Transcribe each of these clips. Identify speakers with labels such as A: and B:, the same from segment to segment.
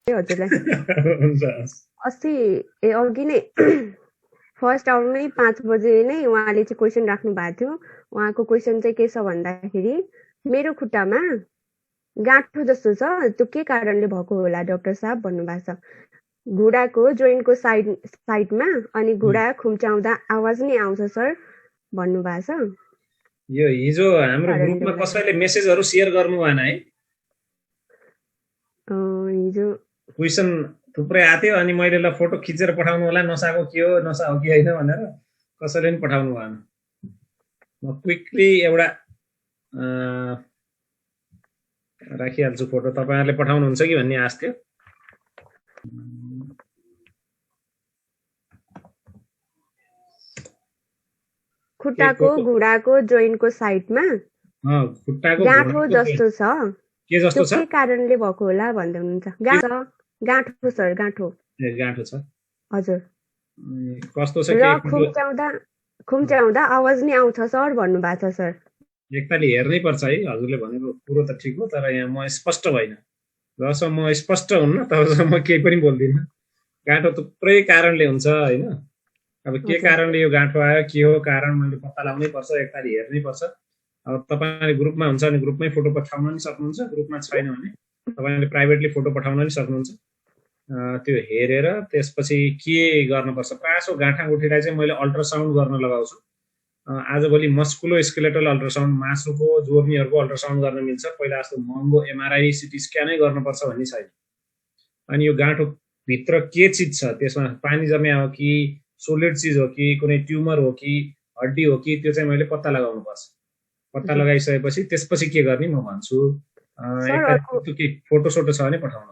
A: हजुरलाई
B: हुन्छ
A: अस्ति अघि नै फर्स्ट आवरमै 5 बजे नै उहाँले चाहिँ क्वेसन राख्नु भएको थियो। उहाँको क्वेसन चाहिँ के छ भन्दाखेरि मेरो खुट्टामा गाँठो जस्तो छ, त्यो के कारणले भएको होला डाक्टर साहब भन्नुभएको छ। घुँडाको जोइन्टको साइडमा अनि घुँडा खुम्चाउँदा आवाज नै आउँछ सर भन्नुभएको छ।
B: यो हिजो हाम्रो ग्रुपमा कसैले मेसेजहरू सेयर गर्नु भएन है?
A: हिजो
B: क्वेसन थुप्रै आथ्यो अनि मैले ल फोटो खिचेर पठाउनु होला, नसाको के हो नसा हो कि होइन भनेर कसैले पनि पठाउनु भएन। म क्विकली एउटा राखिहाल्छु फोटो, तपाईहरुले पठाउनुहुन्छ कि भन्ने आश थियो।
A: खुट्टाको घुँडाको जोइन्टको साइडमा
B: खुट्टाको
A: गाँठो जस्तो छ,
B: के जस्तो छ?
A: के कारणले भएको होला भन्दै हुनुहुन्छ। गाँठो सर, गाँठो।
B: ए गाँठो छ।
A: हजुर।
B: कस्तो छ
A: के खुम्चाउँदा आवाज नै आउँछ सर भन्नुभएको छ सर।
B: एकताली हेर्नै पर्छ है, हजुरले भनेको कुरो त ठिक हो, तर यहाँ म स्पष्ट भइन। जबसम्म म स्पष्ट हुन्न तबसम्म म केही पनि बोल्दिनँ। गाँठो थुप्रै कारणले हुन्छ हैन। अब के कारणले यो गाँठो आयो, के हो कारण, मैले पत्ता लगाउनै पर्छ, एकताली हेर्नै पर्छ। अब तपाईले ग्रुपमा हुन्छ भने ग्रुपमै फोटो पठाउन नि सक्नुहुन्छ, ग्रुपमा छैन भने तपाईले प्राइभेटली फोटो पठाउन नि सक्नुहुन्छ। त्यो हेरेर त्यसपछि के गर्नुपर्छ, प्रायसो गाँठागुठीलाई चाहिँ मैले अल्ट्रासाउन्ड गर्न लगाउँछु। आजभोलि मस्कुलो स्केलेटल अल्ट्रासाउन्ड, मासुको जोर्नीहरूको अल्ट्रासाउन्ड गर्न मिल्छ। पहिला जस्तो महँगो एमआरआई सिटी स्क्यानै गर्नुपर्छ भन्ने छैन। अनि यो गाँठो भित्र के चिज छ, त्यसमा पानी जम्या हो कि सोलिड चिज हो कि कुनै ट्युमर हो कि हड्डी हो कि, त्यो चाहिँ मैले पत्ता लगाउनु पर्छ। पत्ता लगाइसकेपछि त्यसपछि के गर्ने म भन्छु। फोटो सोटो छ भने पठाउनु।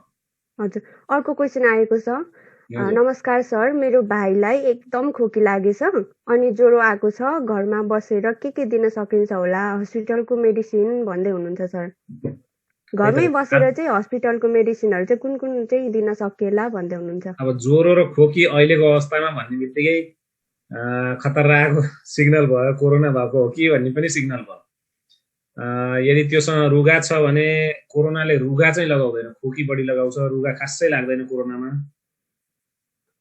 A: हजुर, अर्को क्वेसन आएको छ। नमस्कार सर, मेरो भाइलाई एकदम खोकी लागेछ अनि ज्वरो आएको छ, घरमा बसेर के दिन सकिन्छ होला, हस्पिटलको मेडिसिन भन्दै हुनुहुन्छ सर। घरमै बसेर चाहिँ हस्पिटलको मेडिसिनहरू चाहिँ कुन चाहिँ दिन सकिएला भन्दै हुनुहुन्छ।
B: अब ज्वरो र खोकी अहिलेको अवस्थामा भन्ने बित्तिकै खतराको सिग्नल भयो, कोरोना भएको हो कि भन्ने पनि सिग्नल भयो। यदि त्योसँग रुगा छ भने कोरोनाले रुगा चाहिँ लगाउँदैन, खोकी बढी लगाउँछ, रुगा खासै लाग्दैन कोरोनामा।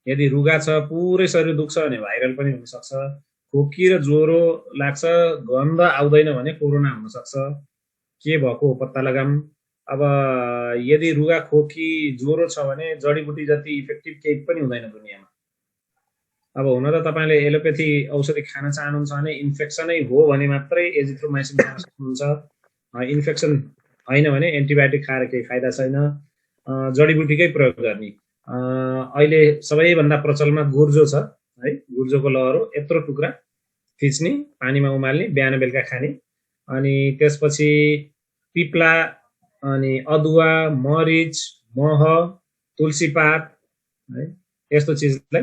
B: यदि रुगा छ, पुरै शरीर दुख्छ भने भाइरल पनि हुनसक्छ। खोकी र ज्वरो लाग्छ, गन्ध आउँदैन भने कोरोना हुनसक्छ। के भएको हो पत्ता लगाम। अब यदि रुगा खोकी ज्वरो छ भने जडीबुटी जति इफेक्टिभ केही पनि हुँदैन दुनियाँमा। अब हुन त तपाईले एलोपेथी औषधि खान चाहनुहुन्छ भने इन्फेक्सनै हो भने मात्रै एजिथ्रोमाइसिन खान सक्नुहुन्छ। इन्फेक्सन होइन भने एन्टिबायोटिक खाएर केही फाइदा छैन, जडीबुटीकै प्रयोग गर्ने। अहिले सबैभन्दा प्रचलनमा गुर्जो छ है, गुर्जोको लहरो यत्रो टुक्रा थिच्ने, पानीमा उमाल्ने, बिहान बेलुका खाने। अनि त्यसपछि पिप्ला अनि अदुवा, मरिच, मह, तुलसी पात है, यस्तो चिजलाई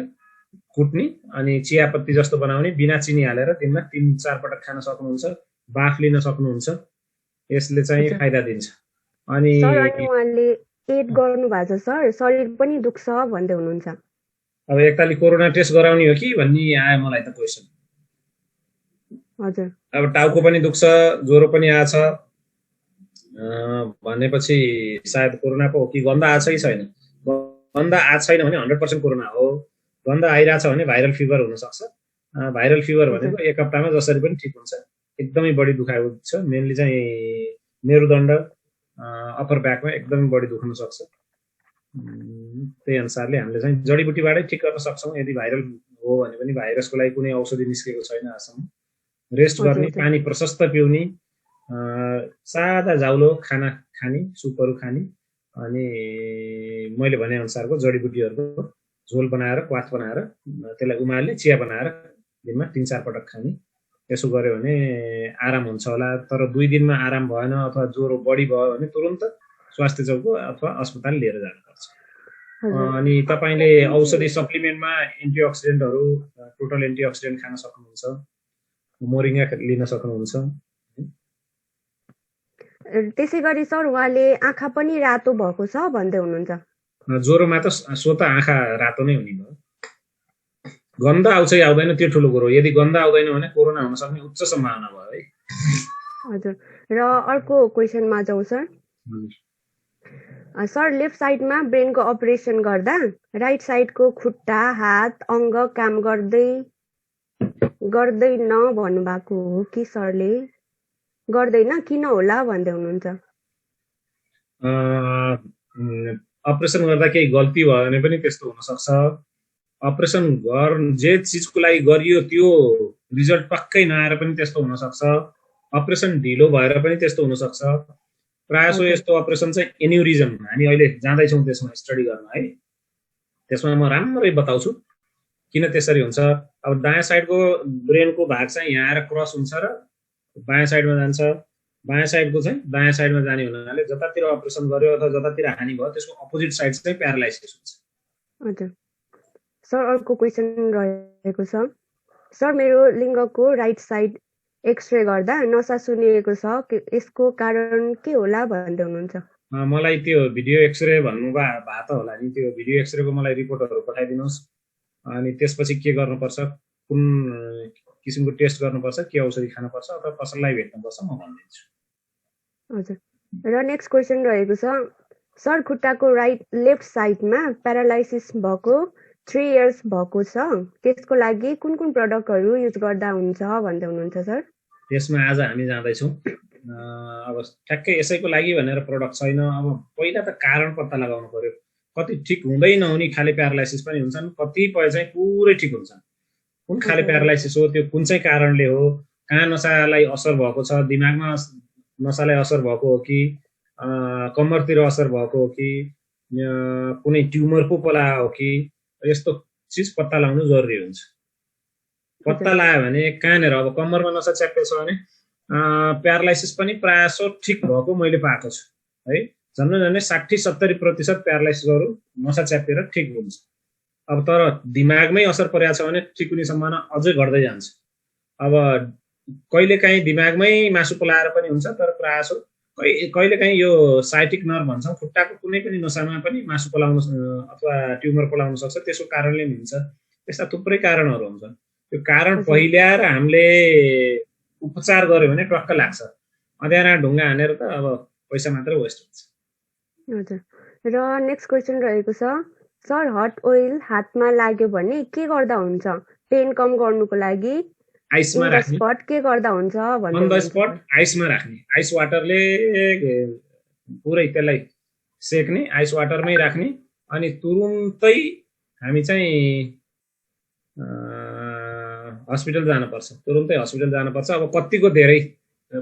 B: कुट्ने अनि चियापत्ती जस्तो बनाउने, बिना चिनी हालेर दिनमा 3-4 पटक खान सक्नुहुन्छ, बाफ लिन सक्नुहुन्छ। यसले चाहिँ फाइदा दिन्छ। अनि
A: उहाँले एड गर्नु भएको छ सर, शरीर पनि दुख्छ भन्दै हुनुहुन्छ।
B: अब एकताली कोरोना टेस्ट गराउने हो कि भन्ने आयो मलाई त क्वेसन।
A: हजुर।
B: अब टाउको पनि दुख्छ, ज्वरो पनि आछ भनेपछि सायद कोरोना पो हो कि गन्ध आछ कि छैन। गन्ध आछ छैन भने 100% कोरोना हो। गन्ध आइरहेछ भने भाइरल फिभर हुनसक्छ। भाइरल फिभर भनेको 1 हप्तामा जसरी पनि ठिक हुन्छ। एकदमै बढी दुखाइ हुन्छ, मेनली चाहिँ मेरुदण्ड, अप्पर ब्याकमा एकदमै बढी दुख्न सक्छ। त्यही अनुसारले हामीले चाहिँ जडीबुटीबाटै ठिक गर्न सक्छौँ। यदि भाइरल हो भने पनि भाइरसको लागि कुनै औषधि निस्केको छैन आजसम्म। रेस्ट गर्ने, पानी प्रशस्त पिउने, सादा जाउलो खाना खाने, सुपहरू खाने, अनि मैले भने अनुसारको जडीबुटीहरूको झोल बनाएर, क्वाथ बनाएर त्यसलाई उमाल्ने, चिया बनाएर दिनमा 3-4 पटक खाने। यसो गर्यो भने आराम हुन्छ होला। तर 2 दिनमा आराम भएन अथवा ज्वरो बढी भयो भने तुरुन्त स्वास्थ्य चौकी अथवा अस्पताल लिएर जानुपर्छ। अनि तपाईले औषधि सप्लिमेन्टमा एन्टिअक्सिडेन्टहरू, टोटल एन्टिअक्सिडेन्ट खान सक्नुहुन्छ, मोरिङ्गा लिन सक्नुहुन्छ।
A: त्यसै गरी सर उहाँले आँखा पनि रातो भएको छ भन्दै हुनुहुन्छ।
B: ज्वरोमा त स्वतः आँखा रातो नै हुने भयो। गन्ध आउँछ कि आउँदैन त्यो ठुलो कुरो। यदि गन्ध आउँदैन भने कोरोना हुन सक्ने उच्च सम्भावना भयो है।
A: हजुर। र अर्को क्वेसनमा जाउँ सर। सर लेफ्ट साइडमा ब्रेनको अपरेसन गर्दा राइट साइडको खुट्टा हात अङ्ग काम गर्दैन भन्नुभएको हो कि सरले? गर्दैन किन होला भन्दै हुनुहुन्छ।
B: अपरेसन गर्दा केही गल्ती भयो भने पनि त्यस्तो हुनसक्छ। अपरेसन जे चिजको लागि गरियो त्यो रिजल्ट पक्कै नआएर पनि त्यस्तो हुनसक्छ। अपरेसन ढिलो भएर पनि त्यस्तो हुनसक्छ। प्रायःसो यस्तो अपरेसन चाहिँ एन्युरिजम, हामी अहिले जाँदैछौँ त्यसमा स्टडी गर्न है। त्यसमा म राम्रै बताउँछु किन त्यसरी हुन्छ। अब दायाँ साइडको ब्रेनको भाग चाहिँ यहाँ आएर क्रस हुन्छ र बायाँ साइडमा जान्छ। बायाँ साइडको चाहिँ दायाँ साइडमा जाने हुनाले जतातिर अपरेसन गर्यो अथवा जतातिर हानि भयो त्यसको अपोजिट साइड चाहिँ प्यारालाइसिस हुन्छ।
A: हजुर सर अर्को क्वेसन रहेको छ। सर मेरो लिङ्गको राइट साइड एक्सरे गर्दा नसा सुनिएको छ, यसको कारण के होला भन्दै हुनुहुन्छ।
B: मलाई त्यो भिडियो एक्सरे भन्नुभएको त होला नि, त्यो भिडियो एक्सरेको मलाई रिपोर्टहरू पठाइदिनुहोस् अनि त्यसपछि के गर्नुपर्छ, कुन किसिमको टेस्ट गर्नुपर्छ, के औषधि खानुपर्छ अथवा कसैलाई भेट्नुपर्छ म भनिदिन्छु।
A: हजुर र नेक्स्ट क्वेसन रहेको छ। सर खुट्टाको लेफ्ट साइडमा प्यारालाइसिस भएको 3 इयर्स भएको छ, त्यसको लागि कुन कुन प्रडक्टहरू युज गर्दा हुन्छ भन्दै हुनुहुन्छ सर।
B: त्यसमा आज हामी जाँदैछौँ। अब ठ्याक्कै यसैको लागि भनेर प्रडक्ट छैन। अब पहिला त कारण पत्ता लगाउनु पर्यो। कति ठिक हुँदै नहुने खाले प्यारालाइसिस पनि हुन्छन्, कतिपय चाहिँ पुरै ठिक हुन्छन्। कुन खाले प्यारालाइसिस हो, त्यो कुन चाहिँ कारणले हो, कहाँ नसालाई असर भएको छ, दिमागमा नसालाई असर भएको हो कि कम्मरतिर असर भएको हो कि कुनै ट्युमर पो पलायो हो कि, यस्तो चिज पत्ता लगाउनु जरुरी हुन्छ। पत्ता लगायो भने कहाँनिर, अब कम्मरमा नसा च्याप्पे छ भने प्यारालाइसिस पनि प्रायः ठिक भएको मैले पाएको छु है। झन्डै 60-70% प्यारालाइसिसहरू नसा च्यापेर ठिक हुन्छ। अब तर दिमागमै असर परेको छ भने ठिक हुने सम्भावना अझै घट्दै जान्छ। अब कहिलेकाहीँ दिमागमै मासु पलाएर पनि हुन्छ, तर प्रायः कहिलेकाहीँ यो साइटिक नर्भ भन्छौँ, खुट्टाको कुनै पनि नसामा पनि मासु पलाउनु अथवा ट्युमर पलाउन सक्छ, त्यसको कारणले पनि हुन्छ। त्यस्ता थुप्रै कारणहरू हुन्छन्। त्यो कारण पहिल्याएर हामीले उपचार गर्यो भने टक्क लाग्छ। अँध्यारा ढुङ्गा हानेर त अब पैसा मात्रै वेस्ट हुन्छ।
A: हजुर र नेक्स्ट क्वेसन रहेको छ। सर हट ओइल हातमा लाग्यो भने के गर्दा हुन्छ? पेन कम गर्नुको लागि
B: आइसमा राख्ने।
A: स्पट के गर्दा हुन्छ भन्दै
B: अन द स्पट आइसमा राख्ने। आइस वाटरले पुरै त्यसलाई सेक्ने, आइस वाटरमै राख्ने अनि तुरुन्तै हामी चाहिँ हस्पिटल जानुपर्छ। तुरुन्तै हस्पिटल जानुपर्छ। अब कतिको धेरै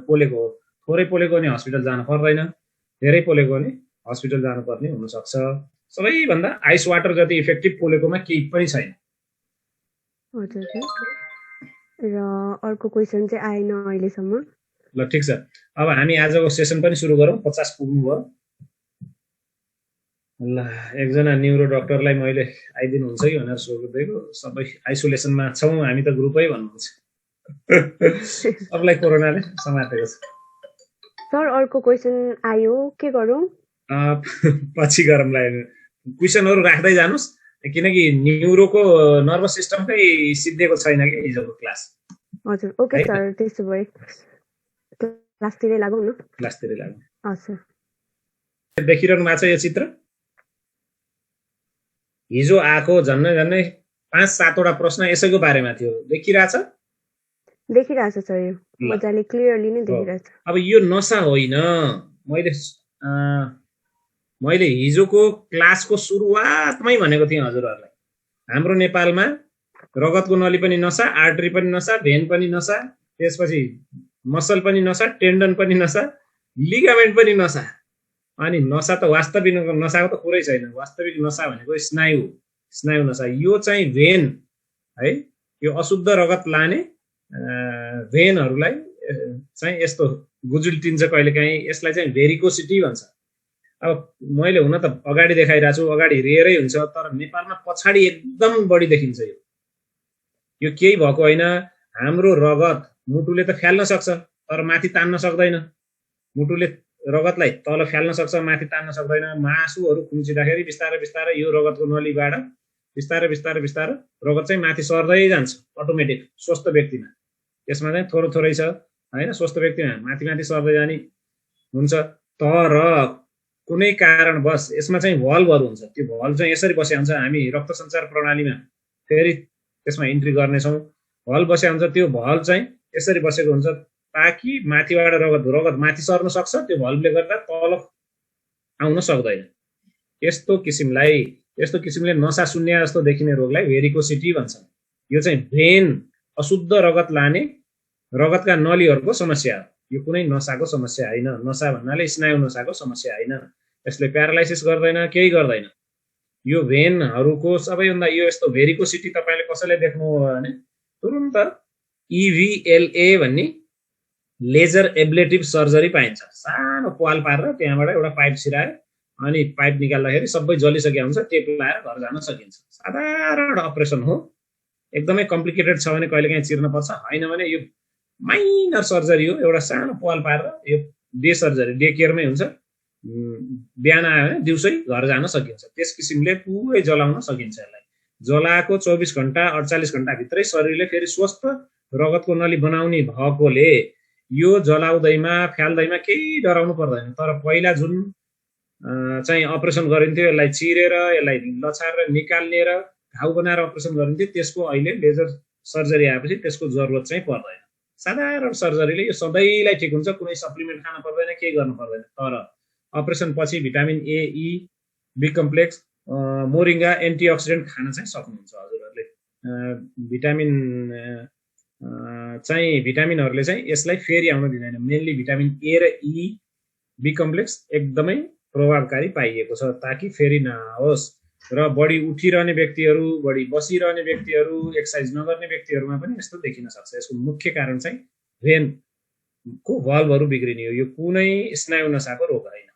B: पोलेको हो, थोरै पोलेको भने हस्पिटल जानु पर्दैन, धेरै पोलेको भने हस्पिटल जानुपर्ने हुनसक्छ। सबैभन्दा आइस वाटर जति इफेक्टिभ पोलेकोमा केही पनि छैन।
A: हजुर र अर्को क्वेसन चाहिँ आएन अहिलेसम्म।
B: ल ठिक छ, अब हामी आजको सेसन पनि सुरु गरौँ। 50 पुग्नु भयो। ल एकजना न्युरो डक्टरलाई मैले आइदिनु हुन्छ कि भनेर सोधिदिएको। सबै आइसोलेसनमा छौँ हामी त, ग्रुपै भन्नुहुन्छ। सबलाई कोरोनाले समातेको छ।
A: सर अर्को क्वेसन आयो, के गरौँ?
B: पछि गरौँला। क्वेसनहरू राख्दै जानुस् किनकि न्युरोको नर्भस सिस्टमकै सिद्धिएको छैन कि हिजोको क्लास।
A: हजुर ओके सर, त्यसो भए क्लासतिरै लागौँ न।
B: क्लासतिरै लागौँ।
A: हजुर
B: देखिरहनु भएको छ यो चित्र? हिजो आएको झन्डै 5-7 वटा प्रश्न यसैको बारेमा थियो। देखिरहेछ?
A: देखिरहेछ सर, यो मजाले क्लियरली नै देखिरहेछ।
B: अब यो नसा होइन। मैले हिजोको क्लासको सुरुवातमै भनेको थिएँ हजुरहरूलाई, हाम्रो नेपालमा रगतको नली पनि नसा, आर्टरी पनि नसा, भेन पनि नसा, त्यसपछि मसल पनि नसा, टेन्डन पनि नसा, लिगामेन्ट पनि नसा। अनि नसा त वास्तविक नसाको त कुरै छैन। वास्तविक नसा भनेको स्नायु नसा। यो चाहिँ भेन है, यो अशुद्ध रगत लाने भेनहरूलाई चाहिँ यस्तो गुजुल्टिन्छ कहिलेकाहीँ। यसलाई चाहिँ भेरिकोसिटी भन्छ। अब मैले हुन त अगाडि देखाइरहेको छु, अगाडि रेयरै हुन्छ, तर नेपालमा पछाडि एकदम बढी देखिन्छ। यो केही भएको होइन। हाम्रो रगत मुटुले त फ्याल्न सक्छ तर माथि तान्न सक्दैन। मुटुले रगतलाई तल फ्याल्न सक्छ, माथि तान्न सक्दैन। मासुहरू खुम्चिँदाखेरि बिस्तारै बिस्तारै यो रगतको नलीबाट बिस्तारै रगत चाहिँ माथि सर्दै जान्छ अटोमेटिक स्वस्थ व्यक्तिमा। यसमा चाहिँ थोरै छ हैन, स्वस्थ व्यक्तिमा माथि सर्दै जाने हुन्छ। तर कुनै कारणवश यसमा चाहिँ भल्भहरू हुन्छ, त्यो भल्भ चाहिँ यसरी बसेको हुन्छ, हामी रक्त सञ्चार प्रणालीमा फेरि त्यसमा इन्ट्री गर्नेछौँ। भल्भ बसेको हुन्छ, त्यो भल्भ चाहिँ यसरी बसेको हुन्छ ताकि माथिबाट रगत माथि सर्न सक्छ, त्यो भल्भले गर्दा तल आउन सक्दैन। यस्तो किसिमले नसा शून्य जस्तो देखिने रोगलाई भेरिकोसिटी भन्छन्। यो चाहिँ भेन अशुद्ध रगत लाने रगतका नलीहरूको समस्या हो। यो कुनै नसाको समस्या होइन। नसा भन्नाले स्नायु नसाको समस्या होइन। यसले प्यारालाइसिस गर्दैन, केही गर्दैन। यो भेनहरूको सबैभन्दा यो यस्तो भेरिकोसिटी तपाईँले कसैले देख्नु भने तुरुन्त EVLA भन्ने लेजर एब्लेटिभ सर्जरी पाइन्छ। सानो पाल पारेर त्यहाँबाट एउटा पाइप छिरायो अनि पाइप निकाल्दाखेरि सबै जलिसकेको हुन्छ, टेप लाएर घर जान सकिन्छ। साधारण अपरेसन हो। एकदमै कम्प्लिकेटेड छ भने कहिलेकाहीँ चिर्न पर्छ, होइन भने यो माइनर सर्जरी हो। एउटा सानो पाल पारेर यो डे सर्जरी, डे केयरमै हुन्छ। बिहान आयो भने दिउँसै घर जान सकिन्छ। त्यस किसिमले पुरै जलाउन सकिन्छ। यसलाई जलाएको 24 घण्टा 48 घण्टाभित्रै शरीरले फेरि स्वस्थ रगतको नली बनाउने भएकोले यो जलाउँदैमा फ्याल्दैमा केही डराउनु पर्दैन। तर पहिला जुन चाहिँ अपरेसन गरिन्थ्यो, यसलाई चिरेर यसलाई लछारेर निकाल्ने र घाउ बनाएर अपरेसन गरिन्थ्यो, त्यसको अहिले लेजर सर्जरी आएपछि त्यसको जरुरत चाहिँ पर्दैन। साधारण सर्जरीले यो सधैँलाई ठिक हुन्छ, कुनै सप्लिमेन्ट खान पर्दैन, केही गर्नु पर्दैन। तर अपरेसन पछि vitamin A, E, B complex, moringa, antioxidant खान चाहिँ सक्नुहुन्छ हजुरहरूले। भिटामिनहरूले चाहिँ यसलाई फेरि आउन दिँदैन। मेनली भिटामिन A र E, B कम्प्लेक्स एकदमै प्रभावकारी पाइएको छ ताकि फेरि नआओस्। र बढी उठिरहने व्यक्तिहरू, बढी बसिरहने व्यक्तिहरू, एक्सर्साइज नगर्ने व्यक्तिहरूमा पनि यस्तो देखिन सक्छ। यसको मुख्य कारण चाहिँ भेनको भल्भहरू बिग्रिने हो। यो कुनै स्नायु नसाको रोग होइन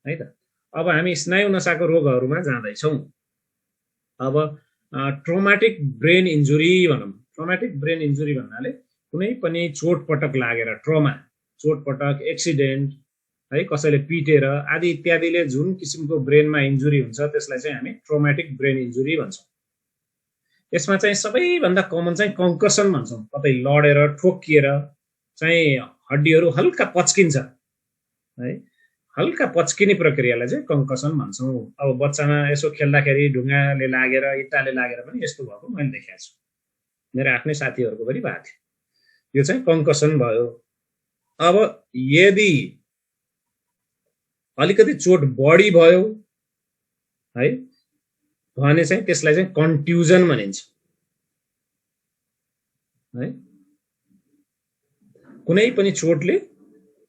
B: है त। अब हामी स्नायु नसाको रोगहरूमा जाँदैछौँ। अब ट्रोमाटिक ब्रेन इन्जुरी भनौँ। ट्रोमाटिक ब्रेन इन्जुरी भन्नाले कुनै पनि चोटपटक लागेर, ट्रमा, चोटपटक, एक्सिडेन्ट है, कसैले पिटेर आदि इत्यादिले जुन किसिमको ब्रेनमा इन्जुरी हुन्छ त्यसलाई चाहिँ हामी ट्रोमाटिक ब्रेन इन्जुरी भन्छौँ। यसमा चाहिँ सबैभन्दा कमन चाहिँ कङ्कसन भन्छौँ। कतै लडेर ठोकिएर चाहिँ हड्डीहरू हल्का पच्किन्छ है, हल्का पच्किने प्रक्रियालाई चाहिँ कङ्कसन भन्छौँ। अब बच्चामा यसो खेल्दाखेरि ढुङ्गाले लागेर, इट्टाले लागेर पनि यस्तो भएको मैले देखेको छु। मेरो आफ्नै साथीहरूको पनि भएको थियो। यो चाहिँ कङ्कसन भयो। अब यदि अलिकति चोट बढी भयो है भने चाहिँ त्यसलाई चाहिँ कन्ट्युजन भनिन्छ है। कुनै पनि चोटले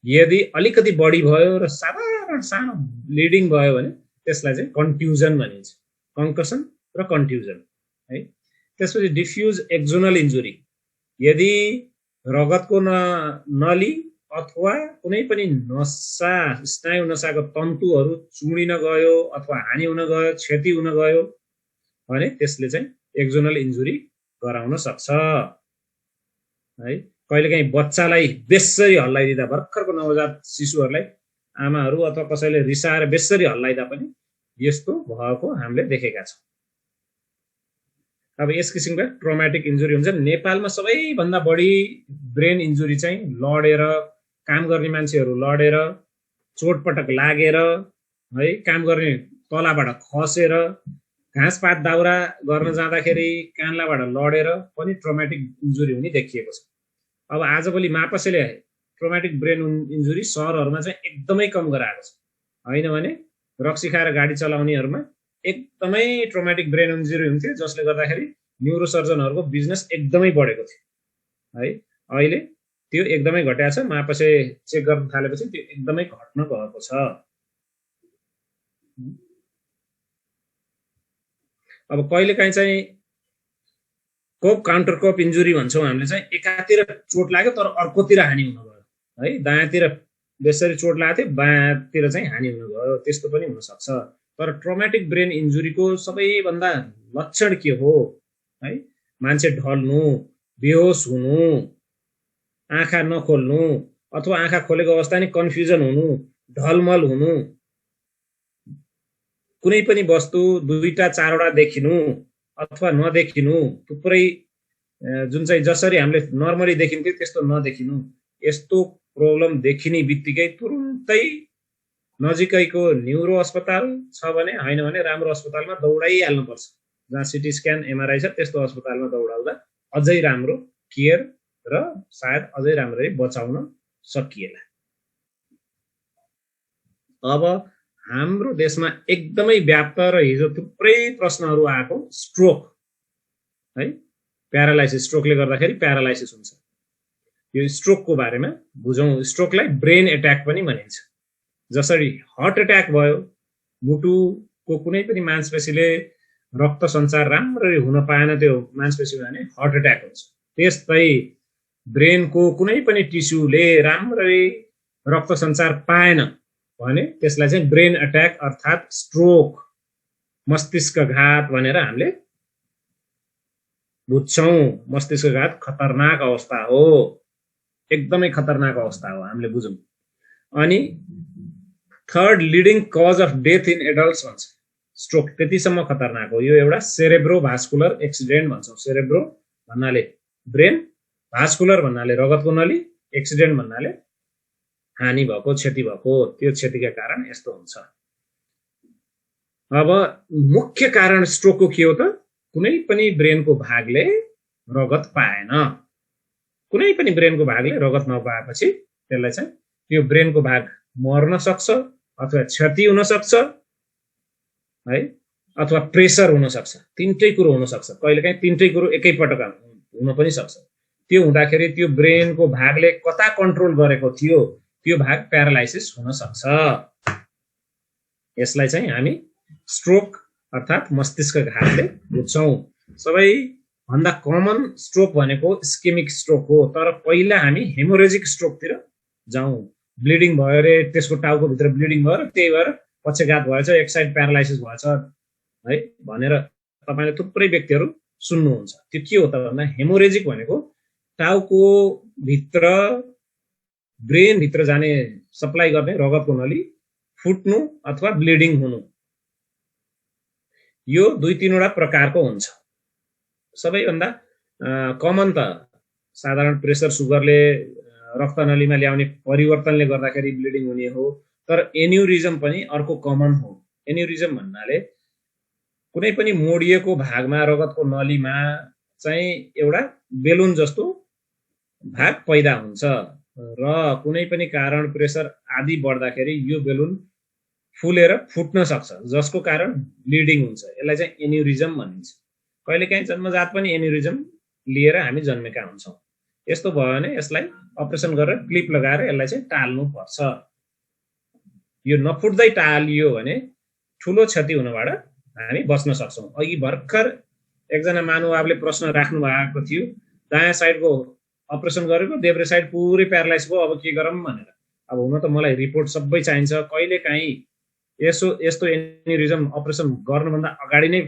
B: यदि अलिकति बढी भयो र साधारण सानो ब्लिडिङ भयो भने त्यसलाई चाहिँ कन्ट्युजन भनिन्छ। कङ्कसन र कन्ट्युजन है। त्यसपछि डिफ्युज एक्जोनल इन्जुरी, यदि रगतको नली अथवा कुनै पनि नसा, स्नायु नसाको तन्तुहरू चुडिन गयो अथवा हानि हुन गयो, क्षति हुन गयो भने त्यसले चाहिँ एक्जोनल इन्जुरी गराउन सक्छ है। कहिलेकाहीँ बच्चालाई बेसरी हल्लाइदिँदा, भर्खरको नवजात शिशुहरूलाई आमाहरू अथवा कसैले रिसाएर बेसरी हल्लाइदा पनि यस्तो भएको हामीले देखेका छौँ। अब यस किसिमका ट्रोमाटिक इन्जुरी हुन्छ। नेपालमा सबैभन्दा बढी ब्रेन इन्जुरी चाहिँ लडेर, काम गर्ने मान्छेहरू लडेर, चोटपटक लागेर है, काम गर्ने तलाबाट खसेर, घाँसपात दाउरा गर्न जाँदाखेरि कान्लाबाट लडेर पनि ट्रोमाटिक इन्जुरी हुने देखिएको छ। अब आजभोलि मापसले ट्रोमाटिक ब्रेन इन्जुरी सहरहरूमा चाहिँ एकदमै कम गराएको छ। होइन भने रक्सी खाएर गाडी चलाउनेहरूमा एकदमै ट्रोमाटिक ब्रेन इन्जुरी हुन्थ्यो, जसले गर्दाखेरि न्युरोसर्जनहरूको बिजनेस एकदमै बढेको थियो है। अहिले त्यो एकदमै घटेको छ। मापसे चेक गर्न थालेपछि त्यो एकदमै घट्न गएको छ। अब कहिलेकाहीँ चाहिँ कोप काउन्टर कोप इन्जुरी भन्छौँ हामीले। चाहिँ एकातिर चोट लाग्यो तर अर्कोतिर हानि हुन गयो है। दायाँतिर बेसरी चोट लागेको थियो, बायाँतिर चाहिँ हानि हुन गयो, त्यस्तो पनि हुनसक्छ। तर ट्रोमाटिक ब्रेन इन्जुरीको सबैभन्दा लक्षण के हो है? मान्छे ढल्नु, बेहोस हुनु, आँखा नखोल्नु अथवा आँखा खोलेको अवस्था नै कन्फ्युजन हुनु, ढलमल हुनु, कुनै पनि वस्तु 2टा 4वटा देखिनु अथवा नदेखिनु, थुप्रै जुन चाहिँ जसरी हामीले नर्मली देखिन्थ्यो त्यस्तो नदेखिनु, यस्तो प्रब्लम देखिने बित्तिकै तुरुन्तै नजिकैको न्युरो अस्पताल छ भने, हैन भने राम्रो अस्पतालमा दौडाइहाल्नुपर्छ। जहाँ सिटी स्क्यान एमआरआई छ त्यस्तो अस्पतालमा दौडाउँदा अझै राम्रो केयर र सायद अझै राम्ररी बचाउन सकिएला। अब हाम्रो देशमा एकदमै व्याप्त र हिजो थुप्रै प्रश्नहरू आएको स्ट्रोक है, प्यारालाइसिस, स्ट्रोकले गर्दाखेरि प्यारालाइसिस हुन्छ। यो स्ट्रोकको बारेमा बुझौँ। स्ट्रोकलाई ब्रेन एट्याक पनि भनिन्छ। जसरी हार्ट एट्याक भयो, मुटुको कुनै पनि मांसपेशीले रक्त सञ्चार राम्ररी हुन पाएन त्यो मांसपेशीमा भने हार्ट एट्याक हुन्छ। त्यस्तै ब्रेनको कुनै पनि टिस्युले राम्ररी रक्त सञ्चार पाएन भने त्यसलाई चाहिँ ब्रेन एट्याक अर्थात् स्ट्रोक, मस्तिष्कघात भनेर हामीले बुझ्छौँ। मस्तिष्कघात खतरनाक अवस्था हो, एकदमै खतरनाक अवस्था हो, हामीले बुझौँ। अनि third leading cause of death in adults भन्छ। स्ट्रोक त्यतिसम्म खतरनाक हो। यो एउटा सेरेब्रोभास्कुलर एक्सिडेन्ट भन्छौँ। सेरेब्रो भन्नाले ब्रेन, भास्कुलर भन्नाले रगतको नली, एक्सिडेन्ट भन्नाले हानि भएको, क्षति भएको, त्यो क्षतिका कारण यस्तो हुन्छ। अब मुख्य कारण स्ट्रोकको के हो त? कुनै पनि ब्रेनको भागले रगत पाएन। कुनै पनि ब्रेनको भागले रगत नपाएपछि त्यसलाई चाहिँ त्यो ब्रेनको भाग मर्न सक्छ अथवा क्षति हुन सक्छ है, अथवा प्रेसर हुन सक्छ। तीनटै कुरो हुन सक्छ। कहिलेकाहीँ तीनटै कुरो एकैपटक हुन पनि सक्छ। त्यो हुँदाखेरि त्यो ब्रेनको भागले कता कन्ट्रोल गरेको थियो त्यो भाग प्यारालाइसिस हुन सक्छ। यसलाई चाहिँ हामी स्ट्रोक अर्थात् मस्तिष्कघातले बुझ्छौँ। सबैभन्दा कमन स्ट्रोक भनेको इस्केमिक स्ट्रोक हो। तर पहिला हामी हेमोरेजिक स्ट्रोकतिर जाउँ। ब्लिडिङ भयो रे, त्यसको टाउको भित्र ब्लिडिङ भयो र त्यही भएर पक्षघात भएछ, एक साइड प्यारालाइसिस भएछ है भनेर तपाईले थुप्रै व्यक्तिहरू सुन्नुहुन्छ। त्यो के हो त भन्दा हेमोरेजिक भनेको टाउको भित्र ब्रेन भित्र जाने सप्लाई गर्ने रगतको नली फुट्नु अथवा ब्लिडिङ हुनु। यो 2-3 वटा प्रकारको हुन्छ। सबैभन्दा कमन त साधारण प्रेसर सुगरले रक्तनलीमा ल्याउने परिवर्तनले गर्दाखेरि ब्लिडिङ हुने हो। तर एन्युरिजम पनि अर्को कमन हो। एन्युरिजम भन्नाले कुनै पनि मोडिएको भागमा रगतको नलीमा चाहिँ एउटा बेलुन जस्तो भाग पैदा हुन्छ र कुनै पनि कारण प्रेसर आदि बढ्दाखेरि यो बेलुन फुलेर फुट्न सक्छ, जसको कारण ब्लिडिङ हुन्छ। यसलाई चाहिँ एन्युरिजम भनिन्छ। कहिलेकाहीँ जन्मजात पनि एन्युरिजम लिएर हामी जन्मेका हुन्छौँ। यस्तो भयो भने यसलाई अपरेसन गरेर क्लिप लगाएर यसलाई चाहिँ टाल्नु पर्छ। यो नफुट्दै टालियो भने ठुलो क्षति हुनबाट हामी बच्न सक्छौँ। अघि भर्खर एकजना महानुभावले प्रश्न राख्नु भएको थियो, दायाँ साइडको अपरेसन गरेको, देब्रे साइड पुरै प्यारालाइज भयो, अब के गरौँ भनेर। अब हुन त मलाई रिपोर्ट सबै चाहिन्छ। कहिलेकाहीँ यस्तो एन्युरिजम अपरेसन गर्नुभन्दा अगाडि नै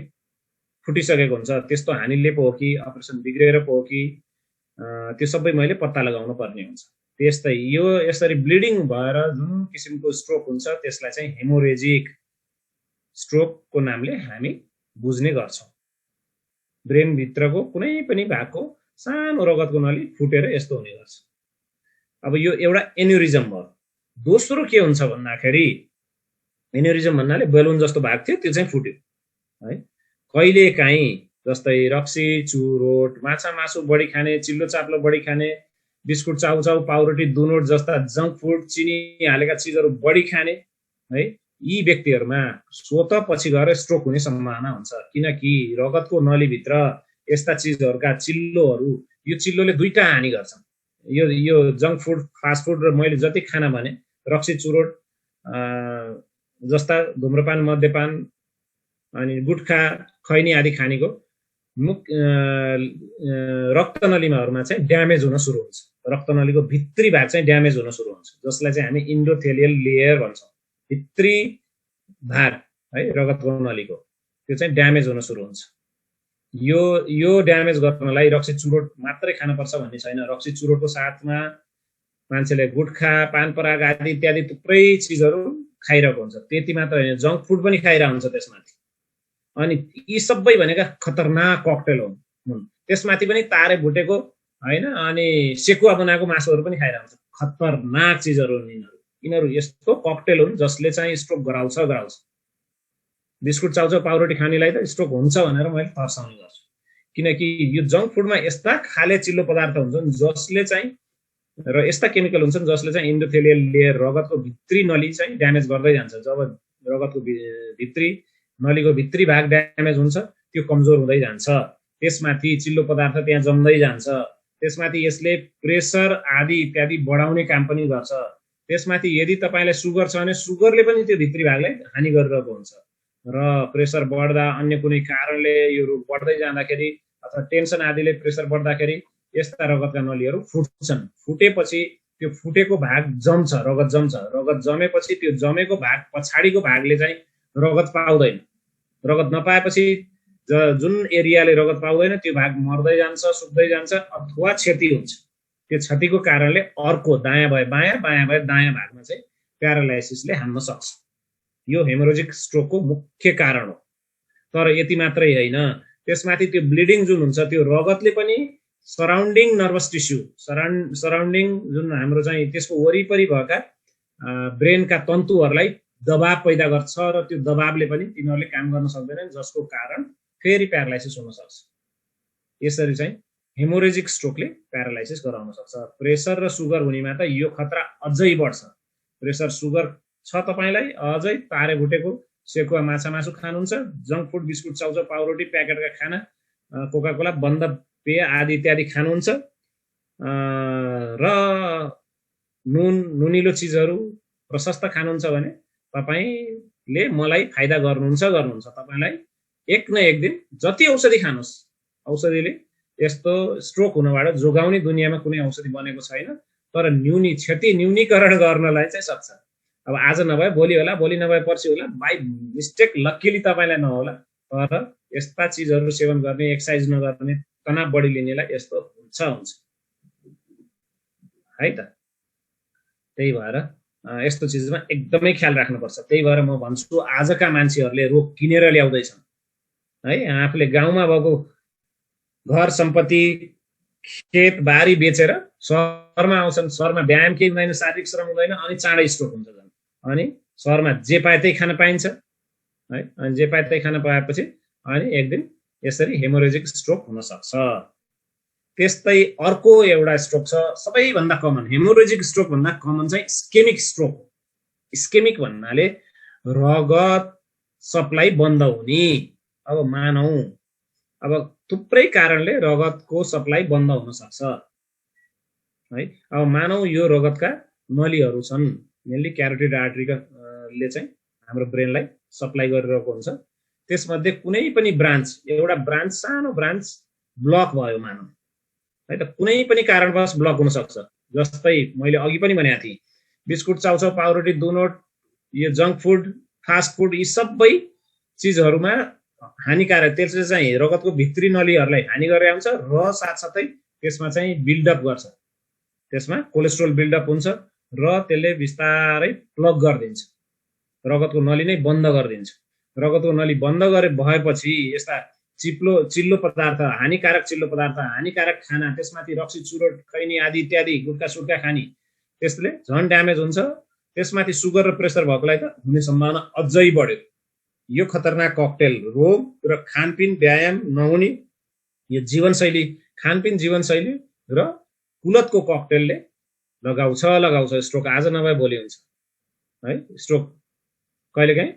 B: फुटिसकेको हुन्छ। त्यस्तो हानिले पो हो कि अपरेसन बिग्रेर पो हो कि त्यो सबै मैले पत्ता लगाउन पर्ने हुन्छ। त्यस्तै यो यसरी ब्लिडिङ भएर जुन किसिमको स्ट्रोक हुन्छ त्यसलाई चाहिँ हेमोरेजिक स्ट्रोकको नामले हामी बुझ्ने गर्छौँ। ब्रेन भित्रको कुनै पनि भागको सानो रगतको नली फुटेर यस्तो हुने गर्छ। अब यो एउटा एन्युरिजम भयो। दोस्रो के हुन्छ भन्दाखेरि एन्युरिजम भन्नाले बेलुन जस्तो भाग थियो त्यो चाहिँ फुट्यो है। कहिलेकाहीँ जस्तै रक्सी, चुरोट, माछा मासु बढी खाने, चिल्लो चाप्लो बढी खाने, बिस्कुट, चाउचाउ, पाउरोटी, दुनोट जस्ता जङ्क फुड, चिनी हालेका चिजहरू बढी खाने है, यी व्यक्तिहरूमा स्वतः पछि गएर स्ट्रोक हुने सम्भावना हुन्छ। किनकि रगतको नलीभित्र यस्ता चिजहरूका चिल्लोहरू, यो चिल्लोले दुईटा हानि गर्छन्। यो जङ्क फुड, फास्ट फुड र मैले जति खाना भने रक्सी, चुरोट जस्ता धुम्रपान, मद्यपान अनि गुटखा, खैनी आदि खानेको रक्तनलीमाहरूमा चाहिँ ड्यामेज हुन सुरु हुन्छ। रक्तनलीको भित्री भाग चाहिँ ड्यामेज हुन सुरु हुन्छ, जसलाई चाहिँ हामी इन्डोथेलियल लेयर भन्छौँ। भित्री भाग है रगतको नलीको त्यो चाहिँ ड्यामेज हुन सुरु हुन्छ। यो ड्यामेज गर्नलाई रक्सी चुरोट मात्रै खानुपर्छ भन्ने छैन। रक्सी चुरोटको साथमा मान्छेले गुटखा, पान पराग आदि इत्यादि थुप्रै चिजहरू खाइरहेको हुन्छ। त्यति मात्र होइन, जङ्क फुड पनि खाइरहेको हुन्छ त्यसमाथि। अनि यी सबै भनेका खतरनाक ककटेल हुन्। त्यसमाथि पनि तारे भुटेको होइन अनि सेकुवा बनाएको मासुहरू पनि खाइरहेको हुन्छ। खतरनाक चिजहरू हुन् यिनीहरू। यिनीहरू यस्तो ककटेल हुन् जसले चाहिँ स्ट्रोक गराउँछ। बिस्कुट चाउचाउ पाउरोटी खानेलाई त स्ट्रोक हुन्छ भनेर मैले तर्साउने गर्छु, किनकि यो जङ्क फुडमा यस्ता खाले चिल्लो पदार्थ हुन्छन् जसले चाहिँ र यस्ता केमिकल हुन्छन् जसले चाहिँ इन्डोथेलियल लेयर रगतको भित्री नली चाहिँ ड्यामेज गर्दै जान्छ। जब रगतको भित्री नलीको भित्री भाग ड्यामेज हुन्छ त्यो कमजोर हुँदै जान्छ, त्यसमाथि चिल्लो पदार्थ त्यहाँ जम्दै जान्छ, त्यसमाथि यसले प्रेसर आदि इत्यादि बढाउने काम पनि गर्छ। त्यसमाथि यदि तपाईलाई सुगर छ भने सुगरले पनि त्यो भित्री भागलाई हानि गरिरहेको हुन्छ र प्रेसर बढ्दा अन्य कुनै कारणले यो रोग बढ्दै जाँदाखेरि अथवा टेन्सन आदिले प्रेसर बढ्दाखेरि यस्ता रगतका नलीहरू फुट्छन्। फुटेपछि त्यो फुटेको भाग जम्छ, रगत जम्छ, रगत जमेपछि त्यो जमेको भाग पछाडिको भागले चाहिँ रगत पाउँदैन। रगत नपाएपछि जुन एरियाले रगत पाउँदैन त्यो भाग मर्दै जान्छ, सुक्दै जान्छ अथवा क्षति हुन्छ। त्यो क्षतिको कारणले अर्को दायाँ भए बायाँ, बायाँ भए दायाँ भागमा चाहिँ प्यारालाइसिसले हान्न सक्छ। यो हेमोरेजिक स्ट्रोकको मुख्य कारण हो। तर यति मात्रै होइन, त्यसमाथि त्यो ब्लिडिङ जुन हुन्छ त्यो रगतले पनि सराउन्डिङ नर्भस टिस्यु, सराउन्डिङ जुन हाम्रो चाहिँ त्यसको वरिपरि भएका ब्रेनका तन्तुहरूलाई दबाव पैदा गर्छ र त्यो दबावले पनि तिनीहरूले काम गर्न सक्दैनन्, जसको कारण फेरि प्यारालाइसिस हुन सक्छ। यसरी चाहिँ हेमोरेजिक स्ट्रोकले प्यारालाइसिस गराउन सक्छ। प्रेसर र सुगर हुनेमा त यो खतरा अझै बढ्छ। प्रेसर सुगर छ तपाईलाई, अझै तारे भुटेको सेकुवा माछा मासु खानुहुन्छ, जङ्क फुड बिस्कुट चाउचाउ पाउरोटी प्याकेटका खाना, कोका कोला बन्द पेय आदि इत्यादि खानुहुन्छ र नुनिलो चिजहरू प्रशस्त खानुहुन्छ भने तपाईले मलाई फाइदा गर्नुहुन्छ। तपाईलाई एक न एक दिन जति औषधि खानुहोस्, औषधिले यस्तो स्ट्रोक हुनबाट जोगाउने दुनियाँमा कुनै औषधि बनेको छैन, तर क्षति न्यूनीकरण गर्नलाई चाहिँ सक्छ। अब आज नभए भोलि होला, भोलि नभए पर्सि होला, बाई मिस्टेक लक्कीली तपाईलाई नहोला, तर यस्ता चिजहरू सेवन गर्ने, एक्सर्साइज नगर्ने, तनाव बढी लिनेलाई यस्तो हुन्छ है त। त्यही भएर यस्तो चिजमा एकदमै ख्याल राख्नुपर्छ। त्यही भएर म भन्छु आजका मान्छेहरूले रोग किनेर ल्याउँदैछन् है। आफूले गाउँमा भएको घर सम्पत्ति खेत बारी बेचेर सहरमा आउँछन्। सहरमा व्यायाम केही हुँदैन, शारीरिक श्रम हुँदैन, अनि चाँडै स्ट्रोक हुन्छ। अनि सहरमा जे पाए त्यही खान पाइन्छ है। अनि जे पाए त्यही खान पाएपछि अनि एक दिन यसरी हेमोरेजिक स्ट्रोक हुन सक्छ। त्यस्तै अर्को एउटा स्ट्रोक छ सबैभन्दा कमन, हेमोरेजिक स्ट्रोक भन्दा कमन चाहिँ इस्केमिक स्ट्रोक। इस्केमिक भन्नाले रगत सप्लाई बन्द हुने। अब मानौ अब थुप्रै कारणले रगतको सप्लाई बन्द हुन सक्छ है। अब मानौ यो रगतका नलीहरू छन्, मेनली क्यारोटिड आर्टरीले चाहिँ हाम्रो ब्रेनलाई सप्लाई गरिरहेको हुन्छ। त्यसमध्ये कुनै पनि ब्रान्च, एउटा ब्रान्च, सानो ब्रान्च ब्लक भयो मानौ है त, कुनै पनि कारणवश ब्लक हुन सक्छ। जस्तै मैले अघि पनि भनेको थिएँ, बिस्कुट चाउचाउ पाउरोटी दुनोट, यो जङ्क फुड, फास्ट फुड, यी सबै चिजहरूमा हानिकारक, त्यसले चाहिँ रगतको भित्री नलीहरूलाई हानि गरेर आउँछ र साथसाथै त्यसमा चाहिँ बिल्डअप गर्छ। त्यसमा कोलेस्ट्रोल बिल्डअप हुन्छ र त्यसले बिस्तारै प्लग गरिदिन्छ, रगतको नली नै बन्द गरिदिन्छ। रगतको नली बन्द भएपछि यस्ता चिल्लो पदार्थ, हानिकारक चिल्लो पदार्थ, हानिकारक खाना, त्यसमाथि रक्सी चुरोट खैनी आदि इत्यादि गुट्का सुट्का खाने, त्यसले झन् ड्यामेज हुन्छ। त्यसमाथि सुगर र प्रेसर भएकोलाई त हुने सम्भावना अझै बढ्यो। यो खतरनाक ककटेल रोग र खानपिन व्यायाम नहुने, यो जीवनशैली, खानपिन जीवनशैली र कुलतको ककटेलले लगाउँछ स्ट्रोक। आज नभए भोलि हुन्छ है। स्ट्रोक कहिलेकाहीँ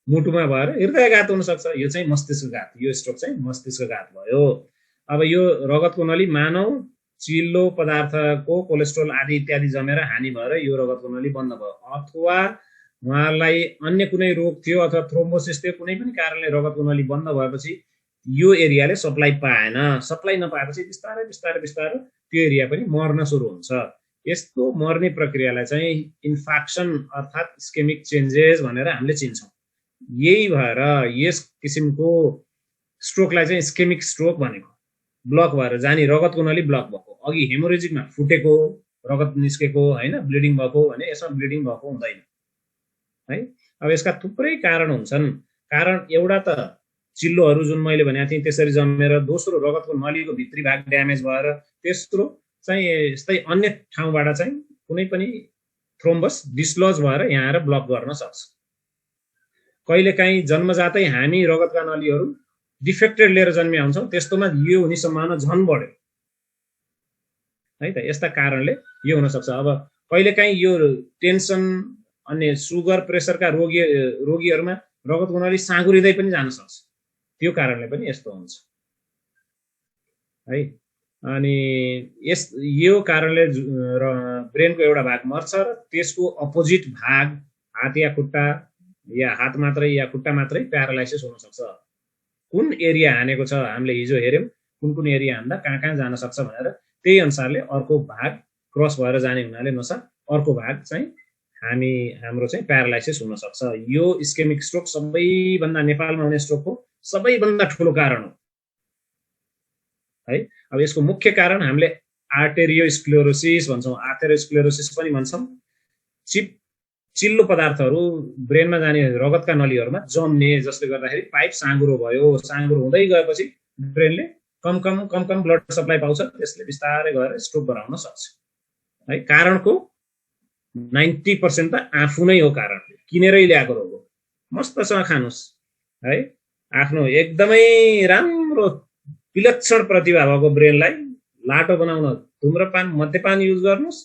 B: मुटुमा भएर हृदयघात हुन सक्छ। यो चाहिँ मस्तिष्कघात, यो स्ट्रोक चाहिँ मस्तिष्कघात भयो। अब यो रगतको नली मानौ चिल्लो पदार्थको कोलेस्ट्रोल आदि इत्यादि जमेर हानि भएर यो रगतको नली बन्द भयो, अथवा उहाँलाई अन्य कुनै रोग थियो अथवा थ्रोम्बोसिस थियो, कुनै पनि कारणले रगतको नली बन्द भएपछि यो एरियाले सप्लाई पाएन। सप्लाई नपाएपछि बिस्तारै बिस्तारै बिस्तारै त्यो एरिया पनि मर्न सुरु हुन्छ। यस्तो मर्ने प्रक्रियालाई चाहिँ इन्फेक्सन अर्थात् इस्केमिक चेन्जेस भनेर हामीले चिन्छौँ। यही भएर यस किसिमको स्ट्रोकलाई चाहिँ इस्केमिक स्ट्रोक भनेको। ब्लक भएर जाने, रगतको नली ब्लक भएको, अघि हेमोरेजिकमा फुटेको, रगत निस्केको होइन, ब्लिडिङ भएको भने यसमा ब्लिडिङ भएको हुँदैन है। अब यसका थुप्रै कारण हुन्छन्। कारण एउटा त चिल्लोहरू जुन मैले भनेको थिएँ त्यसरी जमेर, दोस्रो रगतको नलीको भित्री भाग ड्यामेज भएर, तेस्रो चाहिँ यस्तै अन्य ठाउँबाट चाहिँ कुनै पनि थ्रोम्बस डिस्लोज भएर यहाँ आएर ब्लक गर्न सक्छ। कहिलेकाहीँ जन्मजातै हामी रगतका नलीहरू डिफेक्टेड लिएर जन्मिया हुन्छौँ, त्यस्तोमा यो हुने सम्भावना झन् बढ्यो है त। यस्ता कारणले यो हुन सक्छ। अब कहिलेकाहीँ यो टेन्सन अनि सुगर प्रेसरका रोगीहरूमा रगतको नली साँगुरिँदै पनि जान सक्छ, त्यो कारणले पनि यस्तो हुन्छ है। अनि यो कारणले ब्रेनको एउटा भाग मर्छ र त्यसको अपोजिट भाग हात या खुट्टा या हात मात्रै या खुट्टा मात्रै प्यारालाइसिस हुन सक्छ। कुन एरिया हानेको छ हामीले हिजो हेर्यौं, कुन एरिया हान्दा कहाँ जान सक्छ भनेर, त्यही अनुसारले अर्को भाग क्रस भएर जाने हुनाले नसा अर्को भाग चाहिँ हाम्रो चाहिँ प्यारालाइसिस हुन सक्छ। यो इस्केमिक स्ट्रोक सबैभन्दा नेपालमा हुने स्ट्रोकको सबैभन्दा ठुलो कारण हो है। अब यसको मुख्य कारण हामीले आर्टेरियोस्क्लेरोसिस भन्छौँ, आर्थेरोस्क्लेरोसिस पनि भन्छौँ। चिल्लो पदार्थहरू ब्रेनमा जाने रगतका नलीहरूमा जम्ने, जसले गर्दाखेरि पाइप साँगुरो भयो। साँगुरो हुँदै गएपछि ब्रेनले कम कम ब्लड सप्लाई पाउँछ, त्यसले बिस्तारै गएर स्ट्रोक गराउन सक्छ है। कारणको 90% त आफू नै हो, कारण किनेरै ल्याएको रोग हो। मस्तसँग खानुस् है। आफ्नो एकदमै राम्रो विलक्षण प्रतिभा भएको ब्रेनलाई लाटो बनाउन धुम्रपान मद्यपान युज गर्नुस्,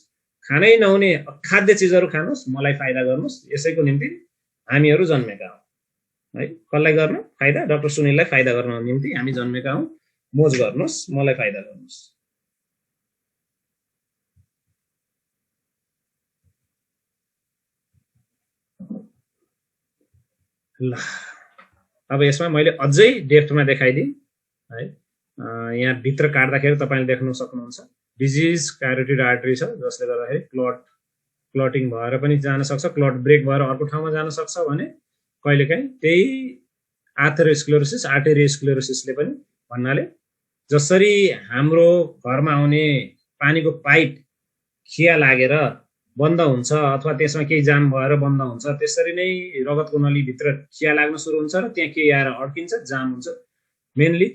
B: खानै नहुने अखाद्य चिजहरू खानुस्, मलाई फाइदा गर्नुस्। यसैको निम्ति हामीहरू जन्मेका हौँ है। कसलाई गर्न फाइदा? डाक्टर सुनिललाई फाइदा गर्न निम्ति हामी जन्मेका हौँ। मोज गर्नुस्, मलाई फाइदा गर्नुस्। ल, अब यसमा मैले अझै डेप्थमा देखाइदिएँ है। यहाँ भित्र काट्दाखेरि तपाईले देख्न सक्नुहुन्छ डिजिज क्यारोटिड आर्टरी छ, जसले गर्दाखेरि क्लटिङ भएर पनि जान सक्छ, क्लट ब्रेक भएर अर्को ठाउँमा जान सक्छ भने कहिलेकाहीँ त्यही आर्थेरोस्क्लेरोसिस आर्टेरियोस्क्लेरोसिसले पनि भन्नाले जसरी हाम्रो घरमा आउने पानीको पाइप खिया लागेर बन्द हुन्छ अथवा त्यसमा केही जाम भएर बन्द हुन्छ, त्यसरी नै रगतको नली भित्र खिया लाग्न सुरु हुन्छ र त्यहाँ केही आएर अड्किन्छ, जाम हुन्छ। मेनली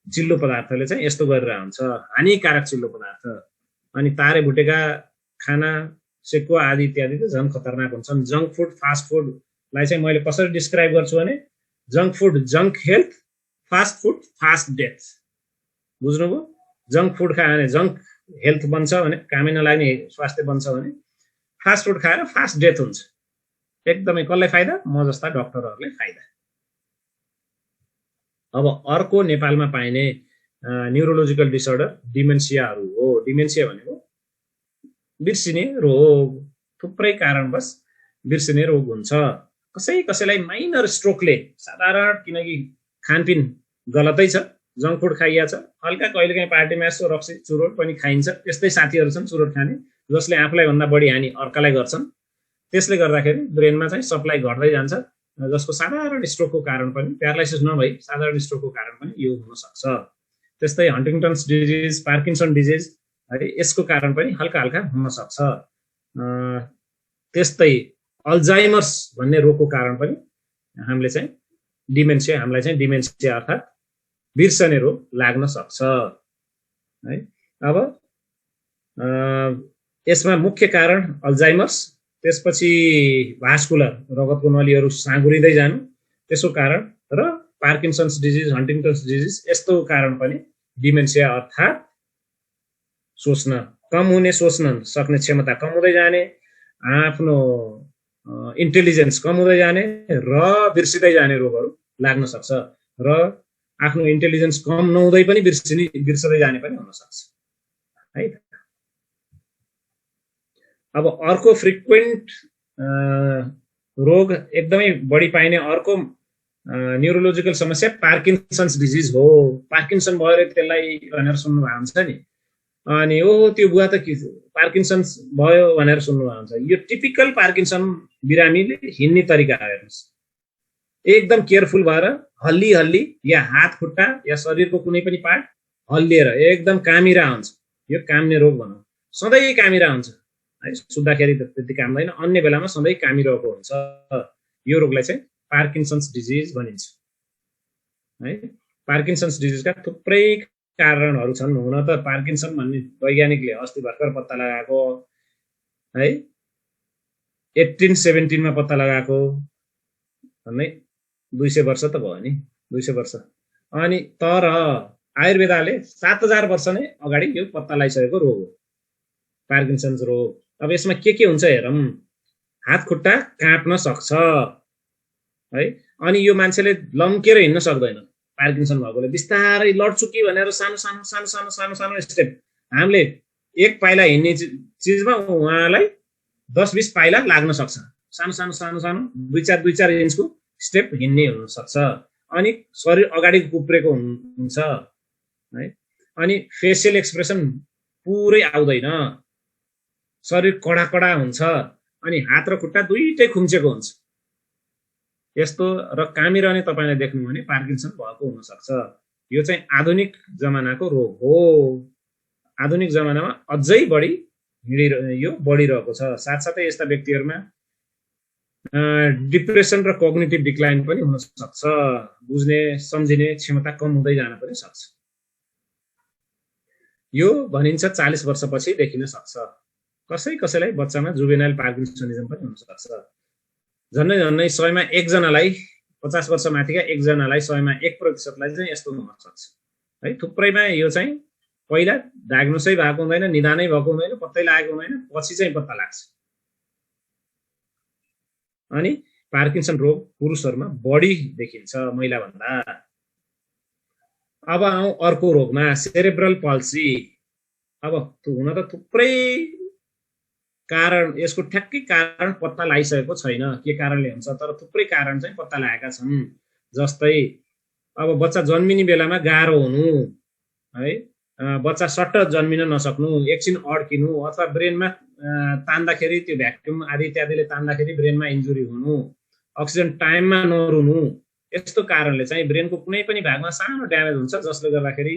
B: चिल्लो पदार्थले चाहिँ यस्तो गरेर हुन्छ, हानिकारक चिल्लो पदार्थ। अनि तारे भुटेका खाना, सेकुवा आदि इत्यादि त झन् खतरनाक हुन्छन्। जङ्क फुड, फास्ट फुडलाई चाहिँ मैले कसरी डिस्क्राइब गर्छु भने junk food junk health, fast food fast death. बुझ्नुभयो? जङ्क फुड खायो भने जङ्क हेल्थ बन्छ भने, कामै नलाग्ने स्वास्थ्य बन्छ भने, फास्ट फुड खाएर फास्ट डेथ हुन्छ। एकदमै कसलाई फाइदा? म जस्ता डाक्टरहरूलाई फाइदा। अब अर्को नेपालमा पाइने न्युरोलोजिकल डिसअर्डर डिमेन्सियाहरू हो। डिमेन्सिया भनेको बिर्सिने रोग, थुप्रै कारणवश बिर्सिने रोग हुन्छ। कसैलाई माइनर स्ट्रोकले, साधारण किनकि खानपिन गलतै छ, जङ्क फुड खाइया छ, हल्का कहिलेकाहीँ पार्टीमा यसो रक्सी चुरोट पनि खाइन्छ। त्यस्तै साथीहरू छन् चुरोट खाने, जसले आफूलाई भन्दा बढी हानि अर्कालाई गर्छन्। त्यसले गर्दाखेरि ब्रेनमा चाहिँ सप्लाई घट्दै जान्छ, जसको साधारण स्ट्रोकको कारण पनि, प्यारालाइसिस नभई साधारण स्ट्रोकको कारण पनि यो हुन सक्छ। त्यस्तै हन्टिङटन्स डिजिज, पार्किन्सन डिजिज है, यसको कारण पनि हल्का हुन सक्छ। त्यस्तै अल्जाइमर्स भन्ने रोगको कारण पनि हामीलाई चाहिँ डिमेन्सिया अर्थात् बिर्सने रोग लाग्न सक्छ है। अब यसमा मुख्य कारण अल्जाइमर्स, त्यसपछि भास्कुलर रगतको नलीहरू साँगुरिँदै जानु, त्यसको कारण, र पार्किन्सन्स डिजिज, हन्टिङटन्स डिजिज, यस्तो कारण पनि डिमेन्सिया अर्थात् सोच्न सक्ने क्षमता कम हुँदै जाने, आफ्नो इन्टेलिजेन्स कम हुँदै जाने र बिर्सिँदै जाने रोगहरू लाग्न सक्छ। र आफ्नो इन्टेलिजेन्स कम नहुँदै पनि बिर्सदै जाने पनि हुन सक्छ है। अब अर्को फ्रिक्वेन्ट रोग, एकदमै बढी पाइने अर्को न्युरोलोजिकल समस्या पार्किन्सन्स डिजिज हो। पार्किन्सन भयो त्यसलाई भनेर सुन्नुभएको हुन्छ नि, अनि त्यो बुवा त पार्किन्सन्स भयो भनेर सुन्नुभएको हुन्छ। यो टिपिकल पार्किन्सन बिरामीले हिँड्ने तरिका हेर्नुहोस्, एकदम केयरफुल भएर हल्ली या हात खुट्टा या शरीरको कुनै पनि पार्ट हल्लिएर एकदम कामिरा हुन्छ। यो काम्ने रोग भनौँ, सधैँ कामिरा हुन्छ है। सुत्दाखेरि त त्यति काम्दैन, अन्य बेलामा सधैँ कामिरहेको हुन्छ। यो रोगलाई चाहिँ पार्किन्सन्स डिजिज भनिन्छ है। पार्किन्सन्स डिजिजका थुप्रै कारणहरू छन्। हुन त पार्किन्सन भन्ने वैज्ञानिकले अस्ति भर्खर पत्ता लगाएको है 1817 मा पत्ता लगाएको भन्ने 200 वर्ष त भयो नि 200 वर्ष अनि तर आयुर्वेदाले 7000 वर्ष नै अगाडि यो पत्ता लगाइसकेको रोग हो पार्किन्सन्स रोग अब यसमा के हुन्छ हेरौँ हात खुट्टा काट्न सक्छ है अनि यो मान्छेले लम्केर हिँड्न सक्दैन पार्किन्सन भएकोले बिस्तारै लड्छु कि भनेर सानो सानो सानो सानो सानो सानो स्टेप हामीले एक पाइला हिँड्ने चिजमा उहाँलाई 10-20 पाइला लाग्न सक्छ सानो सानो सानो सानो 2-4 इन्चको स्टेप हिँड्ने हुन सक्छ अनि शरीर अगाडि कुप्रेको हुन्छ है अनि फेसियल एक्सप्रेसन पुरै आउँदैन शरीर कडा कडा हुन्छ अनि हात र खुट्टा दुईटै खुम्चेको हुन्छ यस्तो र कामिरहने तपाईले देख्नु भने पार्किन्सन भएको हुन सक्छ यो चाहिँ आधुनिक जमानाको रोग हो आधुनिक जमानामा अझै बढी यो बढिरहेको छ साथसाथै यस्ता व्यक्तिहरुमा डिप्रेसन र कोग्निटिभ डिक्लाइन पनि हुन सक्छ बुझ्ने सम्झिने क्षमता कम हुँदै जान पनि सक्छ यो भनिन्छ 40 वर्षपछि देखिन सक्छ कसैलाई बच्चामा जुवेनाइल पार्किन्सनिजम पनि हुन सक्छ झन्नै 100 मा 1 जनालाई 50 वर्ष माथिका 1 जनालाई 100 मा 1% लाई चाहिँ यस्तो हुन सक्छ है थुप्रैमा यो चाहिँ पहिला डायग्नोसै भएको हुँदैन निदानै भएको हुँदैन पत्तै लागेको हुँदैन पछि चाहिँ पत्ता लाग्छ अनि पार्किन्सन रोग पुरुषहरुमा बढी देखिन्छ महिला भन्दा अब आउँ अर्को रोगमा सेरेब्रल पल्सी अब हुन त थुप्रै कारण यसको ठ्याक्कै कारण पत्ता लगाइसकेको छैन के कारणले हुन्छ तर थुप्रै कारण चाहिँ पत्ता लागेका छन् जस्तै अब बच्चा जन्मिने बेलामा गाह्रो हुनु है बच्चा सट्ट जन्मिन नसक्नु एकछिन अड्किनु अथवा ब्रेनमा तान्दाखेरि त्यो भ्याक्युम आदि इत्यादिले तान्दाखेरि ब्रेनमा इन्जुरी हुनु अक्सिजन टाइममा नरुनु यस्तो कारणले चाहिँ ब्रेनको कुनै पनि भागमा सानो ड्यामेज हुन्छ जसले गर्दाखेरि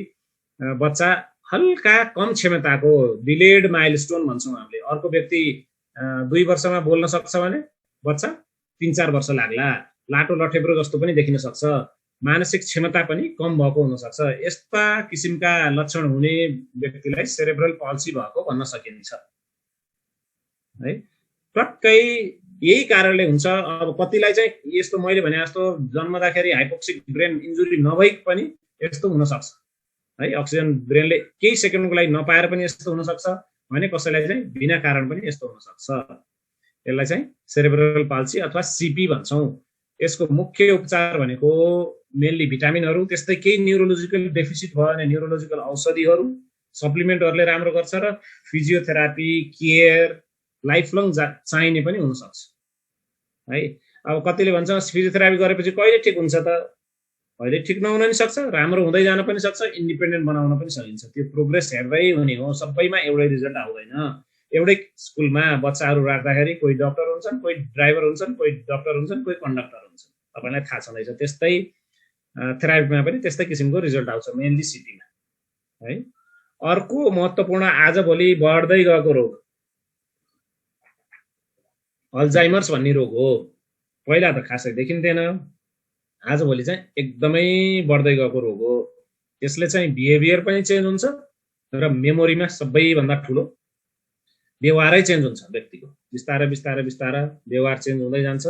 B: बच्चा हल्का कम क्षमताको डिलेड माइलस्टोन भन्छौं हामीले अर्को व्यक्ति 2 वर्षमा बोल्न सक्छ भने बच्चा 3-4 वर्ष लाग्ला लाटो लठेब्रो जस्तो पनि देखिन सक्छ मानसिक क्षमता पनि कम भएको हुन सक्छ यस्ता किसिमका लक्षण हुने व्यक्तिलाई सेरेब्रल पल्सी भएको भन्न सकिन्छ है टक्कै यही कारणले हुन्छ अब कतिलाई चाहिँ यस्तो मैले भने जस्तो जन्मदाखेरि हाइपोक्सिक ब्रेन इन्जुरी नभई पनि यस्तो हुन सक्छ है अक्सिजन ब्रेनले केही सेकेन्डको लागि नपाएर पनि यस्तो हुन सक्छ भने कसैलाई चाहिँ बिना कारण पनि यस्तो हुन सक्छ यसलाई चाहिँ सेरेब्रल पल्सी अथवा सीपी भन्छौं यसको मुख्य उपचार भनेको मेनली भिटामिनहरु त्यस्तै केही न्यूरोलोजिकल डेफिसिट भयो भने न्यूरोलोजिकल औषधिहरु सप्लिमेन्टहरुले राम्रो गर्छ र फिजियोथेरापी केयर लाइफ लङ चाहिने पनि हुन सक्छ है अब कतिले भन्छ फिजियोथेरापी गरेपछि कहिले ठीक हुन्छ त अहिले ठीक नहुन पनि सक्छ राम्रो हुँदै जान पनि सक्छ इन्डिपेन्डेन्ट बनाउन पनि सकिन्छ त्यो प्रोग्रेस हेर्दै हुने हो सबैमा एउटै रिजल्ट आउँदैन एउटै स्कुलमा बच्चाहरु राख्दाखेरि कोही डाक्टर हुन्छन् कोही ड्राइभर हुन्छन् कोही डाक्टर हुन्छन् कोही कन्डक्टर हुन्छन् तपाईलाई थाहा छँदैछ त्यस्तै थेरापीमा पनि त्यस्तै किसिमको रिजल्ट आउँछ मेनली सिटीमा है अर्को महत्त्वपूर्ण आजभोलि बढ्दै गएको रोग अल्जाइमर्स भन्ने रोग हो पहिला त खासै देखिन्थेन आजभोलि चाहिँ एकदमै बढ्दै गएको रोग हो यसले चाहिँ बिहेभियर पनि चेन्ज हुन्छ र मेमोरीमा सबैभन्दा ठुलो व्यवहारै चेन्ज हुन्छ व्यक्तिको बिस्तारै बिस्तारै बिस्तारै व्यवहार चेन्ज हुँदै जान्छ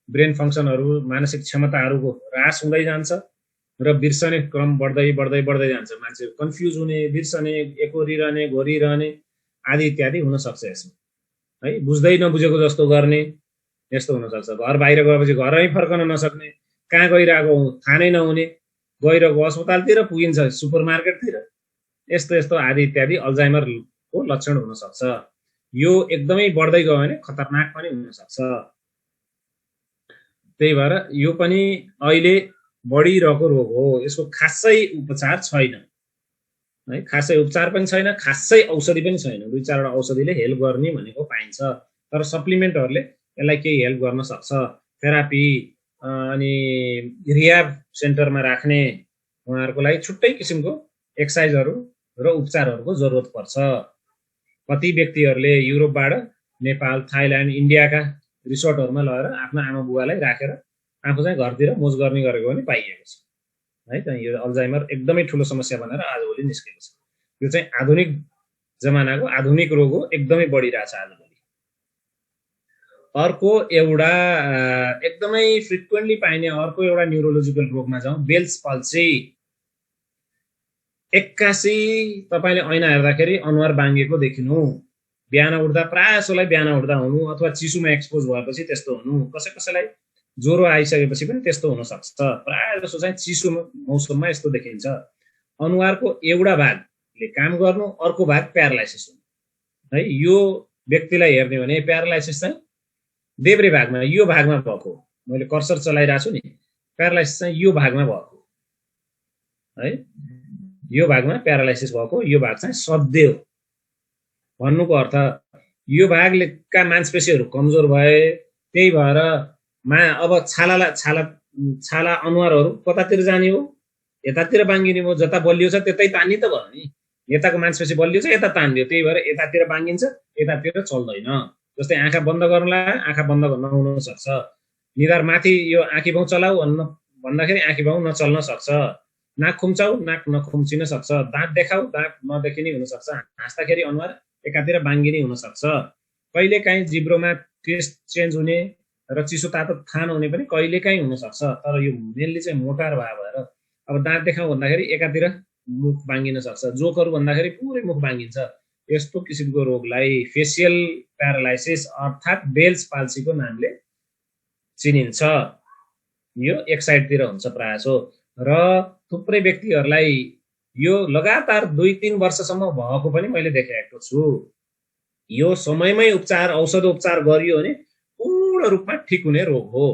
B: ब्रेन फंक्सनहरु मानसिक क्षमताहरुको ह्रास हुँदै जान्छ र बिर्सने क्रम बढ्दै बढ्दै बढ्दै जान्छ मान्छे कन्फ्युज हुने बिर्सने एकोरिरहने घोरिरहने आदि इत्यादि हुन सक्छ यसमा है बुझ्दै नबुझेको जस्तो गर्ने यस्तो हुन सक्छ घर बाहिर गएपछि घरै फर्कन नसक्ने कहाँ गइराको थाहा नै नहुने गइरहेको अस्पतालतिर पुगिन्छ सुपरमार्केटतिर यस्तो यस्तो आदि इत्यादि अल्जाइमरको लक्षण हुन सक्छ यो एकदमै बढ्दै गयो भने खतरनाक पनि हुन सक्छ त्यही भएर यो पनि अहिले बढिरहेको रोग हो यसको खासै उपचार छैन है खासै उपचार पनि छैन खासै औषधि पनि छैन 2-4 वटा औषधिले हेल्प गर्ने भनेको पाइन्छ तर सप्लिमेन्टहरुले यसलाई केही हेल्प गर्न सक्छ थेरापी अनि रिह्याब सेन्टरमा राख्ने उहाँहरुको लागि छुट्टै किसिमको एक्सरसाइजहरु र उपचारहरुको जरुरत पर्छ कति व्यक्तिहरुले युरोपबाट नेपाल थाइल्यान्ड इन्डियाका रिसोर्टहरुमा लगेर आफ्नो आमा बुवालाई राखेर आफू चाहिँ घरतिर मोज गर्ने गरेको पनि पाइएको छ है त यो अल्जाइमर एकदमै ठूलो समस्या भनेर आजभोलि निस्केको छ यो चाहिँ आधुनिक जमानाको आधुनिक रोग हो एकदमै बढिरहेछ आजभोलि अर्को एउटा एकदमै फ्रिक्वेन्टली पाइने अर्को एउटा न्युरोलोजिकल रोगमा जाउँ, बेल्स पल्सी। 81 तपाईले ऐना हेर्दाखेरि अनुहार बाङ्गेको देखिनु, बिहान उठ्दा प्राय जसोलाई बिहान उठ्दा हुनु अथवा चिसोमा एक्सपोज भएपछि त्यस्तो हुनु, कसैलाई ज्वरो आइसकेपछि पनि त्यस्तो हुन सक्छ। प्राय जसो चाहिँ चिसो मौसममा यस्तो देखिन्छ। अनुहारको एउटा भागले काम गर्नु, अर्को भाग प्यारालाइसिस हुनु है। यो व्यक्तिलाई हेर्ने भने प्यारालाइसिस चाहिँ देब्रे भागमा यो भागमा भएको, मैले कर्सर चलाइरहेको छु नि, प्यारालाइसिस चाहिँ यो भागमा भएको है, यो भागमा प्यारालाइसिस भएको, यो भाग चाहिँ सध्य हो। भन्नुको अर्थ यो भागका मांसपेशीहरू कमजोर भए, त्यही भएर अब छाला अनुहारहरू कतातिर जाने हो, यतातिर बाङ्गिने हो। जता बलियो छ त्यतै तान्ने त भयो नि, यताको मांसपेशी बलियो छ यता तान्दियो, त्यही भएर यतातिर बाङ्गिन्छ, यतातिर चल्दैन। जस्तै आँखा बन्द गर्नलाई आँखा बन्द नहुन सक्छ, निधार माथि यो आँखी भाउ चलाऊ भन्दाखेरि आँखी भाउ नचल्न सक्छ, नाक खुम्चाऊ नाक नखुम्चिन सक्छ, दाँत देखाऊ दाँत नदेखिने हुन सक्छ, हाँस्दाखेरि अनुहार एकातिर बाङ्गिने हुन सक्छ, कहिलेकाहीँ जिब्रोमा टेस्ट चेन्ज हुने र चिसो तातो थाहा नहुने पनि कहिलेकाहीँ हुन सक्छ। तर यो मेनली चाहिँ मोटार भएर अब दाँत देखाऊ भन्दाखेरि एकातिर मुख बाङ्गिन सक्छ, जोकहरू भन्दाखेरि पुरै मुख बाङ्गिन्छ। यस्तो किसिमको रोगलाई फेसियल प्यारालाइसिस अर्थात् बेल्स पाल्सीको नामले चिनिन्छ। यो एक साइडतिर हुन्छ प्रायसो, र थुप्रै व्यक्तिहरूलाई यो लगातार 2-3 वर्षसम्म भएको पनि मैले देखेको छु। यो समयमै उपचार औषधोपचार गरियो भने पूर्ण रूपमा ठिक हुने रोग हो।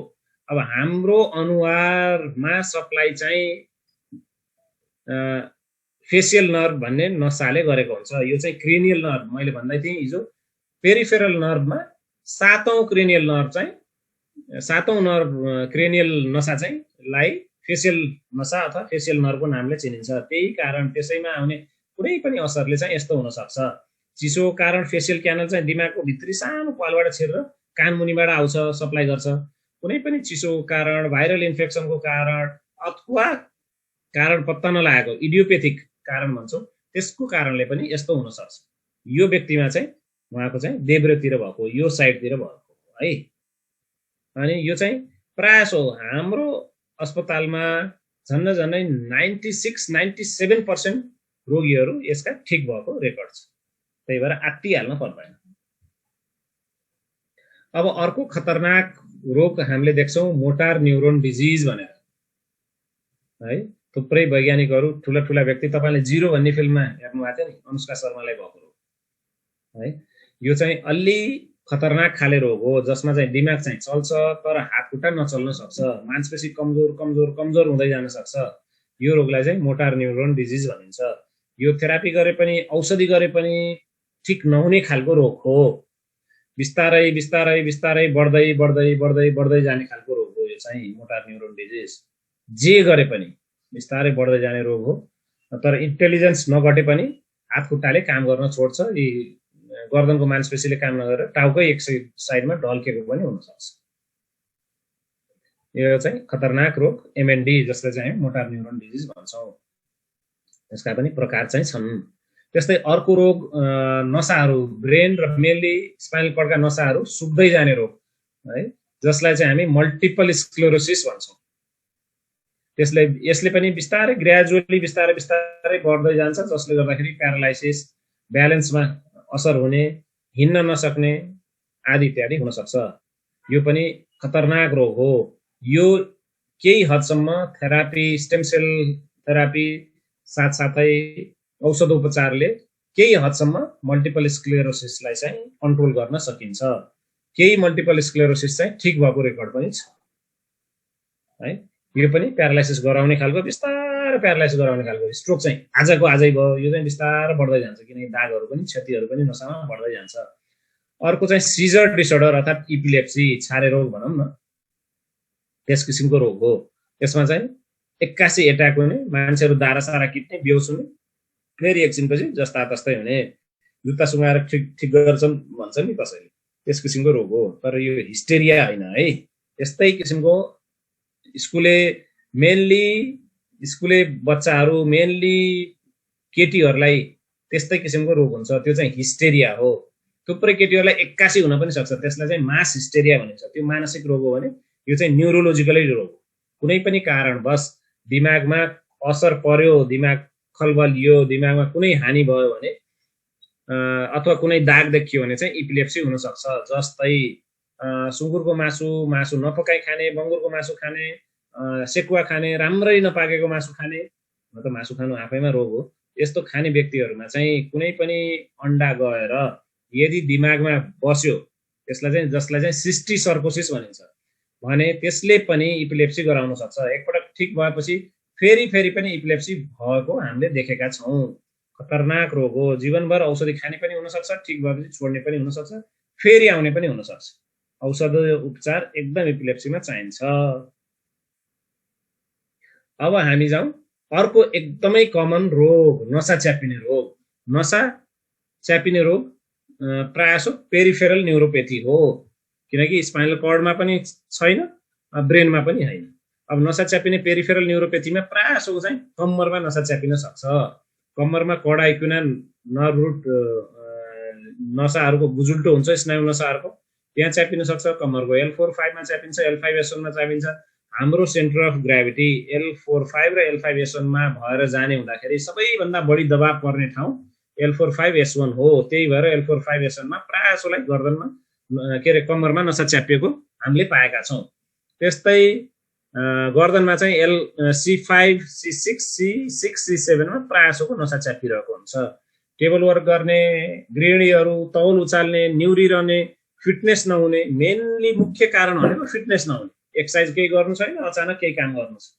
B: अब हाम्रो अनुहारमा सप्लाई चाहिँ फेसियल नर्भ भन्ने नसाले गरेको हुन्छ। यो चाहिँ क्रेनियल नर्भ, मैले भन्दै थिएँ हिजो, पेरिफेरल नर्भमा 7औं क्रेनियल नर्भ चाहिँ 7औं नर्भ क्रेनियल नसा चाहिँ लाई फेसियल नसा अथवा फेसियल नर्भको नामले चिनिन्छ। त्यही कारण त्यसैमा आउने कुनै पनि असरले चाहिँ यस्तो हुन सक्छ। चिसोको कारण फेसियल क्यानल चाहिँ दिमागको भित्री सानो पालबाट छिरेर कान मुनिबाट आउँछ, सप्लाई गर्छ। कुनै पनि चिसोको कारण, भाइरल इन्फेक्सनको कारण अथवा कारण पत्ता नलागेको इडियोपेथिक कारण भन्छौँ, त्यसको कारणले पनि यस्तो हुन सक्छ। यो व्यक्तिमा चाहिँ उहाँको चाहिँ देब्रेतिर भएको, यो साइडतिर भएको है। अनि यो चाहिँ प्रायसो हाम्रो अस्पतालमा झन्डै 96-97% रोगीहरू यसका ठिक भएको रेकर्ड छ। त्यही भएर आत्तिहाल्न पर्दैन। अब अर्को खतरनाक रोग हामीले देख्छौँ मोटार न्युरोन डिजिज भनेर है। थुप्रै वैज्ञानिकहरू, ठुला व्यक्ति, तपाईले जिरो भन्ने फिल्ममा हेर्नु भएको थियो नि, अनुष्का शर्मालाई भएको रोग है। यो चाहिँ अलि खतरनाक खाले रोग हो, जसमा चाहिँ दिमाग चाहिँ चल्छ तर हात खुट्टा नचल्न सक्छ, मांसपेशी कमजोर हुँदै जान सक्छ। यो रोगलाई चाहिँ मोटार न्युरोन डिजिज भनिन्छ। यो थेरापी गरे पनि औषधि गरे पनि ठिक नहुने खालको रोग हो। बिस्तारै बढ्दै जाने खालको रोग हो यो चाहिँ मोटार न्युरोन डिजिज। जे गरे पनि बिस्तारै बढ्दै जाने रोग हो। तर इन्टेलिजेन्स नघटे पनि हात खुट्टाले काम गर्न छोड्छ, यी गर्दनको मांसपेशीले काम नगरेर टाउकै एक साइडमा ढल्केको पनि हुन सक्छ। यो चाहिँ खतरनाक रोग एमएनडी, जसलाई चाहिँ मोटार न्युरोन डिजिज भन्छौँ। यसका पनि प्रकार चाहिँ छन्। त्यस्तै अर्को रोग नसाहरू, ब्रेन र मेनली स्पाइनल कर्डका नसाहरू सुक्दै जाने रोग है, जसलाई चाहिँ हामी मल्टिपल स्क्लेरोसिस भन्छौँ। यसले पनि बिस्तारै ग्रेजुअली बिस्तारै बढ्दै जान्छ, जसले गर्दाखेरि प्यारालाइसिस, ब्यालेन्समा असर हुने, हिँड्न नसक्ने आदि इत्यादि हुन सक्छ। यो पनि खतरनाक रोग हो। यो केही हदसम्म थेरापी, स्टेम सेल थेरापी साथसाथै औषधोपचारले केही हदसम्म मल्टिपल स्क्लेरोसिसलाई चाहिँ कन्ट्रोल गर्न सकिन्छ। केही मल्टिपल स्क्लेरोसिस चाहिँ ठिक भएको रेकर्ड पनि छ है। यो पनि प्यारालाइसिस गराउने खालको, बिस्तारै प्यारालाइसिस गराउने खालको। स्ट्रोक चाहिँ आजै भयो, यो चाहिँ बिस्तारै बढ्दै जान्छ, किनकि दागहरू पनि, क्षतिहरू पनि नसामा बढ्दै जान्छ। अर्को चाहिँ सिजर डिसअर्डर अर्थात् इपिलेप्सी, छारे रोग भनौँ न, त्यस किसिमको रोग हो। यसमा चाहिँ 81 एट्याक हुने, मान्छेहरू दारासारा किट्ने, बेहोस हुने, फेरि एकछिनपछि जस्ता तस्तै हुने, जुत्ता सुँगाएर ठिक गर्छन् भन्छ नि कसैले, त्यस किसिमको रोग हो। तर यो हिस्टेरिया होइन है। यस्तै किसिमको स्कुले बच्चाहरू, मेनली केटीहरूलाई त्यस्तै किसिमको रोग हुन्छ। त्यो चाहिँ हिस्टेरिया हो। थुप्रै केटीहरूलाई 81 हुन पनि सक्छ, त्यसलाई चाहिँ मास हिस्टेरिया भनिन्छ। त्यो मानसिक रोग हो भने यो चाहिँ न्युरोलोजिकलै रोग हो। कुनै पनि कारणवश दिमागमा असर पर्यो, दिमाग खलबलियो, दिमागमा कुनै हानि भयो भने अथवा कुनै दाग देखियो भने चाहिँ इपिलेप्सी हुन सक्छ। जस्तै सुँगुरको मासु नपकाई खाने, बङ्गुरको मासु खाने, सेकुवा खाने, राम्रै नपाकेको मासु खाने, न त मासु खानु आफैमा रोग हो। यस्तो खाने व्यक्तिहरूमा चाहिँ कुनै पनि अन्डा गएर यदि दिमागमा बस्यो, जसलाई चाहिँ सिस्टिसर्कोसिस भनिन्छ भने त्यसले पनि इपिलेप्सी गराउन सक्छ। एकपटक ठिक भएपछि फेरि पनि इपिलेप्सी भएको हामीले देखेका छौँ। खतरनाक रोग हो। जीवनभर औषधि खाने पनि हुनसक्छ, ठिक भएपछि छोड्ने पनि हुनसक्छ, फेरि आउने पनि हुनसक्छ। औषध उपचार एकदम इपिलेप्सीमा चाहिन्छ। अब हामी जाउँ अर्को एकदमै कमन रोग, नसा च्यापिने रोग। नसा च्यापिने रोग प्रायः पेरिफेरल न्युरोपेथी हो, किनकि स्पाइनल कर्डमा पनि छैन, ब्रेनमा पनि होइन। अब नसा च्यापिने पेरिफेरल न्युरोपेथीमा प्रायः चाहिँ कम्मरमा नसा च्यापिन सक्छ। कम्मरमा कडाइकुना नर्भ रुट नसाहरूको गुजुल्टो हुन्छ, स्नायु नसाहरूको, त्यहाँ च्यापिन सक्छ। कम्मरको L4-5 मा च्यापिन्छ, L5-S1 मा च्यापिन्छ। हाम्रो सेन्टर अफ ग्राभिटी L4-5 र L5-S1 मा भएर जाने हुँदाखेरि सबैभन्दा बढी दबाव पर्ने ठाउँ L4-5-S1 हो। त्यही भएर L4-5-S1 मा प्रायःलाई गर्दनमा कम्मरमा नसा च्यापिएको हामीले पाएका छौँ। त्यस्तै गर्दनमा चाहिँ C5, C6, C6, C7 मा प्रायःको नसा च्यापिरहेको हुन्छ। टेबल वर्क गर्ने, गृहिणीहरू, तौल उचाल्ने, निहुरिरहने, फिटनेस नहुने, मेनली मुख्य कारण भनेको फिटनेस नहुने। एक्सर्साइज केही गर्नु छैन, अचानक केही काम गर्नु छ,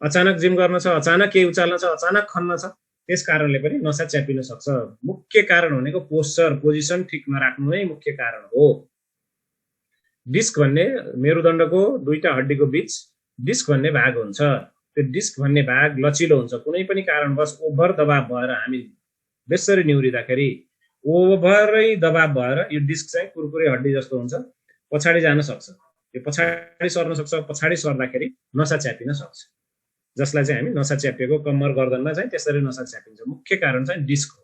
B: अचानक जिम गर्न छ, अचानक केही उचाल्न छ, अचानक खन्न छ, त्यस कारणले पनि नसा च्यापिन सक्छ। मुख्य कारण भनेको पोस्चर, पोजिसन ठिक नराख्नु नै मुख्य कारण हो। डिस्क भन्ने मेरुदण्डको दुईटा हड्डीको बीच डिस्क भन्ने भाग हुन्छ। त्यो डिस्क भन्ने भाग लचिलो हुन्छ। कुनै पनि कारणवश ओभर दबाव भएर हामी बेसरी निहुरिँदाखेरि ओभरै दबाव भएर यो डिस्क चाहिँ कुरकुरे हड्डी जस्तो हुन्छ, पछाडि जान सक्छ। यो पछाडि सर्न सक्छ। पछाडि सर्दाखेरि नसा च्यापिन सक्छ, जसलाई चाहिँ हामी नसा च्यापिएको कम्मर गर्दनमा चाहिँ त्यसरी नसा च्यापिन्छ। मुख्य कारण चाहिँ डिस्क हो।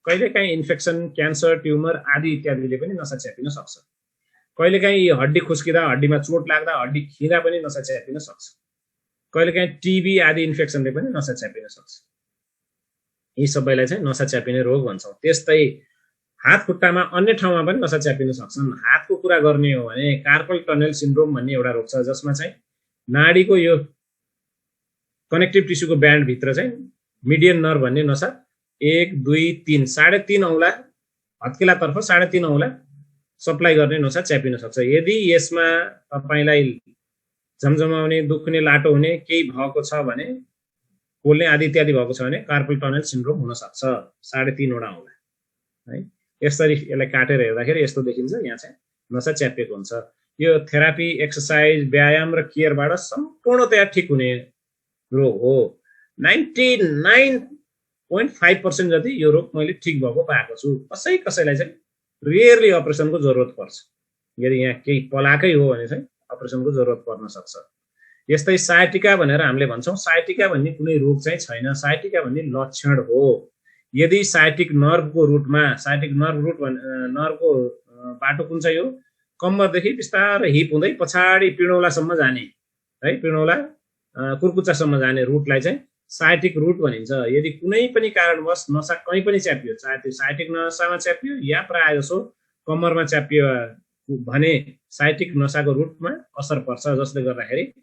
B: कहिलेकाहीँ इन्फेक्सन, क्यान्सर, ट्युमर आदि इत्यादिले पनि नसा च्यापिन सक्छ। कहिलेकाहीँ हड्डी खुस्किँदा, हड्डीमा चोट लाग्दा, हड्डी खिँदा पनि नसा च्यापिन सक्छ। कहिलेकाहीँ टिबी आदि इन्फेक्सनले पनि नसा च्यापिन सक्छ। यी सबैलाई चाहिँ नसा च्यापिने रोग भन्छौँ। त्यस्तै हात खुट्टामा अन्य ठाउँमा पनि नसा च्यापिन सक्छन्। हातको कुरा गर्ने हो भने कार्पल टनल सिन्ड्रोम भन्ने एउटा रोग छ, जसमा चाहिँ नाडीको यो कनेक्टिभ टिस्युको ब्यान्डभित्र चाहिँ मिडियन नर्भ भन्ने नसा 1, 2, 3, 3.5 औँला हत्केलातर्फ 3.5 औँला सप्लाई गर्ने नसा च्यापिन सक्छ। यदि यसमा तपाईलाई झमझमाउने, दुख्ने, लाटो हुने केही भएको छ भने, पोल्ने आदि इत्यादि भएको छ भने कार्पल टनल सिन्ड्रोम हुन सक्छ। 3.5 वटा औँला है। यसरी यसलाई काटेर हेर्दाखेरि यस्तो देखिन्छ, यहाँ चाहिँ नसा च्यापिएको हुन्छ। यो थेरापी, एक्सर्साइज, व्यायाम र केयरबाट सम्पूर्णतया ठिक हुने रोग हो। 99.5% जति यो रोग मैले ठिक भएको पाएको छु। कसैलाई चाहिँ रेयरली अपरेसनको जरुरत पर्छ। यदि यहाँ केही पलाकै हो भने चाहिँ अपरेसनको जरुरत पर्न सक्छ। यस्तै सायटिका भनेर हामीले भन्छौँ। सायटिका भन्ने कुनै रोग चाहिँ छैन। सायटिका भन्ने लक्षण हो। यदि सायटिक नर्भको रुटमा, सायटिक नर्भको बाटो कुन चाहिँ हो, कम्मरदेखि बिस्तारै हिप हुँदै पछाडि पिणौलासम्म जाने है, पिणौला कुर्कुच्चासम्म जाने रुटलाई चाहिँ सायटिक रुट भनिन्छ। यदि कुनै पनि कारणवश नसा कहीँ पनि च्यापियो, चाहे त्यो सायटिक नसामा च्यापियो या प्रायः जसो कम्मरमा च्यापियो भने सायटिक नसाको रुटमा असर पर्छ, जसले गर्दाखेरि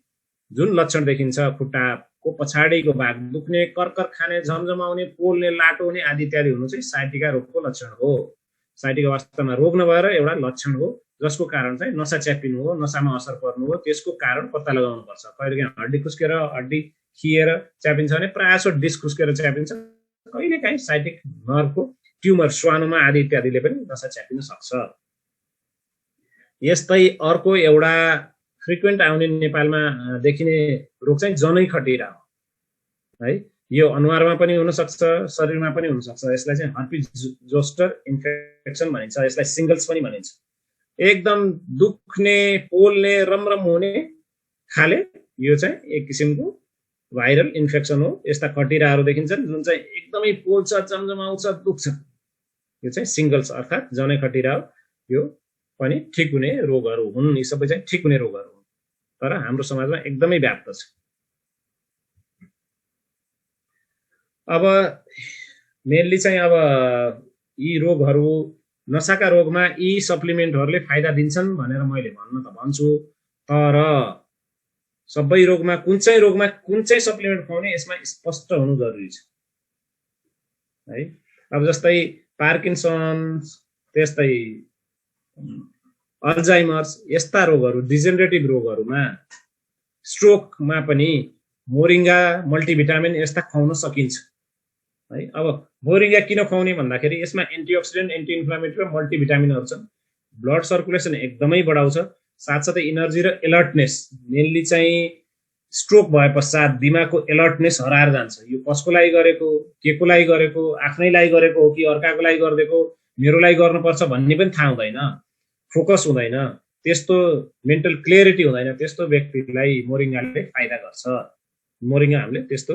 B: जुन लक्षण देखिन्छ, खुट्टाको पछाडिको भाग दुख्ने, कर्कर खाने, झमझमाउने, पोल्ने, लाटो हुने आदि इत्यादि हुनु चाहिँ सायटिका रोगको लक्षण हो। सायटिका वास्तवमा रोग नभएर एउटा लक्षण हो, जसको कारण चाहिँ नसा च्यापिनु हो, नसामा असर पर्नु हो। त्यसको कारण पत्ता लगाउनु पर्छ। कहिलेकाहीँ हड्डी खुस्केर, हड्डी खिएर च्यापिन्छ भने प्रायः डिस्क खुस्केर च्यापिन्छ। कहिलेकाहीँ सायटिक नर्भको ट्युमर, स्वानोमा आदि इत्यादिले पनि नसा च्यापिन सक्छ। यस्तै अर्को एउटा फ्रिक्वेन्ट आउने नेपालमा देखिने रोग चाहिँ जनै खटिरा हो है। यो अनुहारमा पनि हुन सक्छ, शरीरमा पनि हुन सक्छ। यसलाई चाहिँ हर्पिस जोस्टर इन्फेक्सन भनिन्छ। यसलाई सिंगल्स पनि भनिन्छ। एकदम दुख्ने, पोल्ने, रमरम हुने खाले यो चाहिँ एक किसिमको भाइरल इन्फेक्सन हो। यस्ता खटिराहरू देखिन्छन् जुन चाहिँ एकदमै पोल्छ, जमजमाउँछ, दुख्छ। यो चाहिँ सिङ्गल्स अर्थात् जनै खटिरा हो, यो पनि ठिक हुने रोगहरू हुन्। यी सबै चाहिँ ठिक हुने रोगहरू हुन्, तर हाम्रो समाजमा एकदमै व्याप्त छ। अब मेनली चाहिँ अब यी रोगहरू, नसाका रोगमा यी सप्लिमेन्टहरूले फाइदा दिन्छन् भनेर मैले भन्न त भन्छु, तर सबै रोगमा कुन चाहिँ सप्लिमेन्ट खुवाउने यसमा स्पष्ट हुनु जरुरी छ है। अब जस्तै पार्किन्सन्स, त्यस्तै अल्जाइमर्स यस्ता रोगहरू, डिजेनरेटिभ रोगहरूमा, स्ट्रोकमा पनि मोरिङ्गा मल्टिभिटामिन यस्ता खुवाउन सकिन्छ है। अब मोरिङ्गा किन खुवाउने भन्दाखेरि यसमा एन्टिअक्सिडेन्ट, एन्टी इन्फ्लामेटरी र मल्टिभिटामिनहरू छन्। ब्लड सर्कुलेसन एकदमै बढाउँछ, साथसाथै इनर्जी र एलर्टनेस। मेनली चाहिँ स्ट्रोक भए पश्चात दिमागको एलर्टनेस हराएर जान्छ। यो कसको लागि गरेको, के को लागि गरेको, आफ्नै लागि गरेको हो कि अर्काको लागि गरिदिएको, मेरो लागि गर्नुपर्छ भन्ने पनि थाहा हुँदैन, फोकस हुँदैन, त्यस्तो मेन्टल क्लियरिटी हुँदैन। त्यस्तो व्यक्तिलाई मोरिङ्गाले फाइदा गर्छ। मोरिङ्गा हामीले त्यस्तो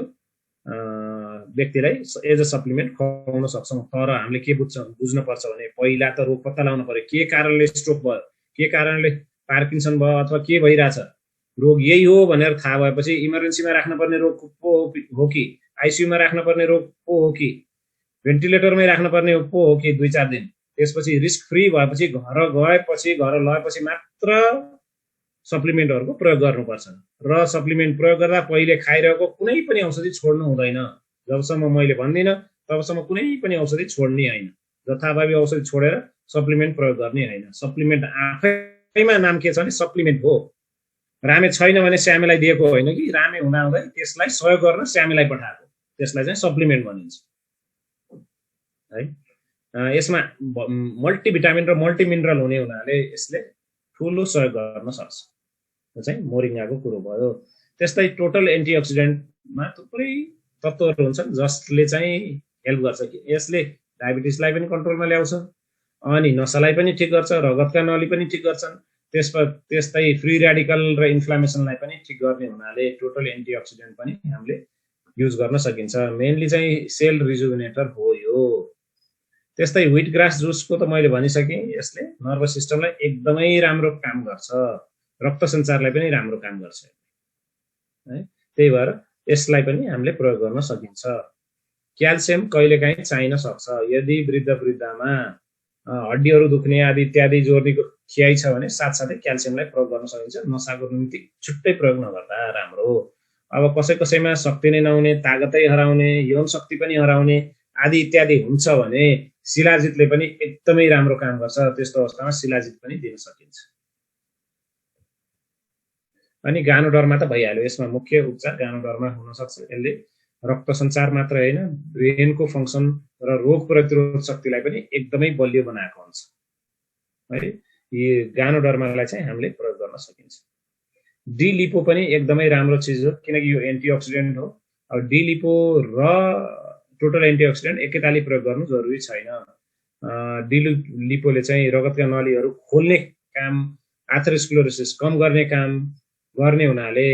B: व्यक्तिलाई एज अ सप्लिमेन्ट खुवाउन सक्छौँ। तर हामीले के बुझ्नुपर्छ भने पहिला त रोग पत्ता लगाउनु पर्यो। के कारणले स्ट्रोक भयो, के कारणले पार्किन्सन भयो अथवा के भइरहेछ, रोग यही हो भनेर थाहा भएपछि इमर्जेन्सीमा राख्नुपर्ने रोग पो हो कि, आइसियुमा राख्नुपर्ने रोग पो हो कि, भेन्टिलेटरमै राख्नुपर्ने पो हो कि 2-4 दिन, त्यसपछि रिस्क फ्री भएपछि घर लगेपछि मात्र सप्लिमेन्टहरूको प्रयोग गर्नुपर्छ। र सप्लिमेन्ट प्रयोग गर्दा पहिले खाइरहेको कुनै पनि औषधि छोड्नु हुँदैन। जबसम्म मैले भन्दिनँ तबसम्म कुनै पनि औषधि छोड्ने होइन। जथाभावी औषधि छोडेर सप्लिमेन्ट प्रयोग गर्ने होइन। सप्लिमेन्ट आफैमा नाम के छ भने सप्लिमेन्ट हो। रामे छैन भने स्यामेलाई दिएको होइन कि, रामे हुँदाहुँदै त्यसलाई सहयोग गर्न स्यामेलाई पठाएको, त्यसलाई चाहिँ सप्लिमेन्ट भनिन्छ है। यसमा मल्टिभिटामिन र मल्टिमिनरल हुने हुनाले यसले ठुलो सहयोग गर्न सक्छ। यो चाहिँ मोरिङ्गाको कुरो भयो। त्यस्तै टोटल एन्टिअक्सिडेन्टमा थुप्रै तत्त्वहरू हुन्छन् जसले चाहिँ हेल्प गर्छ कि यसले डायबिटिसलाई पनि कन्ट्रोलमा ल्याउँछ, अनि नसालाई पनि ठिक गर्छ, रगतका नली पनि ठिक गर्छन्, त्यस्तै फ्री रेडिकल र इन्फ्लामेसनलाई पनि ठिक गर्ने हुनाले टोटल एन्टिअक्सिडेन्ट पनि हामीले युज गर्न सकिन्छ। मेनली चाहिँ सेल रिजुभिनेटर हो यो। त्यस्तै व्हिट ग्रास जुसको त मैले भनिसकेँ, यसले नर्भस सिस्टमलाई एकदमै राम्रो काम गर्छ, रक्त सञ्चारलाई पनि राम्रो काम गर्छ है। त्यही भएर यसलाई पनि हामीले प्रयोग गर्न सकिन्छ। क्याल्सियम कहिलेकाहीँ चाहिन सक्छ। यदि वृद्धमा हड्डीहरू दुख्ने आदि इत्यादि जोर्नीको खियाइ छ भने साथसाथै क्याल्सियमलाई प्रयोग गर्न सकिन्छ, नसाको निम्ति छुट्टै प्रयोग नगर्दा राम्रो। अब कसैमा शक्ति नै नहुने, तागतै हराउने, यौन शक्ति पनि हराउने आदि इत्यादि हुन्छ भने शिलाजितले पनि एकदमै राम्रो काम गर्छ। त्यस्तो अवस्थामा शिलाजित पनि दिन सकिन्छ। अनि गानोडर्मा त भइहाल्यो। यसमा मुख्य उपचार गानोडर्मा हुन सक्छ। यसले रक्त सञ्चार मात्र होइन, ब्रेनको फङ्सन र रोग प्रतिरोध शक्तिलाई पनि एकदमै बलियो बनाएको हुन्छ है। यी गानोडर्मालाई चाहिँ हामीले प्रयोग गर्न सकिन्छ। डी-लिपो पनि एकदमै राम्रो चिज हो, किनकि यो एन्टिअक्सिडेन्ट हो। अब डी-लिपो र टोटल एन्टिअक्सिडेन्ट एकैताली प्रयोग गर्नु जरुरी छैन। डी-लिपोले चाहिँ रगतका नलीहरू खोल्ने काम, आथेरोस्क्लेरोसिस कम गर्ने काम गर्ने हुनाले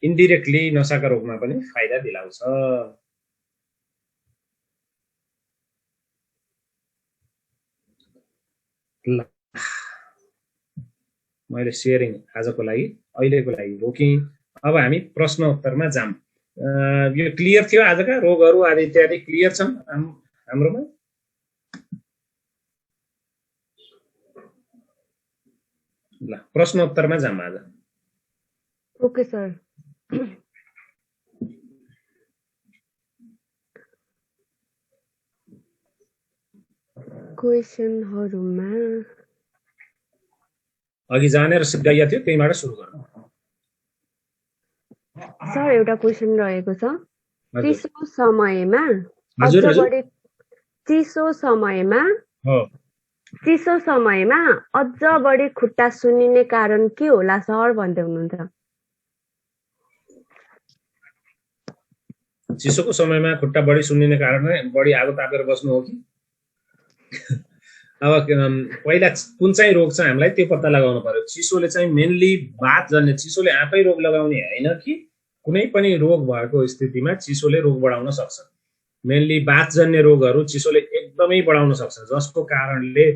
B: इन्डिरेक्टली नसाका रोगमा पनि फाइदा दिलाउँछ। ल, मैले सेयरिङ आजको लागि अहिलेको लागि रोकेँ। अब हामी प्रश्न उत्तरमा जाऊँ। यो क्लियर थियो आजका रोगहरू आदि इत्यादि क्लियर छन् हाम्रोमा? ल, प्रश्न उत्तरमा जाऊँ आज।
A: Okay sir. क्वेसनहरुमा
B: अघि जानेर सिद्धाइया थियो, त्यहीबाट सुरु गरौँ।
A: सर एउटा क्वेसन रहेको छ। चिसो समयमा अझ बढी खुट्टा सुन्निने कारण के होला सर भन्दै हुनुहुन्छ।
B: चिसोको समयमा खुट्टा बढी सुन्निने कारण बढी आगो तापेर बस्नु हो कि? अब पहिला कुन चाहिँ रोग छ हामीलाई त्यो पत्ता लगाउनु पर्यो। चिसोले चाहिँ मेनली बात जन्ने, चिसोले आफै रोग लगाउने होइन कि कुनै पनि रोग भएको स्थितिमा चिसोले रोग बढाउन सक्छ। मेनली बात जन्ने रोगहरू चिसोले एकदमै बढाउन सक्छ, जसको कारणले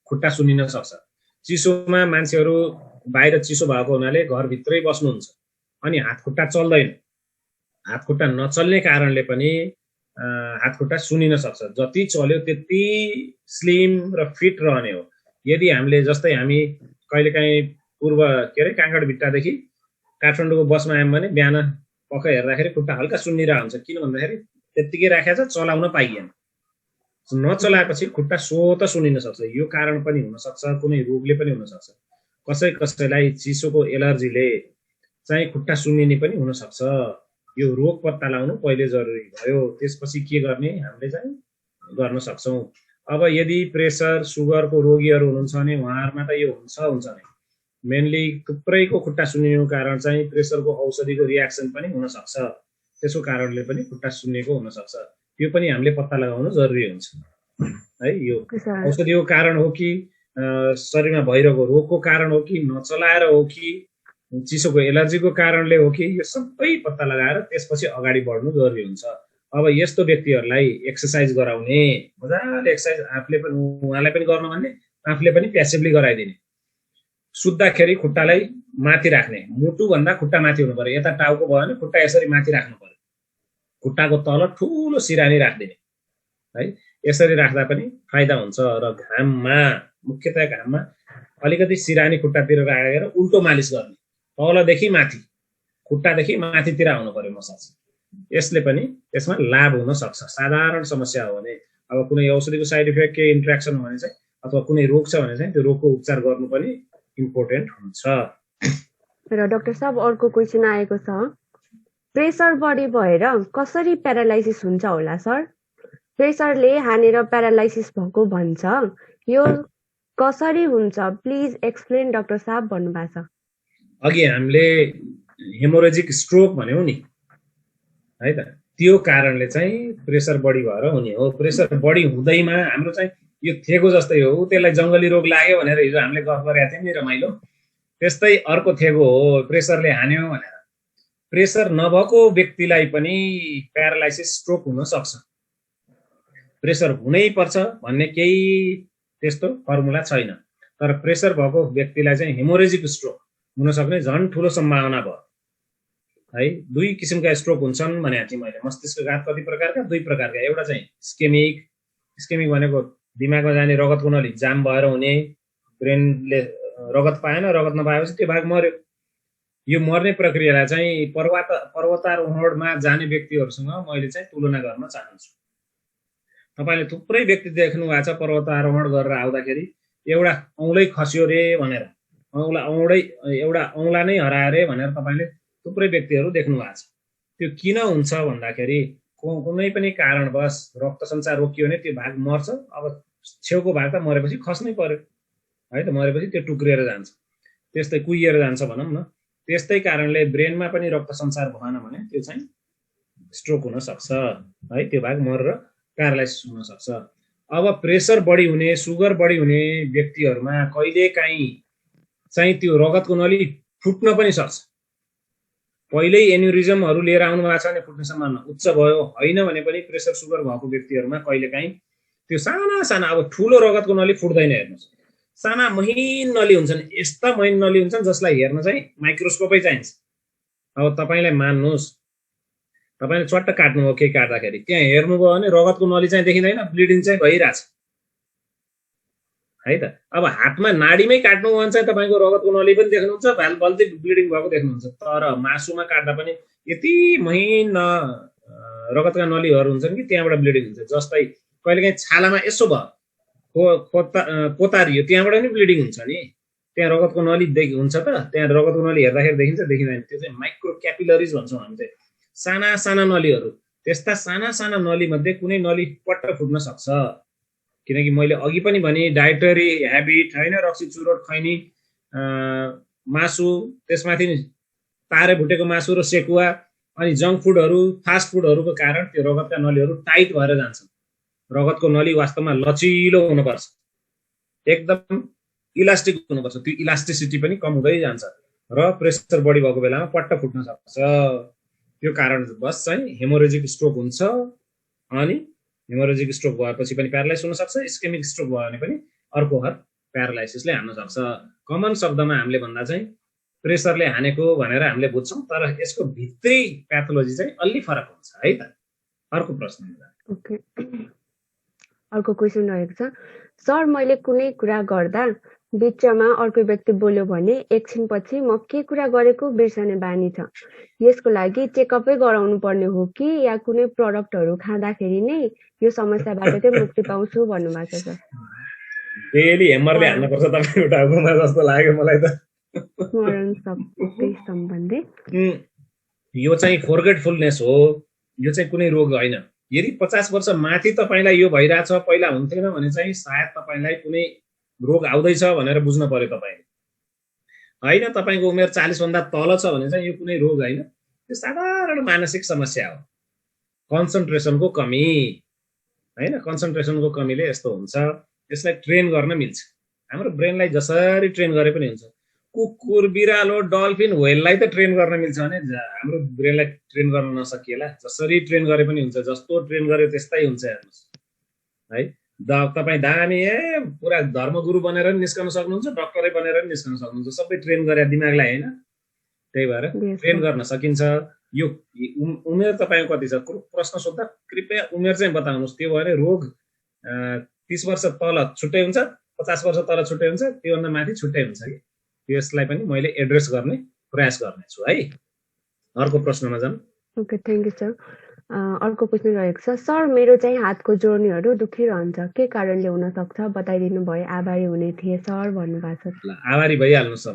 B: खुट्टा सुन्निन सक्छ। चिसोमा मान्छेहरू बाहिर चिसो भएको हुनाले घरभित्रै बस्नुहुन्छ अनि हात खुट्टा चल्दैन। हात खुट्टा नचल्ने कारणले पनि हात खुट्टा सुनिन सक्छ। जति चल्यो त्यति स्लिम र फिट रहने हो। यदि हामीले जस्तै हामी कहिलेकाहीँ पूर्व काँगडभिट्टादेखि काठमाडौँको बसमा आयौँ भने बिहान पख हेर्दाखेरि खुट्टा हल्का सुन्निरहेको हुन्छ। किन भन्दाखेरि त्यत्तिकै राखेको छ, चलाउन पाइएन। नचलाएपछि खुट्टा स्वत सुनिन सक्छ। यो कारण पनि हुनसक्छ, कुनै रोगले पनि हुनसक्छ। कसैलाई चिसोको एलर्जीले चाहिँ खुट्टा सुन्निने पनि हुनसक्छ। यो रोग पत्ता लगाउनु पहिले जरुरी भयो। त्यसपछि के गर्ने हामीले चाहिँ गर्न सक्छौँ। अब यदि प्रेसर सुगरको रोगीहरू हुनुहुन्छ भने उहाँहरूमा त यो हुन्छ नै। मेनली थुप्रैको खुट्टा सुन्निनुको कारण चाहिँ प्रेसरको औषधिको रियाक्सन पनि हुनसक्छ। त्यसको कारणले पनि खुट्टा सुन्निएको हुनसक्छ। त्यो पनि हामीले पत्ता लगाउनु जरुरी हुन्छ है। यो औषधिको कारण हो कि शरीरमा भइरहेको रोगको कारण हो कि नचलाएर हो कि चिसोको एलर्जीको कारणले हो कि, यो सबै पत्ता लगाएर त्यसपछि अगाडि बढ्नु जरुरी हुन्छ। अब यस्तो व्यक्तिहरूलाई एक्सर्साइज गराउने, मजाले एक्सर्साइज आफूले पनि उहाँलाई पनि गर्न भन्ने, आफूले पनि प्यासिभली गराइदिने। सुत्दाखेरि खुट्टालाई माथि राख्ने, मुटुभन्दा खुट्टा माथि हुनु पर्यो। यता टाउको भयो भने खुट्टा यसरी माथि राख्नु पर्यो। खुट्टाको तल ठुलो सिरानी राखिदिने है। यसरी राख्दा पनि फाइदा हुन्छ। र घाममा, मुख्यतया घाममा अलिकति सिरानी खुट्टातिर राखेर उल्टो मालिस गर्ने, तलदेखि माथि, खुट्टादेखि माथितिर आउनु पर्यो मसाज। यसले पनि त्यसमा लाभ हुन सक्छ। साधारण समस्या हो भने, अब कुनै औषधिको साइड इफेक्ट केही इन्ट्र्याक्सन हो भने चाहिँ, अथवा कुनै रोग छ भने चाहिँ त्यो रोगको उपचार गर्नु पनि इम्पोर्टेन्ट हुन्छ।
A: र डाक्टर साहब अर्को क्वेसन आएको छ, प्रेसर बढी भएर कसरी प्यारालाइसिस हुन्छ होला सर? प्रेसरले हानेर प्यारालाइसिस भएको भन्छ, यो कसरी हुन्छ? प्लिज एक्सप्लेन डाक्टर साहब भन्नुभएको छ।
B: अघि हामीले हेमोरेजिक स्ट्रोक भन्यौँ नि है त, त्यो कारणले चाहिँ प्रेसर बढी भएर हुने हो। प्रेसर बढी हुँदैमा हाम्रो चाहिँ यो थेगो जस्तै हो, त्यसलाई जङ्गली रोग लाग्यो भनेर हिजो हामीले गफ गरेका थियौँ नि रमाइलो, त्यस्तै अर्को थेगो हो प्रेसरले हान्यो भनेर। प्रेसर नभएको व्यक्तिलाई पनि प्यारालाइसिस स्ट्रोक हुन सक्छ। प्रेसर हुनै पर्छ भन्ने केही त्यस्तो फर्मुला छैन, तर प्रेसर भएको व्यक्तिलाई चाहिँ हेमोरेजिक स्ट्रोक हुन सक्ने झन् ठुलो सम्भावना भयो है। दुई किसिमका स्ट्रोक हुन्छन् भनेको थिएँ मैले। मस्तिष्कघात कति प्रकारका? दुई प्रकारका। एउटा चाहिँ इस्केमिक भनेको दिमागमा जाने रगतको नली जाम भएर हुने, ब्रेनले रगत पाएन, रगत नपाएपछि त्यो भाग मर्यो। यो मर्ने प्रक्रियालाई चाहिँ पर्वतारोहणमा जाने व्यक्तिहरूसँग मैले चाहिँ तुलना गर्न चाहन्छु। तपाईँले थुप्रै व्यक्ति देख्नु भएको छ पर्वतारोहण गरेर आउँदाखेरि एउटा औँलै खस्यो रे भनेर, एउटा औँला नै हरायो रे भनेर तपाईँले थुप्रै व्यक्तिहरू देख्नु भएको छ। त्यो किन हुन्छ भन्दाखेरि कुनै पनि कारणवश रक्त सञ्चार रोकियो भने त्यो भाग मर्छ। अब छेउको भाग त मरेपछि खस्नै पर्यो है त, मरेपछि त्यो टुक्रिएर जान्छ, त्यस्तै कुहिएर जान्छ भनौँ न। त्यस्तै कारणले ब्रेनमा पनि रक्त सञ्चार भएन भने त्यो चाहिँ स्ट्रोक हुन सक्छ है। त्यो भाग मरेर प्यारालाइसिस हुन सक्छ। अब प्रेसर बढी हुने, सुगर बढी हुने व्यक्तिहरूमा कहिलेकाहीँ चाहिँ त्यो रगतको नली फुट्न पनि सक्छ। पहिल्यै एन्युरिजमहरू लिएर आउनु भएको छ भने फुट्ने सम्भावना उच्च भयो। होइन भने पनि प्रेसर सुगर भएको व्यक्तिहरूमा कहिलेकाहीँ त्यो साना अब ठुलो रगतको नली फुट्दैन। हेर्नुहोस्, साना महीन नली हुन्छन्, यस्ता महीन नली हुन्छन् जसलाई हेर्न चाहिँ माइक्रोस्कोपै चाहिन्छ। अब तपाईँलाई मान्नुहोस्, तपाईँले चट्ट काट्नुभयो, केही काट्दाखेरि त्यहाँ हेर्नुभयो भने रगतको नली चाहिँ देखिँदैन, ब्लिडिङ चाहिँ भइरहेछ है त। अब हातमा नाडीमै काट्नु भने चाहिँ तपाईँको रगतको नली पनि देख्नुहुन्छ, बल्ती ब्लिडिङ भएको देख्नुहुन्छ। तर मासुमा काट्दा पनि यति महीन रगतका नलीहरू हुन्छन् कि त्यहाँबाट ब्लिडिङ हुन्छ। जस्तै कहिलेकाहीँ छालामा यसो भयो, कोतारियो, त्यहाँबाट नि ब्लिडिङ हुन्छ नि। त्यहाँ रगतको नली हुन्छ त, त्यहाँ रगतको नली हेर्दाखेरि देखिन्छ, देखिँदैन। त्यो चाहिँ माइक्रो क्यापिलरिज भन्छौँ हामी चाहिँ, साना नलीहरू। त्यस्ता साना नलीमध्ये कुनै नली पट्ट फुट्न सक्छ। किनकि मैले अघि पनि भने डाइटरी ह्याबिट होइन, रक्सी चुरोट खैनी, मासु, त्यसमाथि तारे भुटेको मासु र सेकुवा, अनि जङ्क फुडहरू, फास्ट फुडहरूको कारण त्यो रगतका नलीहरू टाइट भएर जान्छन्। रगतको नली वास्तवमा लचिलो हुनुपर्छ, एकदम इलास्टिक हुनुपर्छ। त्यो इलास्टिसिटी पनि कम हुँदै जान्छ र प्रेसर बढी भएको बेलामा पट्ट फुट्न सक्छ। त्यो कारण बस चाहिँ हेमोरेजिक स्ट्रोक हुन्छ। अनि हेमोरेजिक स्ट्रोक भएपछि पनि प्यारालाइसिस हुनसक्छ, इस्केमिक स्ट्रोक भयो भने पनि अर्को हर प्यारालाइसिसले हान्न सक्छ। कमन शब्दमा हामीले भन्दा चाहिँ प्रेसरले हानेको भनेर हामीले बुझ्छौँ, तर यसको भित्री प्याथोलोजी चाहिँ अलि फरक हुन्छ है त। अर्को प्रश्न।
A: ओके, अर्को क्वेसन रहेको छ, सर मैले कुनै कुरा गर्दा बिचमा अर्को व्यक्ति बोल्यो भने एकछिनपछि म के कुरा गरेको बिर्सने बानी छ, यसको लागि चेकअपै गराउनु पर्ने हो कि या कुनै प्रडक्टहरू खाँदाखेरि नै यो समस्याबाट चाहिँ मुक्ति पाउँछु भन्नुभएको छ सर।
B: डेली हेमरले हान्नुपर्छ तपाईँको टाउकोमा जस्तो लाग्यो मलाई त।
A: स्मरण शक्ति सम्बन्धी
B: यो चाहिँ फोरगेटफुलनेस हो, यो चाहिँ कुनै रोग होइन। यदि 50 वर्ष माथि तपाईँलाई यो भइरहेछ, पहिला हुन्थेन भने चाहिँ सायद तपाईँलाई कुनै रोग आउँदैछ भनेर बुझ्न पर्यो तपाईँले। होइन, तपाईँको उमेर 40 भन्दा तल छ भने चाहिँ यो कुनै रोग होइन, त्यो साधारण मानसिक समस्या हो। कन्सन्ट्रेसनको कमी, होइन, कन्सन्ट्रेसनको कमीले यस्तो हुन्छ। यसलाई ट्रेन गर्न मिल्छ, हाम्रो ब्रेनलाई जसरी ट्रेन गरे पनि हुन्छ। कुकुर, बिरालो, डल्फिन, व्हेललाई त ट्रेन गर्न मिल्छ भने हाम्रो ब्रेनलाई ट्रेन गर्न नसकिएला? जसरी ट्रेन गरे पनि हुन्छ, जस्तो ट्रेन गरे त्यस्तै हुन्छ। हेर्नुहोस् है, तपाईँ दामी पुरा धर्मगुरु बनेर पनि निस्कन सक्नुहुन्छ, डक्टरै बनेर पनि निस्कन सक्नुहुन्छ, सबै ट्रेन गरे दिमागलाई होइन। त्यही भएर ट्रेन गर्न सकिन्छ। यो उमेर तपाईँको कति छ प्रश्न सोध्दा कृपया उमेर चाहिँ बताउनुहोस्। त्यो भएर रोग 30 वर्ष तल छुट्टै हुन्छ, 50 वर्ष तल छुट्टै हुन्छ, त्योभन्दा माथि छुट्टै हुन्छ कि। यसलाई पनि मैले एड्रेस गर्ने प्रयास गर्नेछु है। अर्को प्रश्नमा जाउँ।
A: Okay, thank you sir. अर्को क्वेसन रहेको छ, सर मेरो चाहिँ हातको जोर्नीहरू दुखिरहन्छ, के कारणले हुन सक्छ बताइदिनु भयो, आभारी हुने थिए सर भन्नुभएको छ।
B: आभारी भइहाल्नुहोस्।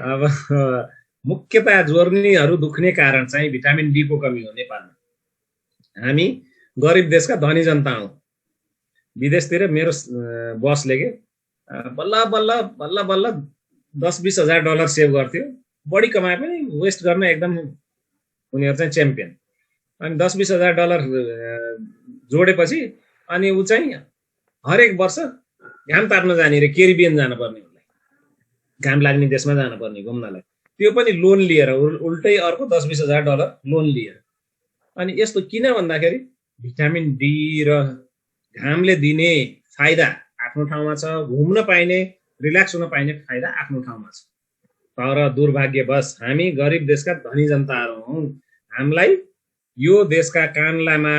B: अब मुख्यतः जोर्नीहरू दुख्ने कारण चाहिँ भिटामिन डी को कमी हो। नेपालमा हामी गरिब देशका धनी जनता हौँ। विदेशतिर मेरो बसले के बल्ल बल्ल बल्ल बल्ल 10-20 हजार डलर सेभ गर्थ्यो, बढी कमाए पनि वेस्ट गर्न एकदम उनीहरू चाहिँ च्याम्पियन। अनि 10-20 हजार डलर जोडेपछि अनि ऊ चाहिँ हरेक वर्ष घाम ताप्न जाने रे, केरिबियन जानुपर्ने, उसलाई घाम लाग्ने देशमा जानुपर्ने घुम्नलाई, त्यो पनि लोन लिएर, उल्टै अर्को 10-20 हजार डलर लोन लिएर। अनि यस्तो किन भन्दाखेरि भिटामिन डी र घामले दिने फाइदा आफ्नो ठाउँमा छ, घुम्न पाइने, रिल्याक्स हुन पाइने फाइदा आफ्नो ठाउँमा छ। तर दुर्भाग्यवश हामी गरिब देशका धनी जनताहरू हौँ। हामीलाई यो देशका कान्लामा,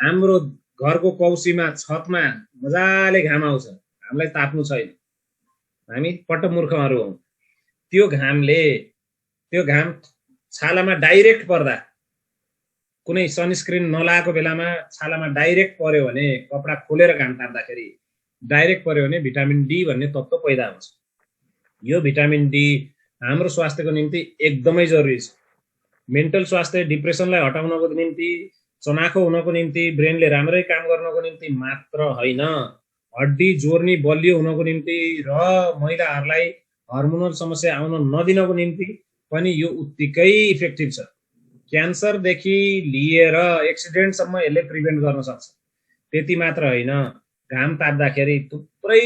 B: हाम्रो घरको कौसीमा, छतमा मजाले घाम आउँछ, हामीलाई ताप्नु छैन। हामी पटमूर्खहरू हौँ। त्यो घाम छालामा डाइरेक्ट पर्दा, कुनै सनस्क्रिन नलाएको बेलामा छालामा डाइरेक्ट पर्यो भने, कपडा खोलेर घाम ताप्दाखेरि डाइरेक्ट पर्यो भने भिटामिन डी भन्ने तत्त्व पैदा हुन्छ। यो भिटामिन डी हाम्रो स्वास्थ्यको निम्ति एकदमै जरुरी छ। मेन्टल स्वास्थ्य, डिप्रेसनलाई हटाउनको निम्ति, चनाखो हुनको निम्ति, ब्रेनले राम्रै काम गर्नको निम्ति मात्र होइन, हड्डी जोर्नी बलियो हुनको निम्ति र महिलाहरूलाई हर्मोनल समस्या आउन नदिनको निम्ति पनि यो उत्तिकै इफेक्टिभ छ। क्यान्सरदेखि लिएर एक्सिडेन्टसम्म यसले प्रिभेन्ट गर्न सक्छ। त्यति मात्र होइन, घाम ताप्दाखेरि थुप्रै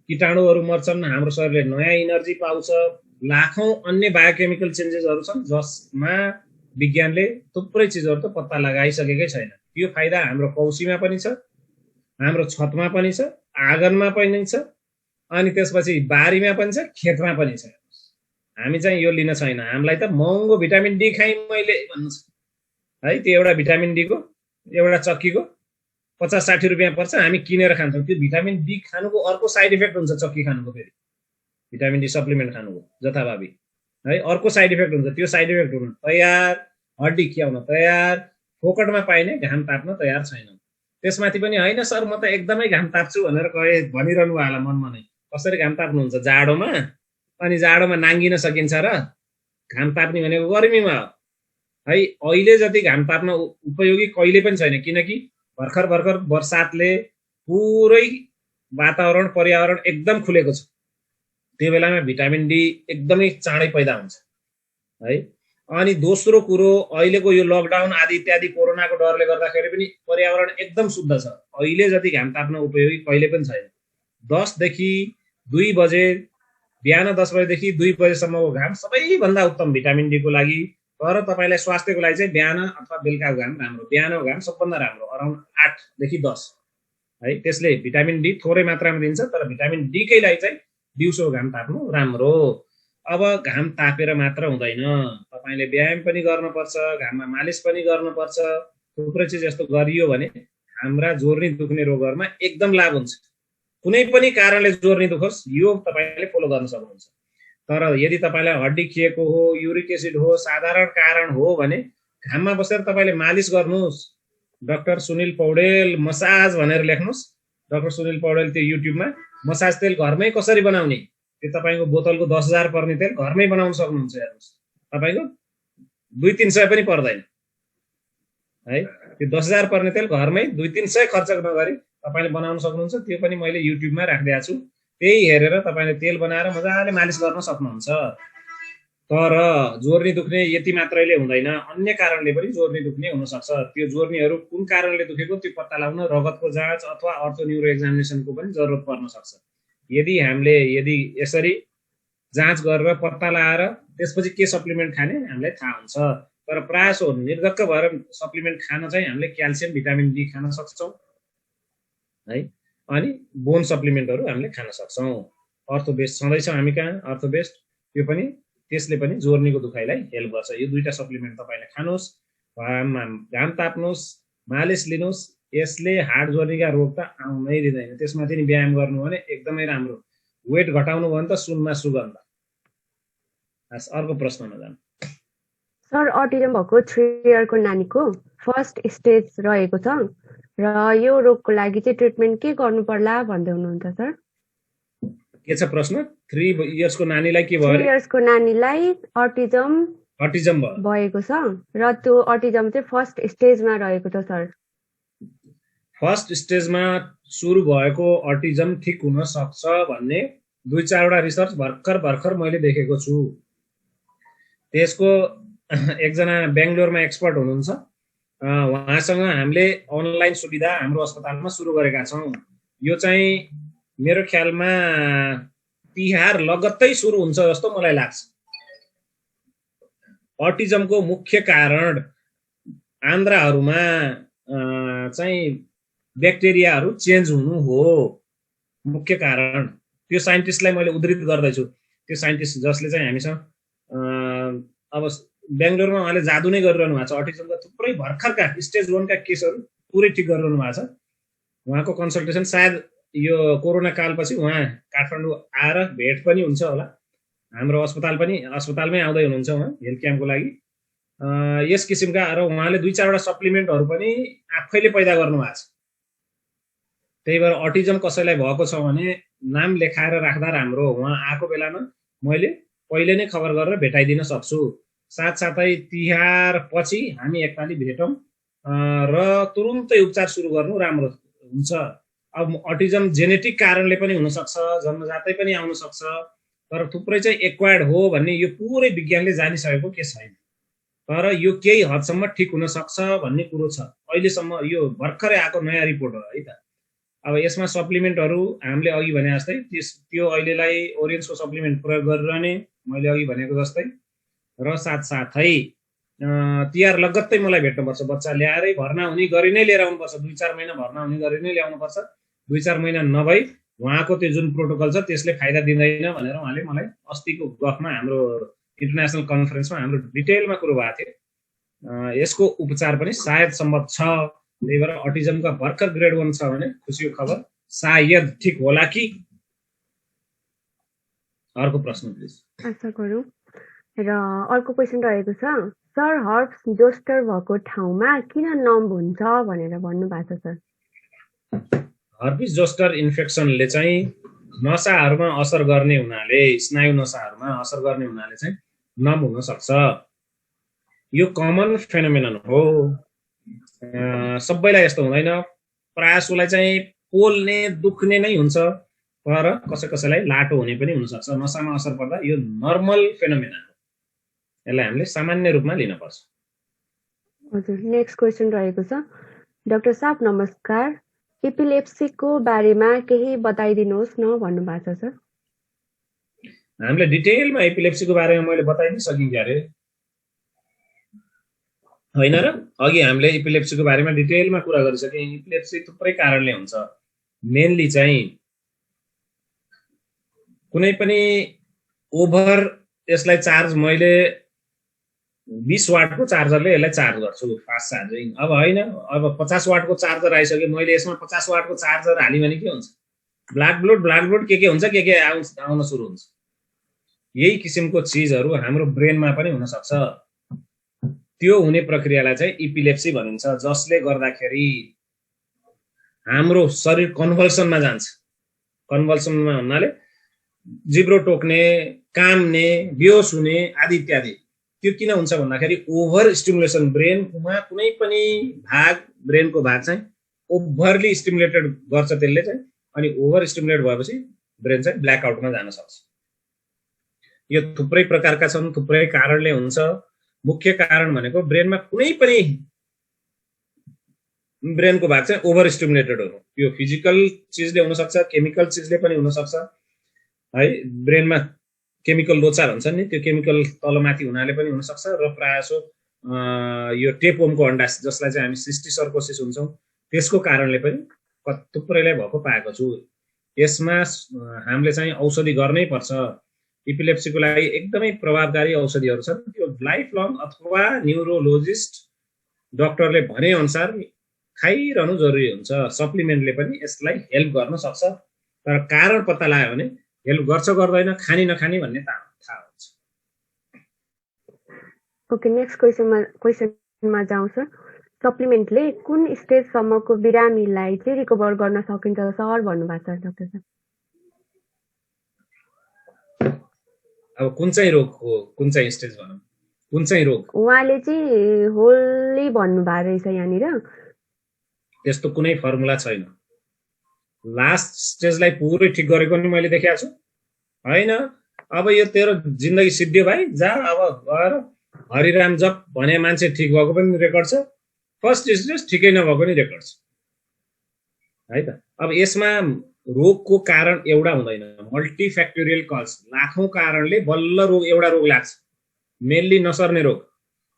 B: कीटाणुहरू मर्छन्, हाम्रो शरीरले नयाँ इनर्जी पाउँछ, लाखौं अन्य बायोकेमिकल चेन्जेसहरू छन् जसमा विज्ञानले थुप्रै चिजहरू त पत्ता लगाइसकेकै छैन। यो फाइदा हाम्रो कौसीमा पनि छ, हाम्रो छतमा पनि छ, आँगनमा पनि छ, अनि त्यसपछि बारीमा पनि छ, खेतमा पनि छ। हामी चाहिँ यो लिन छैन। हामीलाई त महँगो भिटामिन डी खाइ मैले भन्नु छ है। त्यो एउटा भिटामिन डी को एउटा चक्कीको 50-60 रुपियाँ पर्छ, हामी किनेर खान्छौँ। त्यो भिटामिन डी खानुको अर्को साइड इफेक्ट हुन्छ, चक्की खानुको, फेरि भिटामिन डी सप्लिमेन्ट खानुको जथाभावी है अर्को साइड इफेक्ट हुन्छ। त्यो साइड इफेक्ट हुन तयार, हड्डी खियाउन तयार, फोकटमा पाइने, घाम ताप्न तयार छैनौँ। त्यसमाथि पनि होइन सर म त एकदमै घाम ताप्छु भनेर भनिरहनु होला मनमा नै। कसरी घाम ताप्नुहुन्छ? जाडोमा। अनि जाडोमा नाङ्गिन सकिन्छ र? घाम ताप्ने भनेको गर्मीमा हो है। अहिले जति घाम ताप्न उपयोगी कहिले पनि छैन, किनकि भर्खर बर्सातले पुरै वातावरण, पर्यावरण एकदम खुलेको छ। त्यो बेलामा भिटामिन डी एकदमै चाँडै पैदा हुन्छ है। अनि दोस्रो कुरो, अहिलेको यो लकडाउन आदि इत्यादि कोरोनाको डरले गर्दाखेरि पनि पर्यावरण एकदम शुद्ध छ। अहिले जति घाम ताप्न उपयोगी कहिले पनि छैन। 10 देखि 2 बजे, बिहान 10 बजेदेखि 2 बजेसम्मको घाम सबैभन्दा उत्तम भिटामिन डी को लागि तर तपाईँलाई स्वास्थ्यको लागि चाहिँ बिहान अथवा बेलुकाको घाम राम्रो। बिहानको घाम सबभन्दा राम्रो, अराउन्ड 8 देखि 10 है। त्यसले भिटामिन डी थोरै मात्रामा दिन्छ, तर भिटामिन डी कै लागि चाहिँ दिउँसो घाम ताप्नु राम्रो। अब घाम तापेर मात्र हुँदैन, तपाईँले व्यायाम पनि गर्नुपर्छ, घाममा मालिस पनि गर्नुपर्छ। थुप्रै चिज यस्तो गरियो भने हाम्रा जोर्नी दुख्ने रोगहरूमा एकदम लाभ हुन्छ। कुनै पनि कारणले जोर्नी दुखोस्, यो तपाईँले फलो गर्न सक्नुहुन्छ। तर यदि तपाईँलाई हड्डी खिएको हो, युरिक एसिड हो, साधारण कारण हो भने घाममा बसेर तपाईँले मालिस गर्नुहोस्। डाक्टर सुनिल पौडेल मसाज भनेर लेख्नुहोस्। डाक्टर सुनिल पौडेल त्यो युट्युबमा मसाज तेल घरमै कसरी बनाउने, त्यो तपाईँको बोतलको 10,000 पर्ने तेल घरमै बनाउन सक्नुहुन्छ। हेर्नुहोस्, तपाईँको 200-300 पनि पर्दैन है। त्यो 10,000 पर्ने तेल घरमै 200-300 खर्च नगरी तपाईँले बनाउन सक्नुहुन्छ। त्यो पनि मैले युट्युबमा राखिदिएको छु, त्यही हेरेर तपाईँले तेल बनाएर मजाले मालिस गर्न सक्नुहुन्छ। तर जोर्नी दुख्ने यति मात्रैले हुँदैन, अन्य कारणले पनि जोर्नी दुख्ने हुनसक्छ। त्यो जोर्नीहरू कुन कारणले दुखेको त्यो पत्ता लगाउन रगतको जाँच अथवा अर्थो न्युरो एक्जामिनेसनको पनि जरुरत पर्न सक्छ। यदि यसरी जाँच गरेर पत्ता लगाएर त्यसपछि के सप्लिमेन्ट खाने हामीलाई थाहा हुन्छ। तर प्रायः निर्धक्क भएर सप्लिमेन्ट खान चाहिँ हामीले क्याल्सियम भिटामिन डी खान सक्छौँ है। अनि बोन सप्लिमेन्टहरू हामीले खान सक्छौँ। अर्थोबेस्ट छँदैछ हामी कहाँ, अर्थोबेस्ट, त्यो पनि त्यसले पनि जोर्नीको दुखाइलाई हेल्प गर्छ। यो दुईटा सप्लिमेन्ट तपाईँले खानुहोस्, घाम ताप्नुहोस्, मालिस लिनुहोस्। यसले हार्ट जोर्नीका रोग त आउनै दिँदैन। त्यसमाथि नि व्यायाम गर्नु भने एकदमै राम्रो। वेट घटाउनु भयो भने त सुनमा सुगन्ध। अर्को प्रश्नमा जानु।
A: सर, अटिजम भएको 3 इयरको नानीको फर्स्ट स्टेज रहेको छ र यो रोगको लागि चाहिँ ट्रिटमेन्ट के गर्नु पर्ला भन्दै हुनुहुन्छ सर।
B: के छ प्रश्न? 3 इयर्सको नानीलाई के भयो?
A: 3 इयर्सको नानीलाई अटिजम भएको छ र त्यो अटिजम चाहिँ फर्स्ट स्टेजमा रहेको छ सर।
B: फर्स्ट स्टेजमा सुरु भएको अटिजम ठिक हुन सक्छ भन्ने 2-4वटा रिसर्च भर्खर मैले देखेको छु। त्यसको एकजना बेङ्गलोरमा एक्सपर्ट हुनुहुन्छ, उहाँसँग हामीले अनलाइन सुविधा हाम्रो अस्पतालमा सुरु गरेका छौँ। यो चाहिँ मेरो ख्यालमा तिहार लगत्तै सुरु हुन्छ जस्तो मलाई लाग्छ। अटिजमको मुख्य कारण आन्द्राहरूमा चाहिँ ब्याक्टेरियाहरू चेन्ज हुनु हो मुख्य कारण। त्यो साइन्टिस्टलाई मैले उद्धृत गर्दैछु। त्यो साइन्टिस्ट जसले चाहिँ हामीसँग अब बेङ्गलोरमा उहाँले जादु नै गरिरहनु भएको छ। अटिजमका थुप्रै भर्खरका स्टेज 1 का केसहरू पुरै ठिक गरिरहनु भएको छ। उहाँको कन्सल्टेसन सायद यो कोरोना कालपछि उहाँ काठमाडौँ आएर भेट पनि हुन्छ होला। हाम्रो अस्पतालमै आउँदै हुनुहुन्छ उहाँ हेल्थ क्याम्पको लागि। यस किसिमका र उहाँले 2-4वटा सप्लिमेन्टहरू पनि आफैले पैदा गर्नुभएको छ। त्यही भएर अटिजम कसैलाई भएको छ भने नाम लेखाएर राख्दा राम्रो। उहाँ आएको बेलामा मैले पहिले नै खबर गरेर भेटाइदिन सक्छु। साथसाथै तिहार पछि हामी एकपालि भेटौँ र तुरुन्तै उपचार सुरु गर्नु राम्रो हुन्छ। अब अटिजम जेनेटिक कारणले पनि हुनसक्छ, जन्मजातै पनि आउन सक्छ, तर थुप्रै चाहिँ एक्वायर्ड हो भन्ने यो पुरै विज्ञानले जानिसकेको के छैन। तर यो केही हदसम्म ठिक हुन सक्छ भन्ने कुरो छ। अहिलेसम्म यो भर्खरै आएको नयाँ रिपोर्ट हो है त। अब यसमा सप्लिमेन्टहरू हामीले अघि भने जस्तै त्यो अहिलेलाई ओरेन्जको सप्लिमेन्ट प्रयोग गरिरहने मैले अघि भनेको जस्तै, र साथसाथै तिहार लगत्तै मलाई भेट्नुपर्छ। बच्चा ल्याएरै भर्ना हुने गरी नै लिएर आउनुपर्छ। 2-4 महिना भर्ना हुने गरी नै ल्याउनुपर्छ। 2-4 महिना नभई उहाँको त्यो जुन प्रोटोकल छ त्यसले फाइदा दिँदैन भनेर उहाँले मलाई अस्तिको गफमा हाम्रो इन्टरनेसनल कन्फरेन्समा हाम्रो डिटेलमा कुरो भएको थियो। यसको उपचार पनि सायद सम्भव छ। त्यही भएर अटिजमका भर्खर ग्रेड 1 छ भने खुसीको खबर, सायद ठिक होला कि। अर्को प्रश्न प्लिज।
A: आशा गरौँ। र अर्को क्वेसन रहेको छ, सर हर्प्स जोस्टर भएको ठाउँमा किन नम्ब हुन्छ भनेर भन्नु भएको छ सर।
B: हर्पिस जोस्टर इन्फेक्सनले चाहिँ नसाहरूमा असर गर्ने हुनाले, स्नायु नसाहरूमा असर गर्ने हुनाले चाहिँ नम्ब हुन सक्छ। यो कमन फेनोमेनन हो। सबैलाई यस्तो हुँदैन। प्रायःलाई चाहिँ पोल्ने दुख्ने नै हुन्छ, तर कसैलाई लाटो हुने पनि हुनसक्छ। नसामा असर पर्दा यो नर्मल फेनोमेनन हो। यसलाई हामीले सामान्य रूपमा लिनुपर्छ।
A: हजुर, नेक्स्ट क्वेसन रहेको छ, डाक्टर साहब नमस्कार, एपिलेप्सीको बारेमा केही बताइदिनुहोस् न भन्नु भएको छ सर।
B: हामीले डिटेलमा एपिलेप्सीको बारेमा मैले बताइदिइसकेँ क्या अरे। होइन र? अघि हामीले इपिलेप्सीको बारेमा डिटेलमा कुरा गरिसक्यौँ। इपिलेप्सी थुप्रै कारणले हुन्छ। मेनली चाहिँ कुनै पनि ओभर यसलाई चार्ज, मैले 20 वाटको चार्जरले यसलाई चार्ज गर्छु, फास्ट चार्जिङ। अब होइन, अब 50 वाटको चार्जर आइसक्यो, मैले यसमा 50 वाटको चार्जर हालेँ भने के हुन्छ? ब्ल्याक ब्लड के हुन्छ, के आउन सुरु हुन्छ। यही किसिमको चिजहरू हाम्रो ब्रेनमा पनि हुन सक्छ। त्यो हुने प्रक्रियालाई चाहिँ इपिलेप्सी भनिन्छ, जसले गर्दाखेरि हाम्रो शरीर कन्भल्सनमा जान्छ। कन्भल्सनमा भन्नाले जिब्रो टोक्ने, काम्ने, बेहोस हुने आदि इत्यादि। त्यो किन हुन्छ भन्दाखेरि ओभर स्टिमुलेसन, ब्रेनमा कुनै पनि भाग, ब्रेनको भाग चाहिँ ओभरली स्टिमुलेटेड गर्छ त्यसले चाहिँ, अनि ओभर स्टिमुलेट भएपछि ब्रेन चाहिँ ब्ल्याकआउटमा जान सक्छ। यो थुप्रै प्रकारका छन्, थुप्रै कारणले हुन्छ। मुख्य कारण भनेको ब्रेनमा कुनै पनि ब्रेनको भाग चाहिँ ओभर स्टिमुलेटेड हुनु। यो फिजिकल चिजले हुन सक्छ, केमिकल चिजले पनि हुन सक्छ है। ब्रेनमा केमिकल लोचार हुन्छ नि, त्यो केमिकल तलमाथि हुनाले पनि हुन सक्छ। र प्रायःसो यो टेपवर्मको अन्डा, जसलाई चाहिँ हामी सिस्टिसर्कोसिस भन्छौँ, त्यसको कारणले पनि थुप्रैलाई भएको पाएको छु। यसमा हामीले चाहिँ औषधि गर्नै पर्छ। इपिलेप्सीको लागि एकदमै प्रभावकारी औषधिहरू छन्। त्यो लाइफ लङ अथवा न्युरोलोजिस्ट डाक्टरले भने अनुसार खाइरहनु जरुरी हुन्छ। सप्लिमेन्टले पनि यसलाई हेल्प गर्न सक्छ, तर कारण पत्ता लाग्यो भने हेल्प गर्छ गर्दैन, खानी नखानी भन्ने थाहा हुन्छ।
A: ओके, नेक्स्ट क्वेसनमा जाउँ सर। सप्लिमेन्टले कुन स्टेजसम्मको बिरामीलाई चाहिँ रिकभर गर्न सकिन्छ सर भन्नुभएको छ डाक्टर साहब?
B: अब कुन चाहिँ रोग हो, कुन चाहिँ स्टेज भनौँ, कुन चाहिँ रोग?
A: उहाँले चाहिँ होली भन्नुभएको रहेछ यहाँनिर।
B: त्यस्तो कुनै फर्मुला छैन। लास्ट स्टेजलाई पुरै ठिक गरेको नि मैले देखाएको छु होइन। अब यो तेरो जिन्दगी सिद्धियो भाइ, जा अब गएर हरिराम जप भने मान्छे ठिक भएको पनि रेकर्ड छ, फर्स्ट स्टेज ठिकै नभएको नि रेकर्ड छ है त। अब यसमा रोगको कारण एउटा हुँदैन, मल्टिफ्याक्टोरियल कज, लाखौं कारणले बल्ल रोग एउटा रोग लाग्छ। मेनली नसर्ने रोग,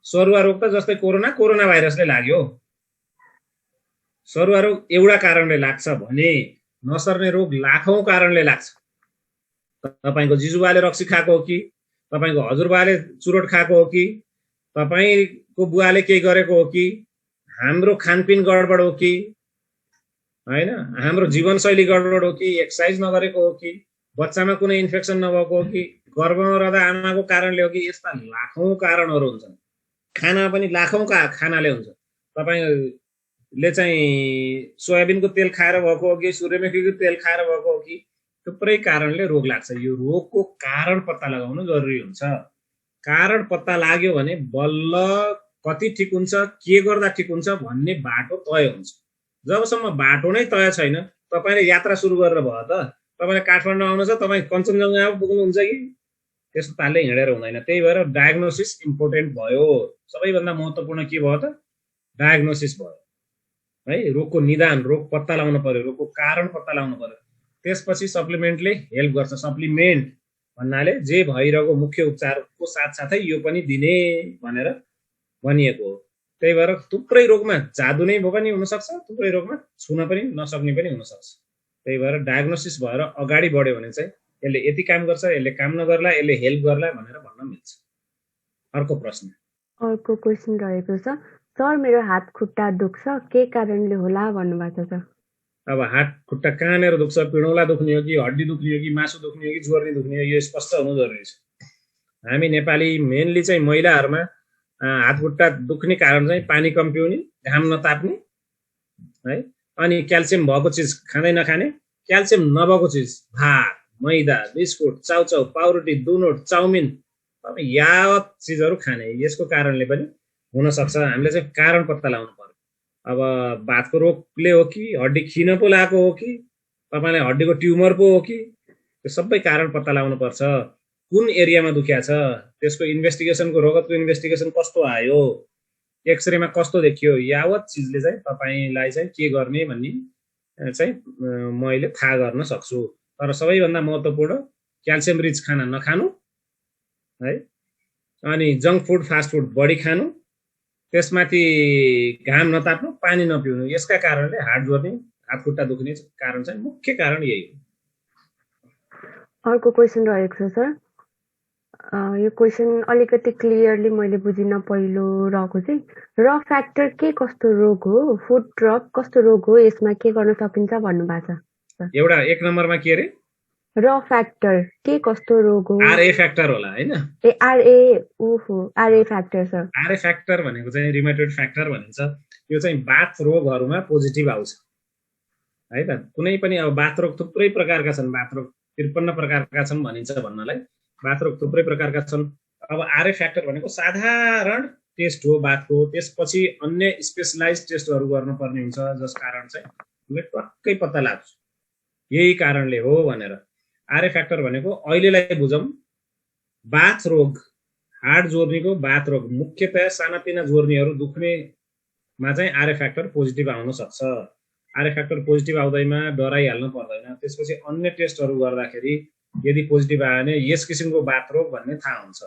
B: सरुवा रोग त जस्तै कोरोना भाइरसले लाग्यो। सरुवा रोग एउटा कारणले लाग्छ भने नसर्ने रोग लाखौं कारणले लाग्छ। तपाईको जिजुबाले रक्सी खाएको हो कि, तपाईको हजुरबाले चुरोट खाएको हो कि, तपाईको बुवाले केही गरेको हो कि, हाम्रो खानपिन गडबड हो कि हैन, हाम्रो जीवनशैली गडबड हो कि, एक्सर्साइज नगरेको हो कि, बच्चामा कुनै इन्फेक्सन नभएको हो कि, गर्भमा रहँदा आमाको कारणले हो कि, यस्ता लाखौं कारणहरू हुन्छन्। खाना पनि लाखौं खानाले हुन्छ। तपाईले चाहिँ सोयाबिनको तेल खाएर भएको हो कि, सूर्यमुखीको तेल खाएर भएको हो कि, थुप्रै कारणले रोग लाग्छ। यो रोगको कारण पत्ता लगाउनु जरुरी हुन्छ। कारण पत्ता लाग्यो भने बल्ल कति ठिक हुन्छ, के गर्दा ठिक हुन्छ भन्ने बाटो तय हुन्छ। जबसम्म बाटो नै तय छैन, तपाईले यात्रा सुरु गरेर भयो त, तपाईले काठमाडौँ आउनु छ, तपाई कञ्चनजङ्घा पुग्नुहुन्छ कि, त्यस्तो तालले हिँडेर हुँदैन। त्यही भएर डायग्नोसिस इम्पोर्टेन्ट भयो। सबैभन्दा महत्त्वपूर्ण के भयो त? डायग्नोसिस भयो है। रोगको निदान, रोग पत्ता लगाउनु पर्यो, रोगको कारण पत्ता लगाउनु पर्यो। त्यसपछि सप्लिमेन्टले हेल्प गर्छ। सप्लिमेन्ट भन्नाले जे भइरहेको मुख्य उपचारको साथसाथै यो पनि दिने भनेर भनिएको हो। त्यही भएर थुप्रै रोगमा जादु नै पनि हुन सक्छ, थुप्रै रोगमा छुन पनि नसक्ने पनि हुन सक्छ। त्यही भएर डायग्नोसिस भएर अगाडि बढ्यो भने चाहिँ यसले यति काम गर्छ, यसले काम नगर्ला, यसले हेल्प गर्ला भनेर भन्न मिल्छ। अर्को प्रश्न,
A: अर्को क्वेसन रहेको छ, सर मेरो हात खुट्टा दुख्छ, के कारणले होला भन्नुभएको छ।
B: अब हात खुट्टा कहाँनिर दुख्छ, पिँडौला दुख्ने हो कि, हड्डी दुख्ने हो कि, मासु दुख्ने हो कि, जोर्नी दुख्ने हो, यो स्पष्ट हुनु जरुरी छ। हामी नेपाली मेनली चाहिँ महिलाहरूमा हात खुट्टा दुख्ने कारण चाहिँ पानी कम पिउने, घाम नताप्ने है, अनि क्याल्सियम भएको चिज खाँदै नखाने, क्याल्सियम नभएको चिज भात, मैदा, बिस्कुट, चाउचाउ, पाउरोटी, दुनोट, चाउमिन, अब यावत चिजहरू खाने, यसको कारणले पनि हुन सक्छ। हामीले चाहिँ कारण पत्ता लगाउनु पर्यो। अब भातको रोगले हो कि, हड्डी खिन पो लागेको हो कि, तपाईलाई हड्डीको ट्युमर पो हो कि, त्यो सबै कारण पत्ता लगाउनु पर्छ। कुन एरियामा दुख्या छ, त्यसको इन्भेस्टिगेसनको, रगतको इन्भेस्टिगेसन कस्तो आयो, एक्सरेमा कस्तो देखियो, यावत चिजले चाहिँ तपाईलाई चाहिँ के गर्ने भन्ने चाहिँ मैले थाहा गर्न सक्छु। तर सबैभन्दा महत्त्वपूर्ण क्याल्सियम रिच खाना नखानु है, अनि जङ्क फुड, फास्ट फुड बढी खानु, त्यसमाथि घाम नताप्नु, पानी नपिउनु, यसका कारणले हाड जोर्नी, हात खुट्टा दुख्ने कारण चाहिँ मुख्य कारण यही हो।
A: अर्को क्वेसन रहेको छ सर। यो क्वेसन अलिकति क्लियरली मैले बुझिन। पहिलो रहेको चाहिँ र फ्याक्टर के कस्तो रोग हो, फुड ड्रप कस्तो रोग हो, यसमा के गर्न सकिन्छ भन्नुभएको छ।
B: एउटा 1 नम्बरमा के अरे
A: र फ्याक्टर के कस्तो रोग हो,
B: आरए फ्याक्टर होला हैन?
A: RA factor sir.
B: RA factor भनेको चाहिँ रिमेटोइड फ्याक्टर भनिन्छ। यो चाहिँ बाथ रोगहरुमा पोजिटिभ आउँछ है त। कुनै पनि अब बाथ रोग थुप्रै प्रकारका छन्, बाथ रोग 53 प्रकारका छन् भनिन्छ भन्नलाई। बाथ रोग थुप्रै प्रकारका छन्। अब आरए फ्याक्टर भनेको साधारण टेस्ट हो बाथको, त्यसपछि अन्य स्पेशलाइज टेस्टहरु गर्नुपर्ने हुन्छ, जस कारण चाहिँ हामीले टक्कै पत्ता लाग्छ यही कारणले हो भनेर। आरए फ्याक्टर भनेको अहिलेलाई बुझौं, बाथ रोग, हाड जोर्नीको बाथ रोग, मुख्यतया सानातिना जोर्नीहरु दुख्नेमा चाहिँ आरए फ्याक्टर पोजिटिभ आउन सक्छ। आरए फ्याक्टर पोजिटिभ आउँदैमा डराइहाल्नु पर्दैन। त्यसपछि अन्य टेस्टहरु गर्दाखेरि यदि पोजिटिभ आयो भने यस किसिमको बाथ रोग भन्ने थाहा हुन्छ।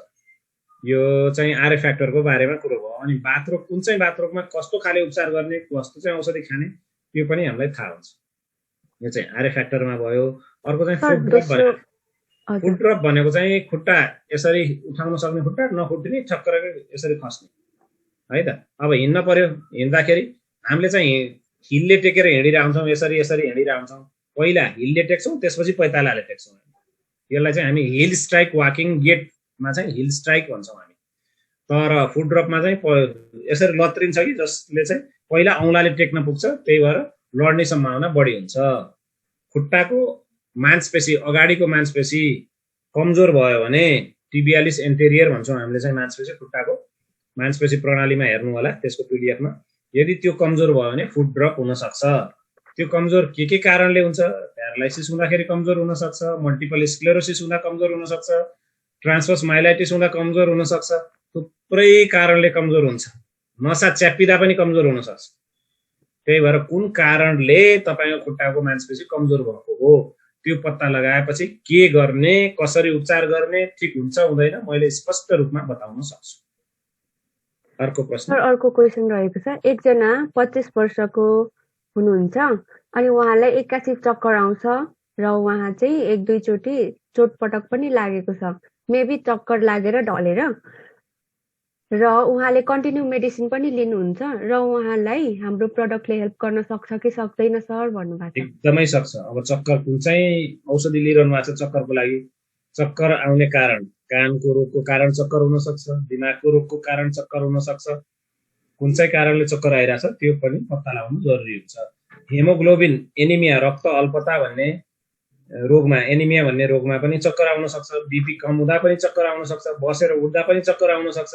B: यो चाहिँ आरए फ्याक्टरको बारेमा कुरा भयो। अनि बाथ रोग कुन चाहिँ बाथ रोगमा कस्तो खाले उपचार गर्ने, कस्तो चाहिँ औषधि खाने, त्यो पनि हामीलाई थाहा हुन्छ। यो चाहिँ आरए फ्याक्टरमा भयो। अर्को चाहिँ फुड ड्रप भनेको, फुड ड्रप भनेको चाहिँ खुट्टा यसरी उठाउन सक्ने, खुट्टा नफुट्ने, ठक्करकै यसरी खस्ने है त। अब हिँड्न पर्यो, हिँड्दाखेरि हामीले चाहिँ हिलले टेकेर हिँडिरहन्छौँ, यसरी यसरी हिँडिरहन्छौँ। पहिला हिलले टेक्छौँ, त्यसपछि पैतालाले टेक्छौँ। यसलाई चाहिँ हामी हिल स्ट्राइक वाकिङ गेटमा चाहिँ हिल स्ट्राइक भन्छौँ हामी। तर फुड ड्रपमा चाहिँ यसरी लत्रिन्छ कि जसले चाहिँ पहिला औँलाले टेक्न पुग्छ, त्यही भएर लड्ने सम्भावना बढी हुन्छ। खुट्टाको मांसपेशी, अगाडिको मांसपेशी कमजोर भयो भने, टिबियालिस एन्टेरियर भन्छौँ हामीले चाहिँ मांसपेशी, खुट्टाको मांसपेशी प्रणालीमा हेर्नु होला त्यसको पीडीएफमा। यदि त्यो कमजोर भयो भने फुड ड्रप हुन सक्छ। त्यो कमजोर के कारणले हुन्छ? प्यारालाइसिस हुँदाखेरि कमजोर हुन सक्छ, मल्टिपल स्क्लेरोसिस हुँदा कमजोर हुन सक्छ, ट्रान्सवर्स माइलाइटिस हुँदा कमजोर हुन सक्छ। थुप्रै कारणले कमजोर हुन्छ। नसा च्यापिदा पनि कमजोर हुन सक्छ। त्यही भएर कुन कारणले तपाईको खुट्टाको मांसपेशी कमजोर भएको हो त्यो पत्ता लगाएपछि के गर्ने, कसरी उपचार गर्ने, ठिक हुन्छ हुँदैन, मैले स्पष्ट रूपमा बताउन सक्छु। अर्को प्रश्न।
A: अर्को क्वेसन रहेको छ। एकजना 25 वर्षको हुनुहुन्छ अनि उहाँलाई एक्कासी चक्कर आउँछ र उहाँ चाहिँ 1-2 चोटि चोटपटक पनि लागेको छ, मेबी चक्कर लागेर ढलेर, र उहाँले कन्टिन्यू मेडिसिन पनि लिनुहुन्छ र उहाँलाई हाम्रो प्रोडक्टले हेल्प गर्न सक्छ कि सक्दैन सर भन्नुभएको छ।
B: एकदमै सक्छ। अब चक्कर कुन चाहिँ औषधि लिइरहनु भएको छ चक्करको लागि? चक्कर आउने कारण, कानको रोगको कारण चक्कर हुन सक्छ, दिमागको रोगको कारण चक्कर हुन सक्छ। कुन चाहिँ कारणले चक्कर आइरहेछ त्यो पनि पत्ता लगाउनु जरुरी हुन्छ। हेमोग्लोबिन एनिमिया, रक्त अल्पता भन्ने रोगमा, एनिमिया भन्ने रोगमा पनि चक्कर आउन सक्छ। बीपी कम हुँदा पनि चक्कर आउन सक्छ, बसेर उठ्दा पनि चक्कर आउन सक्छ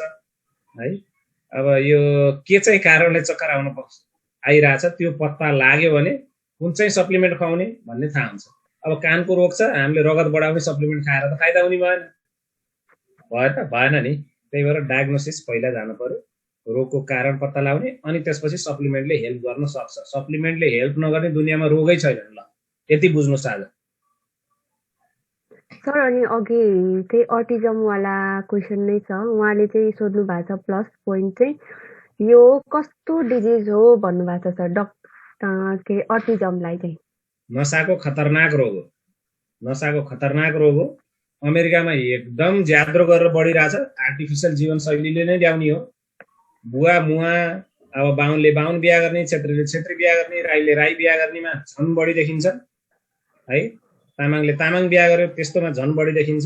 B: है। अब यो के चाहिँ कारणले चक्कर आइरहेछ त्यो पत्ता लाग्यो भने कुन चाहिँ सप्लिमेन्ट खुवाउने भन्ने थाहा हुन्छ। अब कानको रोग छ, हामीले रगत बढाउने सप्लिमेन्ट खाएर त फाइदा हुने भएन नि। त्यही भएर डायग्नोसिस पहिला जानु पर्यो, रोगको कारण पत्ता लगाउने, अनि त्यसपछि सप्लिमेन्टले हेल्प गर्न सक्छ। सप्लिमेन्टले हेल्प नगर्ने दुनियाँमा रोगै छैन। ल यति बुझ्नुस् आज।
A: सर अनि अघि चाहिँ अटिजम वाला क्वेसन नै छ, उहाँले चाहिँ सोध्नु भएको छ। प्लस पोइन्ट चाहिँ यो कस्तो डिजिज हो भन्नुभएको छ सर। के अटिजमलाई चाहिँ
B: नसाको खतरनाक रोग हो। नसाको खतरनाक रोग हो। अमेरिकामा एकदम ज्याद्रो गरेर बढिरहेछ। आर्टिफिसियल जीवनशैलीले नै ल्याउने हो। बुवा मुवा, अब बाहुनले बाहुन बिहा गर्ने, क्षेत्रीले क्षेत्री बिहा गर्ने, राईले राई बिहा गर्नेमा झन् बढी देखिन्छ है। तामाङले तामाङ बिहा गर्यो त्यस्तोमा झन् बढी देखिन्छ।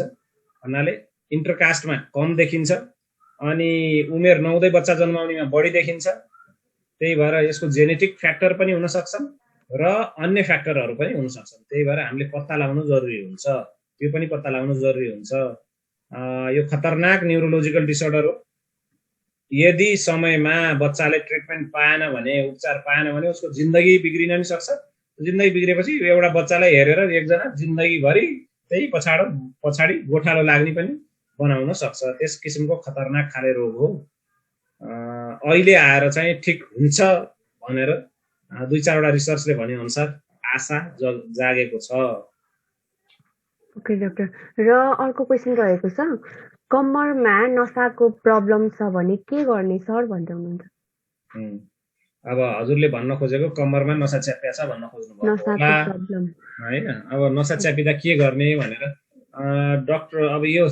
B: भन्नाले इन्टरकास्टमा कम देखिन्छ। अनि उमेर नहुँदै बच्चा जन्माउनेमा बढी देखिन्छ। त्यही भएर यसको जेनेटिक फ्याक्टर पनि हुन सक्छन् र अन्य फ्याक्टरहरू पनि हुन सक्छन्। त्यही भएर हामीले पत्ता लगाउनु जरुरी हुन्छ। त्यो पनि पत्ता लगाउनु जरुरी हुन्छ। यो खतरनाक न्युरोलोजिकल डिसअर्डर हो। यदि समयमा बच्चाले ट्रिटमेन्ट पाएन भने, उपचार पाएन भने उसको जिन्दगी बिग्रिन नि सक्छ। जिन्दगी बिग्रेपछि एउटा बच्चालाई हेरेर एकजना जिन्दगीभरि त्यही पछाडि गोठालो लाग्ने पनि बनाउन सक्छ। त्यस किसिमको खतरनाक खाले रोग हो। अहिले आएर चाहिँ ठिक हुन्छ भनेर 2-4 वटा रिसर्चले भने अनुसार आशा जागेको छ।
A: Okay doctor. र अर्को क्वेसन रहेको छ, कम्मरमा नसाको प्रब्लम छ भने के गर्ने सर भन्दै हुनुहुन्छ।
B: उम्, अब हजुरले भन्न खोजेको कम्मरमा नसा च्याप्या छ भन्न खोज्नु भएको होला
A: नसाको प्रब्लम।
B: हैन। अब नसा च्यापिँदा के गर्ने भनेर डाक्टर, अब यो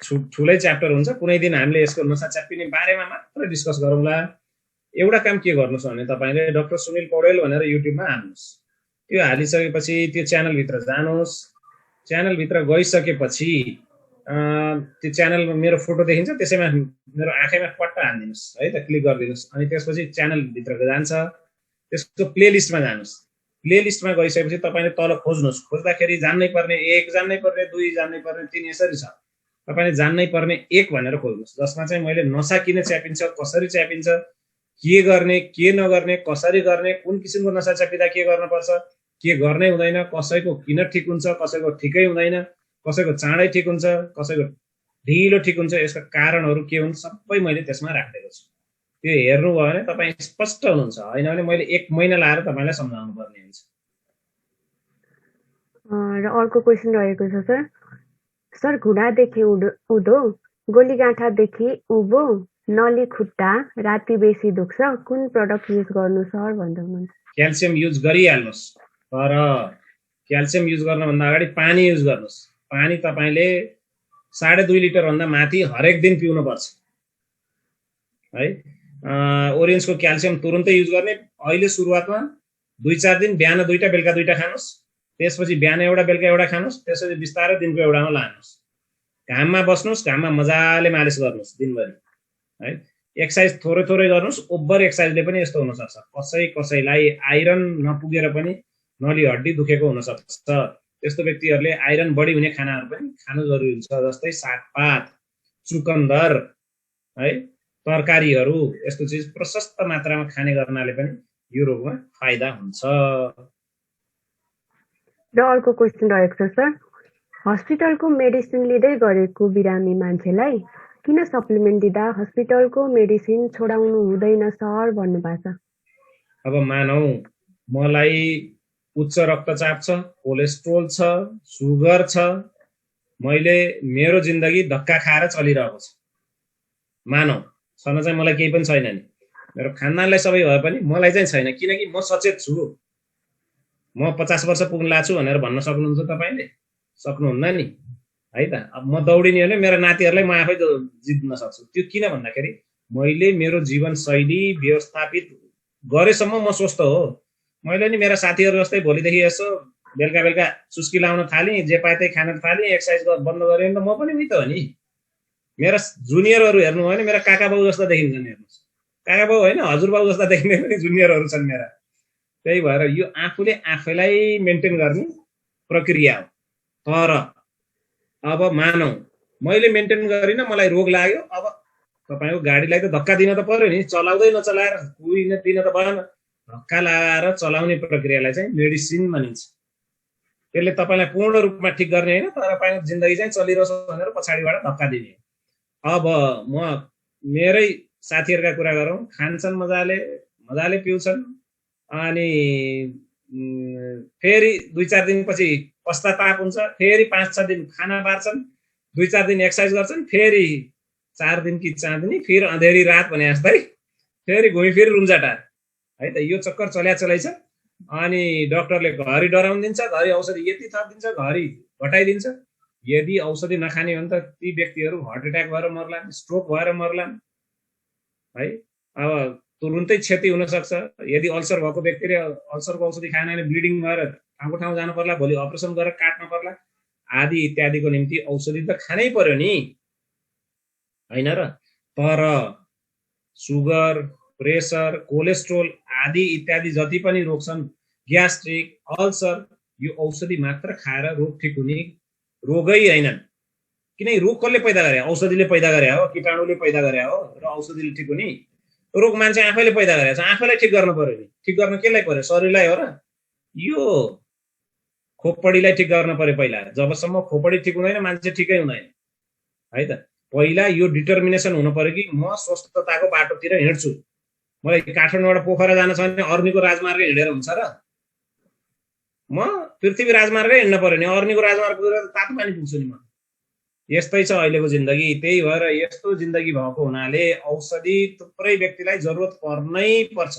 B: ठुलै च्याप्टर हुन्छ, कुनै दिन हामीले यसको नसा च्यापिने बारेमा मात्र डिस्कस गरौँला। एउटा काम के गर्नुहोस् भने तपाईँले डाक्टर सुनिल पौडेल भनेर युट्युबमा हाल्नुहोस्। त्यो हालिसकेपछि त्यो च्यानलभित्र जानुहोस्। च्यानलभित्र गइसकेपछि त्यो च्यानलमा मेरो फोटो देखिन्छ, त्यसैमा मेरो आँखैमा पट्टा हालिदिनुहोस् है त, क्लिक गरिदिनुहोस्। अनि त्यसपछि च्यानलभित्र जान्छ, त्यसको प्लेलिस्टमा जानुहोस्। प्लेलिस्टमा गइसकेपछि तपाईँले तल खोज्नुहोस्। खोज्दाखेरि जान्नै पर्ने 1, जान्नै पर्ने 2, जान्नै पर्ने 3, यसरी छ। तपाईँले जान्नै पर्ने 1 भनेर खोज्नुहोस्, जसमा चाहिँ मैले नसा किन च्यापिन्छ, कसरी च्यापिन्छ, के गर्ने के नगर्ने, कसरी गर्ने, कुन किसिमको नसा च्यापिँदा के गर्नुपर्छ, के गर्नै हुँदैन, कसैको किन ठिक हुन्छ, कसैको ठिकै हुँदैन, कसैको चाँडै ठिक हुन्छ, कसैको ढिलो ठिक हुन्छ, यसका कारणहरू के हुन् सबै मैले त्यसमा राखेको छु। त्यो हेर्नुभयो भने तपाईँ स्पष्ट हुनुहुन्छ, होइन भने मैले 1 महिना लाएर तपाईँलाई सम्झाउनु पर्ने हुन्छ।
A: र अर्को क्वेसन रहेको छ सर। सर, घुँडादेखि उँधो, गोलीगाँठादेखि उँभो, नली खुट्टा राति बेसी दुख्छ, कुन प्रडक्ट युज गर्नु सर भन्दै हुनुहुन्छ।
B: क्याल्सियम युज गरिहाल्नुहोस्, तर क्याल्सियम युज गर्नभन्दा अगाडि पानी युज गर्नुहोस्। पानी तपाईँले 2.5 लिटरभन्दा माथि हरेक दिन पिउनुपर्छ है। ओरेन्जको क्याल्सियम तुरुन्तै युज गर्ने। अहिले सुरुवातमा 2-4 दिन बिहान 2टा बेलुका 2टा खानुहोस्, त्यसपछि बिहान एउटा बेलुका एउटा खानुहोस्, त्यसपछि बिस्तारै दिनको एउटामा लानुहोस्। घाममा बस्नुहोस्, घाममा मजाले मालिस गर्नुहोस् दिनभरि है। एक्सर्साइज थोरै थोरै गर्नुहोस्। ओभर एक्सर्साइजले पनि यस्तो हुनसक्छ, कसैलाई आइरन नपुगेर पनि नली हड्डी दुखेको हुनसक्छ। त्यस्तो व्यक्तिहरूले आइरन बढी हुने खानाहरू पनि खानु जरुरी हुन्छ, जस्तै सागपात, चुकन्दर है, तरकारीहरू, यस्तो चिज प्रशस्त मात्रामा खाने गर्नाले पनि यो रोगमा फाइदा हुन्छ।
A: र अर्को क्वेसन रहेको छ सर। हस्पिटलको मेडिसिन लिँदै गरेको बिरामी मान्छेलाई किन सप्लिमेन्ट दिँदा हस्पिटलको मेडिसिन छोडाउनु हुँदैन सर भन्नुभएको छ।
B: अब मानौ मलाई उच्च रक्तचाप छ, कोलेस्ट्रोल छ, सुगर छ, मैले मेरो जिन्दगी धक्का खाएर चलिरहेको छ। मानौ सन चाहिँ मलाई केही पनि छैन नि, मेरो खानदानलाई सबै भए पनि मलाई चाहिँ छैन, किनकि म सचेत छु। म 50 वर्ष पुग्न लाग्छु भनेर भन्न सक्नुहुन्छ तपाईँले? सक्नुहुन्न नि है त। अब म दौडिने हो भने मेरो नातिहरूलाई म आफै जित्न सक्छु। त्यो किन भन्दाखेरि मैले मेरो जीवनशैली व्यवस्थापित गरेसम्म म स्वस्थ हो। मैले नि मेरा साथीहरू जस्तै भोलिदेखि यसो बेलुका बेलुका चुस्की लाउन थालेँ, जे पाए त्यही खान थालेँ, एक्सर्साइज बन्द गरेँ भने त म पनि उही त हो नि। मेरा जुनियरहरू हेर्नु भयो भने मेरा काका बाउ जस्ता देखिन्छन्। हेर्नुहोस्, काका बाउ होइन, हजुरबाउ जस्ता देखिने पनि जुनियरहरू छन् मेरा। त्यही भएर यो आफूले आफैलाई मेन्टेन गर्ने प्रक्रिया हो। तर अब मानौ मैले मेन्टेन गरिनँ, मलाई रोग लाग्यो, अब तपाईँको गाडीलाई त धक्का दिन त पर्यो नि, चलाउँदै नचलाएर कुहिन दिन त भएन। धक्का लगाएर चलाउने प्रक्रियालाई चाहिँ मेडिसिन भनिन्छ। त्यसले तपाईँलाई पूर्ण रूपमा ठिक गर्ने होइन, तर तपाईँको जिन्दगी चाहिँ चलिरहोस् भनेर पछाडिबाट धक्का दिने। अब म मेरै साथीहरूका कुरा गरौँ, खान्छन् मजाले पिउँछन्, अनि फेरि 2-4 दिनपछि पश्चाताप हुन्छ, फेरि 5-6 दिन खाना बार्छन्, 2-4 दिन एक्सर्साइज गर्छन्, फेरि 4 दिन कि 4 दिन फेरि अँधेरी रात भने जस्तै फेरि घुमी फेरि रुम्जाटार है त। यो चक्कर चलै छ। अनि डाक्टरले घरि डराउन दिन्छ, घरि औषधि यति थप दिन्छ, घरि घटाइदिन्छ। यदि औषधि नखाने हो भने त ती व्यक्तिहरू हार्ट एट्याक भएर मर्लान्, स्ट्रोक भएर मर्लान् है। अब तुरुन्तै क्षति हुन सक्छ। यदि अल्सर भएको व्यक्तिले अल्सरको औषधि खाएन भने ब्लिडिङ भएर ठाउँको ठाउँ जानु पर्ला, भोलि अपरेसन गरेर काट्नु पर्ला, आदि इत्यादिको निम्ति औषधि त खानै पर्यो नि, होइन र। तर सुगर, प्रेसर, कोलेस्ट्रोल आदि इत्यादि जति पनि रोग छन्, ग्यास्ट्रिक, अल्सर, यो औषधि मात्र खाएर रोग ठिक हुने रोगै होइनन्। किनकि रोग कसले पैदा गरे? औषधिले पैदा गरे हो, कीटाणुले पैदा गरे हो। र औषधिले ठिक हुने रोग मान्छे आफैले पैदा गरेको छ। आफैलाई ठिक गर्न पर्यो नि। ठिक गर्न केलाई पर्यो? शरीरलाई हो र। यो खोपडीलाई ठिक गर्न पर्यो पहिला। जबसम्म खोपडी ठिक हुँदैन मान्छे ठिकै हुँदैन है त। पहिला यो डिटर्मिनेसन हुनु पर्यो कि म स्वस्थताको बाटोतिर हिँड्छु। मलाई काठमाडौँबाट पोखरा जान छ भने अर्नीको राजमार्ग हिँडेर हुन्छ र? म पृथ्वी राजमार्गै हिँड्न पर्यो नि। अर्नीको राजमार्ग पुगेर तातो पानी पुग्छु नि म। यस्तै छ अहिलेको जिन्दगी। त्यही भएर यस्तो जिन्दगी भएको हुनाले औषधि थुप्रै व्यक्तिलाई जरुरत पर्नै पर्छ,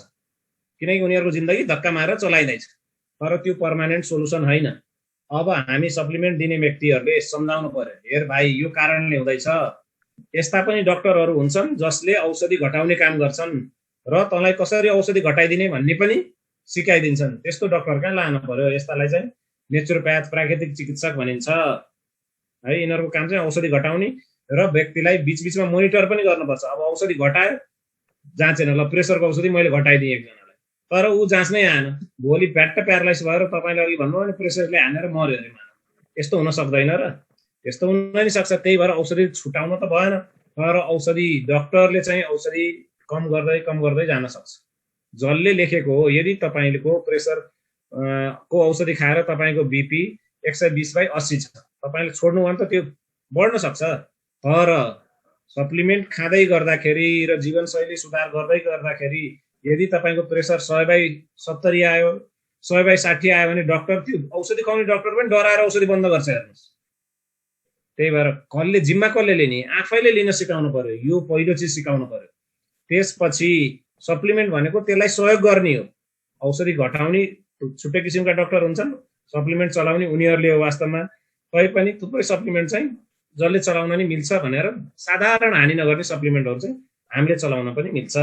B: किनकि उनीहरूको जिन्दगी धक्का मारेर चलाइँदैछ। तर त्यो पर्मानेन्ट सोलुसन होइन। अब हामी सप्लिमेन्ट दिने व्यक्तिहरूले सम्झाउनु पर्यो, हेर भाइ यो कारणले हुँदैछ, यस्ता पनि डक्टरहरू हुन्छन् जसले औषधि घटाउने काम गर्छन् र तँलाई कसरी औषधि घटाइदिने भन्ने पनि सिकाइदिन्छन्। त्यस्तो डक्टर कहाँ लानु पर्यो? यस्तालाई चाहिँ नेचुरोप्याथ, प्राकृतिक चिकित्सक भनिन्छ है। यिनीहरूको काम चाहिँ औषधि घटाउने र व्यक्तिलाई बिचबिचमा मोनिटर पनि गर्नुपर्छ। अब औषधि घटायो, जाँचेन, ल प्रेसरको औषधि मैले घटाइदिएँ एकजनालाई, तर ऊ जाँच्नै आएन, भोलि ब्याट्ट प्यारालाइज भएर तपाईँले अघि भन्नुभयो भने प्रेसरले हानेर मर्यो अरे मानव। यस्तो हुन सक्दैन र, यस्तो हुन नि सक्छ। त्यही भएर औषधि छुटाउन त भएन, तर औषधि डक्टरले चाहिँ औषधि कम गर्दै जान सक्छ। जसले लेखेको हो, यदि तपाईँको प्रेसर को औषधि खाएर तपाईँको बिपी 120/80 छ, तपाईँले छोड्नु भने त त्यो बढ्न सक्छ। तर सप्लिमेन्ट खाँदै गर्दाखेरि र जीवनशैली सुधार गर्दै गर्दाखेरि यदि तपाईँको प्रेसर 100/70 आयो, 100/60 आयो भने डक्टर, त्यो औषधि खुवाउने डक्टर पनि डराएर औषधि बन्द गर्छ हेर्नुहोस्। त्यही भएर कसले जिम्मा कसले लिने? आफैले लिन सिकाउनु पर्यो। यो पहिलो चिज सिकाउनु पर्यो। त्यसपछि सप्लिमेन्ट भनेको त्यसलाई सहयोग गर्ने हो। औषधि घटाउने छुट्टै किसिमका डक्टर हुन्छन्, सप्लिमेन्ट चलाउने उनीहरूले हो वास्तवमा। तैपनि थुप्रै सप्लिमेन्ट चाहिँ जसले चलाउन नि मिल्छ भनेर साधारण हानि नगर्ने सप्लिमेन्टहरू चाहिँ हामीले चलाउन पनि मिल्छ।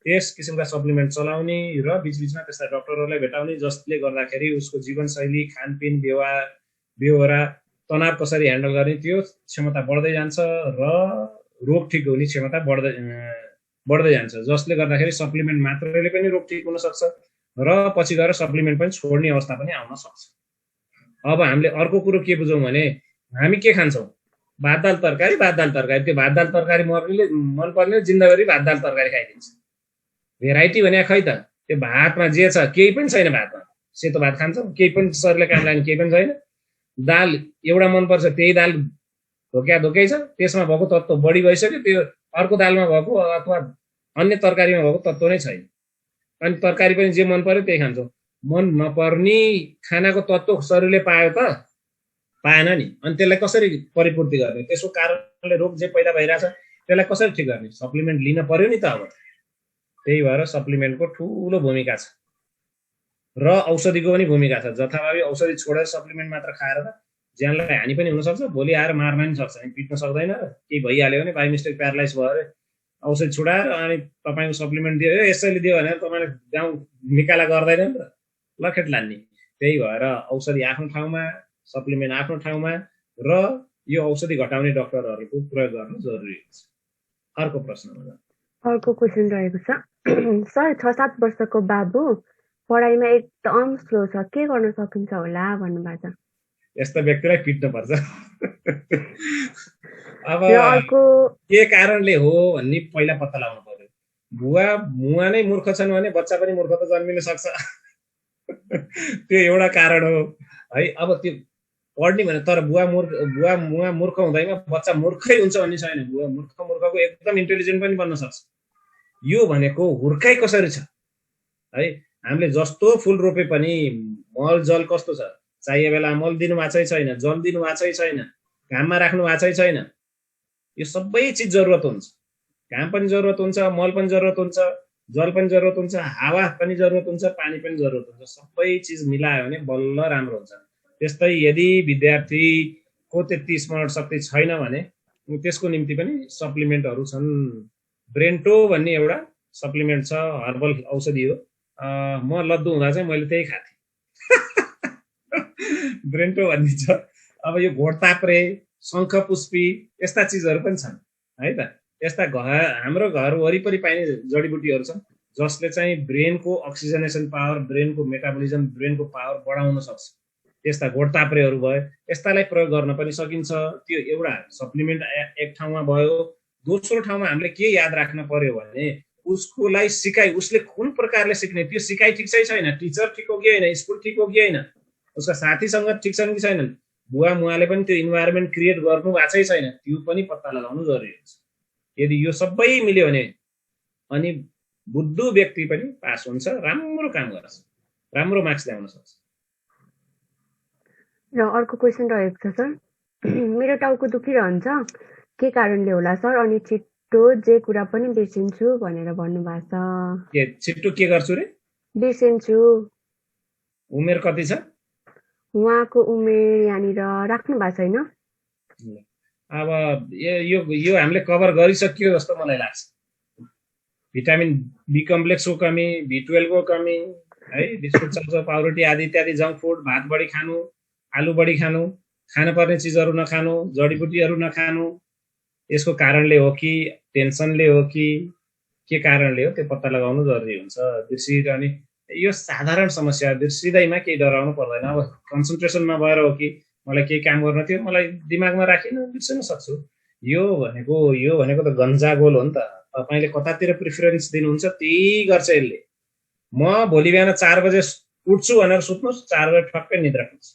B: त्यस किसिमका सप्लिमेन्ट चलाउने र बिचबिचमा त्यस्ता डक्टरहरूलाई भेटाउने जसले गर्दाखेरि उसको जीवनशैली, खानपिन, बेहोरा, तनाव कसरी ह्यान्डल गर्ने त्यो क्षमता बढ्दै जान्छ र रोग ठिक हुने क्षमता बढ्दै जान्छ। जसले गर्दाखेरि सप्लिमेन्ट मात्रैले पनि रोग ठिक हुन सक्छ र पछि गएर सप्लिमेन्ट पनि छोड्ने अवस्था पनि आउन सक्छ। अब हामीले अर्को कुरो के बुझौँ भने, हामी के खान्छौँ? भात दाल तरकारी, भात दाल तरकारी। त्यो भात दाल तरकारी मन पर्ने जिन्दगरी भात दाल तरकारी खाइदिन्छ। भेराइटी भने खै त, त्यो भातमा जे छ केही पनि छैन। भातमा सेतो भात खान्छौँ, केही पनि शरीरले काम लाग्ने केही पनि छैन। दाल एउटा मनपर्छ, त्यही दाल धोकै छ, त्यसमा भएको तत्त्व बढी भइसक्यो, त्यो अर्को दालमा भएको अथवा अन्य तरकारीमा भएको तत्त्व नै छैन। अनि तरकारी पनि जे मन पर्यो त्यही खान्छौँ। मन नपर्ने खानाको तत्त्व शरीरले पायो त पाएन नि, अनि त्यसलाई कसरी परिपूर्ति गर्ने? त्यसको कारणले रोग जे पैदा भइरहेछ त्यसलाई कसरी ठिक गर्ने? सप्लिमेन्ट लिन पर्यो नि त अब। त्यही भएर सप्लिमेन्टको ठुलो भूमिका छ र औषधिको पनि भूमिका छ। जथाभावी औषधि छोडेर सप्लिमेन्ट मात्र खाएर त ज्यानलाई हानि पनि हुनसक्छ, भोलि आएर मार्न पनि सक्छ, पिट्न सक्दैन। केही भइहाल्यो भने बाई मिस्टेक प्यारालाइज भयो अरे, औषधि छुडाएर अनि तपाईँको सप्लिमेन्ट दियो, यसैले दियो भनेर तपाईँले गाउँ निकाला गर्दैन नि त, लखेट लान्ने। त्यही भएर औषधि आफ्नो ठाउँमा, सप्लिमेन्ट आफ्नो ठाउँमा र यो औषधि घटाउने डक्टरहरूको प्रयोग गर्नु जरुरी हुन्छ। अर्को प्रश्न,
A: अर्को क्वेसन रहेको छ। सर, 6-7 वर्षको बाबु पढाइमा एकदम स्लो छ, के गर्न सकिन्छ होला भन्नुभएको छ।
B: यस्ता व्यक्तिलाई पिट्न पर्छ। अब के कारणले हो भन्ने पहिला पत्ता लगाउनु पर्यो। मुवा नै मूर्ख छन् भने बच्चा पनि मूर्ख त जन्मिन सक्छ। त्यो एउटा कारण हो है। अब त्यो पढ्ने भने, तर मुवा मूर्ख हुँदैमा बच्चा मूर्खै हुन्छ भन्ने छैन। बुवा मूर्खको एकदम इन्टेलिजेन्ट पनि बन्न सक्छ। यो भनेको हुर्काइ कसरी छ है। हामीले जस्तो फुल रोपे पनि मल जल कस्तो छ, चाहिए बेला मल दिनु भएको छैन, जल दिनु भएको छैन, घाममा राख्नु भएको छैन। यो सबै चिज जरुरत हुन्छ। घाम पनि जरुरत हुन्छ, मल पनि जरुरत हुन्छ, जल पनि जरुरत हुन्छ, हावा पनि जरुरत हुन्छ, पानी पनि जरुरत हुन्छ। सबै चिज मिलायो भने बल्ल राम्रो हुन्छ। त्यस्तै यदि विद्यार्थीको त्यति स्मरण शक्ति छैन भने त्यसको निम्ति पनि सप्लिमेन्टहरू छन्। ब्रेन्टो भन्ने एउटा सप्लिमेन्ट छ, हर्बल औषधि हो। म लद्दु हुँदा चाहिँ मैले त्यही खाथेँ। ब्रेन्टो भन्ने छ। अब यो घोडताप्रे, शङ्खपुष्पी यस्ता चिजहरू पनि छन् है त। यस्ता हाम्रो घर वरिपरि पाइने जडीबुटीहरू छन् जसले चाहिँ ब्रेनको अक्सिजनेसन पावर, ब्रेनको मेटाबोलिजम, ब्रेनको पावर बढाउन सक्छ। यस्ता घोडताप्रेहरू भयो, यस्तालाई प्रयोग गर्न पनि सकिन्छ। त्यो एउटा सप्लिमेन्ट एक ठाउँमा भयो। दोस्रो ठाउँमा हामीले के याद राख्न पर्यो भने उसकोलाई सिकाइ, उसले कुन प्रकारले सिक्ने, त्यो सिकाइ ठिक छैन, टिचर ठिक हो कि होइन, स्कुल ठिक हो कि होइन, उसका साथीसँग ठिक छन् कि छैनन्, बुवा मुवाले पनि त्यो इन्भाइरोमेन्ट क्रिएट गर्नु भएको छैन, त्यो पनि पत्ता लगाउनु जरुरी हुन्छ। यदि यो सबै मिल्यो भने अनि बुद्धु व्यक्ति पनि पास हुन्छ, राम्रो काम गर्छ, राम्रो मार्क्स ल्याउन सक्छ।
A: र अर्को क्वेसन रहेको छ सर, मेरो टाउको दुखिरहन्छ, के कारणले होला सर? अनि छिट्टो जे कुरा पनि बिर्सिन्छु भनेर भन्नुभएको छ।
B: के छिट्टो के गर्छु रे?
A: बिर्सिन्छु।
B: उमेर कति छ?
A: उहाँको उमेर यहाँनिर राख्नु भएको छैन।
B: अब यो हामीले कभर गरिसकियो जस्तो मलाई लाग्छ। भिटामिन बी कम्प्लेक्सको कमी, B12 को कमी है, बिस्कुट चाउचाउ पाउरोटी आदि इत्यादि जङ्क फुड, भात बढी खानु, आलु बढी खानु, खानुपर्ने चिजहरू नखानु, जडीबुटीहरू नखानु, यसको कारणले हो कि टेन्सनले हो कि के कारणले हो त्यो पत्ता लगाउनु जरुरी हुन्छ। बिर्सिरहने यो साधारण समस्या, बिर्सिँदैमा केही डराउनु पर्दैन। अब कन्सन्ट्रेसन नभएर हो कि मलाई केही काम गर्न थियो, मलाई दिमागमा राखिन बिर्सिन सक्छु। यो भनेको त गन्जागोल हो नि त। तपाईले कतातिर प्रिफरेन्स दिनुहुन्छ त्यही गर्छ यसले। म भोलि बिहान 4 बजे उठ्छु भनेर सुत्नुस्, 4 बजे ठक्कै निद्रा खुल्छ।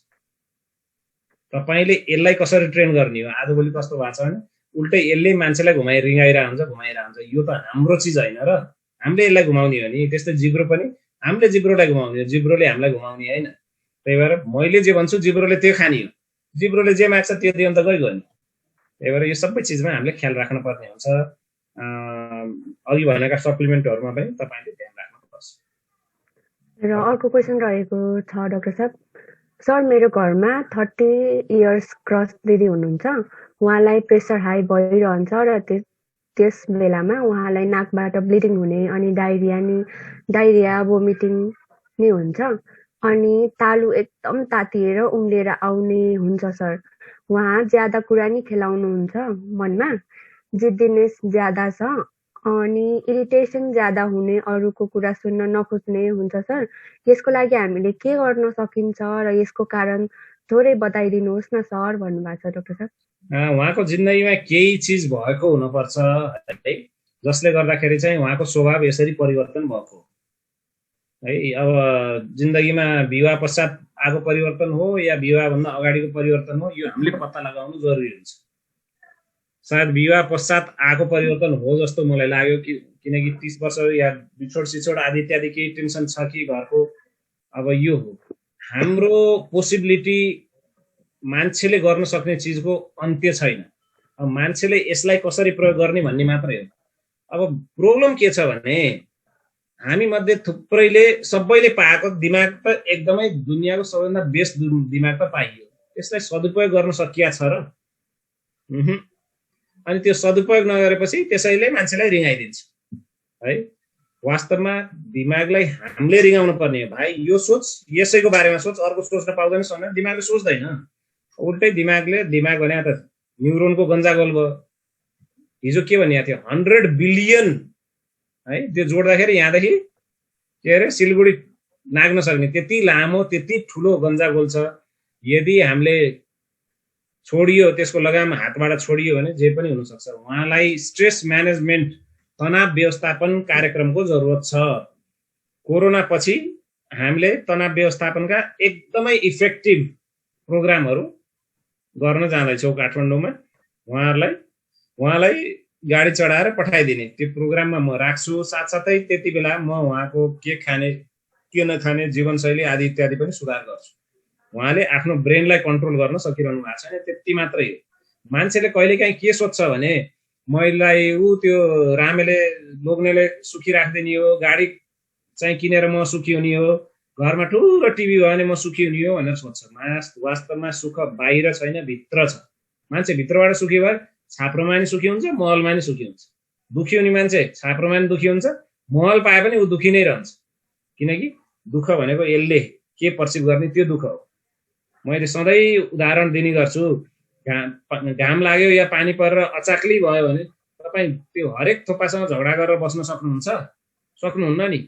B: तपाईले यसलाई कसरी ट्रेन गर्ने हो? आजभोलि कस्तो भएको छ भने उल्टै यसले मान्छेलाई रिङाइरहेको हुन्छ। यो त हाम्रो चिज होइन र हामीले यसलाई घुमाउने हो नि। त्यस्तै जिब्रो पनि हामीले जिब्रोलाई घुमाउने हो, जिब्रोले हामीलाई घुमाउने होइन। त्यही भएर मैले जे भन्छु जिब्रोले त्यो खाने हो, जिब्रोले जे माग्छ त्यो दियो भने त गइगयो नि। त्यही भएर यो सबै चिजमा हामीले ख्याल राख्न पर्ने हुन्छ। अघि भनेका सप्लिमेन्टहरुमा पनि तपाईले ध्यान राख्नुपर्छ।
A: र अर्को क्वेशन रहेको छ डाक्टर साहब। सर, मेरो घरमा 30 इयर्स क्रस दिदी हुनुहुन्छ। उहाँलाई प्रेसर हाई भइरहन्छ र त्यस बेलामा उहाँलाई नाकबाट ब्लिडिङ हुने अनि डायरिया भोमिटिङ नै हुन्छ। अनि तालु एकदम तातिएर उम्लिएर आउने हुन्छ सर। उहाँ ज्यादा कुरा नि खेलाउनुहुन्छ मनमा, जिद्दिनेस ज्यादा छ अनि इरिटेसन ज्यादा हुने, अरूको कुरा सुन्न नखोज्ने हुन्छ सर। यसको लागि हामीले के गर्न सकिन्छ र यसको कारण थोरै बताइदिनुहोस् न सर भन्नुभएको छ डाक्टर साहब।
B: उहाँको जिन्दगीमा केही चिज भएको हुनुपर्छ है, जसले गर्दाखेरि चाहिँ उहाँको स्वभाव यसरी परिवर्तन भएको है। अब जिन्दगीमा विवाह पश्चात आएको परिवर्तन हो या विवाहभन्दा अगाडिको परिवर्तन हो, यो हामीले पत्ता लगाउनु जरुरी हुन्छ। सायद विवाह पश्चात आएको परिवर्तन हो जस्तो मलाई लाग्यो किनकि 30 वर्ष या बिछोड सिछोड आदि इत्यादि केही टेन्सन छ कि घरको। अब यो हो हाम्रो पोसिबिलिटी। मान्छेले गर्न सक्ने चिजको अन्त्य छैन। अब मान्छेले यसलाई कसरी प्रयोग गर्ने भन्ने मात्रै हो। अब प्रब्लम के छ भने हामी मध्ये थुप्रैले सबैले पाएको दिमाग त एकदमै दुनियाँको सबैभन्दा बेस्ट दिमाग त पाइयो, यसलाई सदुपयोग गर्न सकिया छ र? अनि त्यो सदुपयोग नगरेपछि त्यसैले मान्छेलाई रिङाइदिन्छ है। वास्तवमा दिमागलाई हामीले रिङाउनु पर्ने हो। भाइ यो सोच, यसैको बारेमा सोच, अर्को सोच्न पाउँदैनस् भनेर दिमागले सोच्दैन। उल्टै दिमाग भने त न्युरोनको गन्जागोल भयो। हिजो के भनिएको थियो, 100 बिलियन है, त्यो जोड्दाखेरि यहाँदेखि के अरे सिलगुडी नाग्न सक्ने त्यति लामो त्यति ठुलो गन्जागोल छ। यदि हामीले छोडियो, त्यसको लगाम हातबाट छोडियो भने जे पनि हुन सक्छ। उहाँलाई स्ट्रेस म्यानेजमेन्ट, तनाव व्यवस्थापन कार्यक्रमको जरुरत छ। कोरोना पछि हामीले तनाव व्यवस्थापनका एकदमै इफेक्टिभ प्रोग्रामहरु गर्न जाँदैछौँ काठमाडौँमा। उहाँलाई गाडी चढाएर पठाइदिने त्यो प्रोग्राममा म राख्छु। साथसाथै त्यति बेला म उहाँको के खाने के नखाने जीवनशैली आदि इत्यादि पनि सुधार गर्छु। उहाँले आफ्नो ब्रेनलाई कन्ट्रोल गर्न सकिरहनु भएको छैन, त्यति मात्रै हो। मान्छेले कहिलेकाहीँ के सोच्छ भने मैले त्यो रामेले लोग्नेले सुखी राख्दिने हो, गाडी चाहिँ किनेर म सुखी हुने हो, घरमा ठुलो टिभी भयो भने म सुखी हुने हो भनेर सोच्छ। वास्तवमा सुख बाहिर छैन, भित्र छ। मान्छे भित्रबाट सुखी भए छाप्रोमा नि सुखी हुन्छ, महलमा नि सुखी हुन्छ। दुखी हुने मान्छे छाप्रोमा नि दुखी हुन्छ, महल पाए पनि ऊ दुखी नै रहन्छ। किनकि दुःख भनेको यसले के पर्सिभ गर्ने त्यो दुःख हो। मैले सधैँ उदाहरण दिने गर्छु, घाम लाग्यो या पानी परेर अचाक्ली भयो भने तपाईँ त्यो हरेक थोपासँग झगडा गरेर बस्न सक्नुहुन्छ? सक्नुहुन्न नि।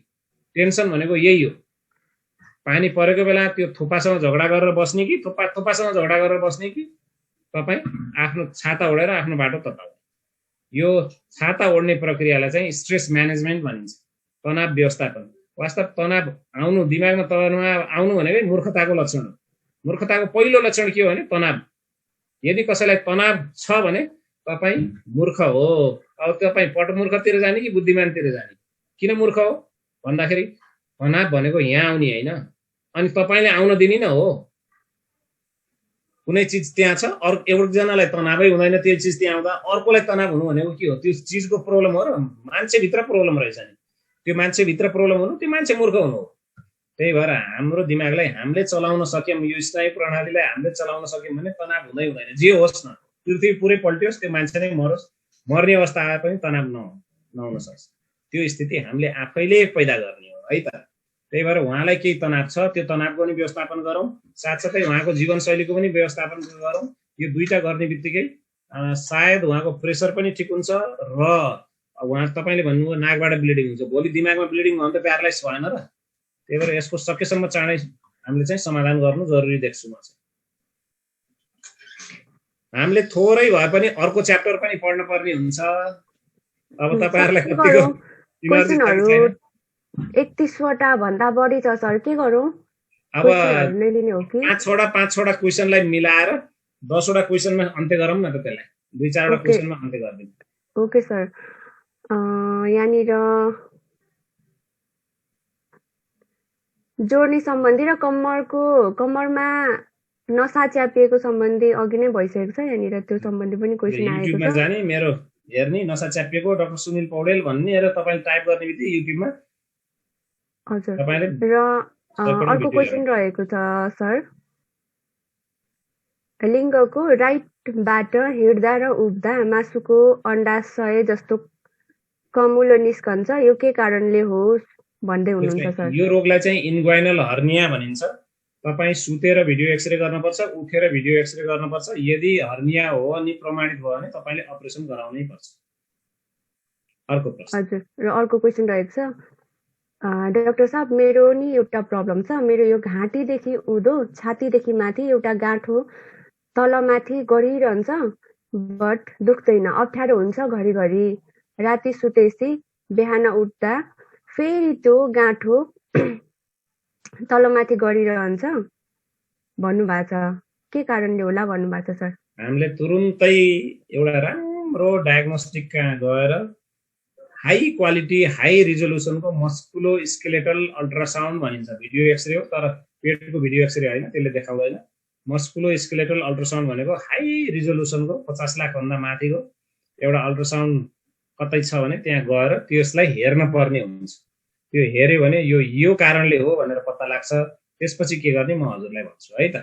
B: टेन्सन भनेको यही हो। पानी परेको बेला त्यो थोपासँग झगडा गरेर बस्ने कि थोपासँग झगडा गरेर बस्ने कि तपाईँ आफ्नो छाता ओढेर आफ्नो बाटो तताउने। यो छाता ओढ्ने प्रक्रियालाई चाहिँ स्ट्रेस म्यानेजमेन्ट भनिन्छ, तनाव व्यवस्थापन। वास्तव तनाव आउनु, दिमागमा तनाव आउनु भनेकै मूर्खताको लक्षण हो। मूर्खताको पहिलो लक्षण के हो भने तनाव। यदि कसैलाई तनाव छ भने तपाईँ मूर्ख हो। अब तपाईँ पटमूर्खतिर जाने कि बुद्धिमानतिर जाने? किन मूर्ख हो भन्दाखेरि तनाव भनेको यहाँ आउने होइन, अनि तपाईँले आउन दिने न हो। कुनै चिज त्यहाँ छ, अरू एकजनालाई तनावै हुँदैन त्यो चिज त्यहाँ आउँदा, अर्कोलाई तनाव हुनु भनेको के हो? त्यो चिजको प्रब्लम हो र मान्छेभित्र प्रब्लम रहेछ नि। त्यो मान्छेभित्र प्रब्लम हुनु, त्यो मान्छे मूर्ख हुनु हो। त्यही भएर हाम्रो दिमागलाई हामीले चलाउन सक्यौँ, यो स्नायु प्रणालीलाई हामीले चलाउन सक्यौँ भने तनाव हुँदै हुँदैन। जे होस् न, पृथ्वी पुरै पल्टियोस्, त्यो मान्छे नै मरोस्, मर्ने अवस्था आए पनि तनाव नहुन सक्छ। त्यो स्थिति हामीले आफैले पैदा गर्ने हो है त। त्यही भएर उहाँलाई केही तनाव छ, त्यो तनावको पनि व्यवस्थापन गरौँ, साथसाथै उहाँको जीवनशैलीको पनि व्यवस्थापन गरौँ। यो दुईटा गर्ने बित्तिकै सायद उहाँको प्रेसर पनि ठिक हुन्छ र उहाँ तपाईँले भन्नुभयो नाकबाट ब्लिडिङ हुन्छ, भोलि दिमागमा ब्लिडिङ भयो भने त प्यारालाइज भएन र। त्यही भएर यसको सकेसम्म चाँडै हामीले चाहिँ समाधान गर्नु जरुरी देख्छु म चाहिँ। हामीले थोरै भए पनि अर्को च्याप्टर पनि पढ्न पर्ने हुन्छ। अब तपाईँहरूलाई कतिको एनर्जी छैन।
A: 31वटा भन्दा बढी छ सर, के गरौँ?
B: अब 5 क्वेसनलाई मिलाएर 10वटा क्वेसनमा अन्त्य गरौँ न त, त्यसलाई 2-4वटा क्वेसनमा अन्त्य गरिदिउँ।
A: Okay sir. यहाँनिर जोड्ने सम्बन्धी र कम्मरमा नसा च्यापिएको सम्बन्धी अघि नै भइसकेको छ। यहाँनिर त्यो सम्बन्धी पनि क्वेसन आएको छ।
B: युट्युबमा जाने मेरो हेर्ने नसा च्यापिएको डाक्टर सुनिल पौडेल भन्ने र तपाईले टाइप गर्ने बित्तिकै युट्युबमा
A: हजुर। र अर्को क्वेसन रहेको छ सर, लिङ्गको राइटबाट हिँड्दा र उभ्दा मासुको अण्डाशय जस्तो कमुलो निस्कन्छ, यो के कारणले हो भन्दै हुनुहुन्छ सर।
B: यो रोगलाई चाहिँ इन्ग्वाइनल हर्निया भनिन्छ। तपाईँ सुतेर भिडियो एक्सरे गर्नुपर्छ, उठेर भिडियो एक्सरे गर्नुपर्छ। यदि हर्निया हो अनि प्रमाणित भयो भने तपाईँले अपरेसन गराउनै पर्छ। अर्को प्रश्न।
A: हजुर। र अर्को क्वेसन रहेको छ, डाक्टर साहब मेरो नि एउटा प्रब्लम छ। मेरो यो घाँटीदेखि उँधो छातीदेखि माथि एउटा गाँठो तलमाथि गरिरहन्छ, बट दुख्दैन, अप्ठ्यारो हुन्छ घरिघरि। राति सुतेपछि बिहान उठ्दा फेरि त्यो गाँठो तलमाथि गरिरहन्छ भन्नुभएको छ, के कारणले होला भन्नुभएको छ सर।
B: हामीले तुरुन्तै एउटा राम्रो डायग्नोस्टिक कहाँ गएर हाई क्वालिटी हाई रिजोल्युसनको मस्कुलो स्केलेटल अल्ट्रासाउन्ड भनिन्छ। भिडियो एक्सरे हो तर पेटको भिडियो एक्सरे होइन, त्यसले देखाउँदैन। मस्कुलो स्केलेटल अल्ट्रासाउन्ड भनेको हाई रिजोल्युसनको 50 लाख भन्दा माथिको एउटा अल्ट्रासाउन्ड कतै छ भने त्यहाँ गएर त्यसलाई हेर्न पर्ने हुन्छ। त्यो हेर्यो भने यो कारणले हो भनेर पत्ता लाग्छ। त्यसपछि के गर्ने म हजुरलाई भन्छु है त।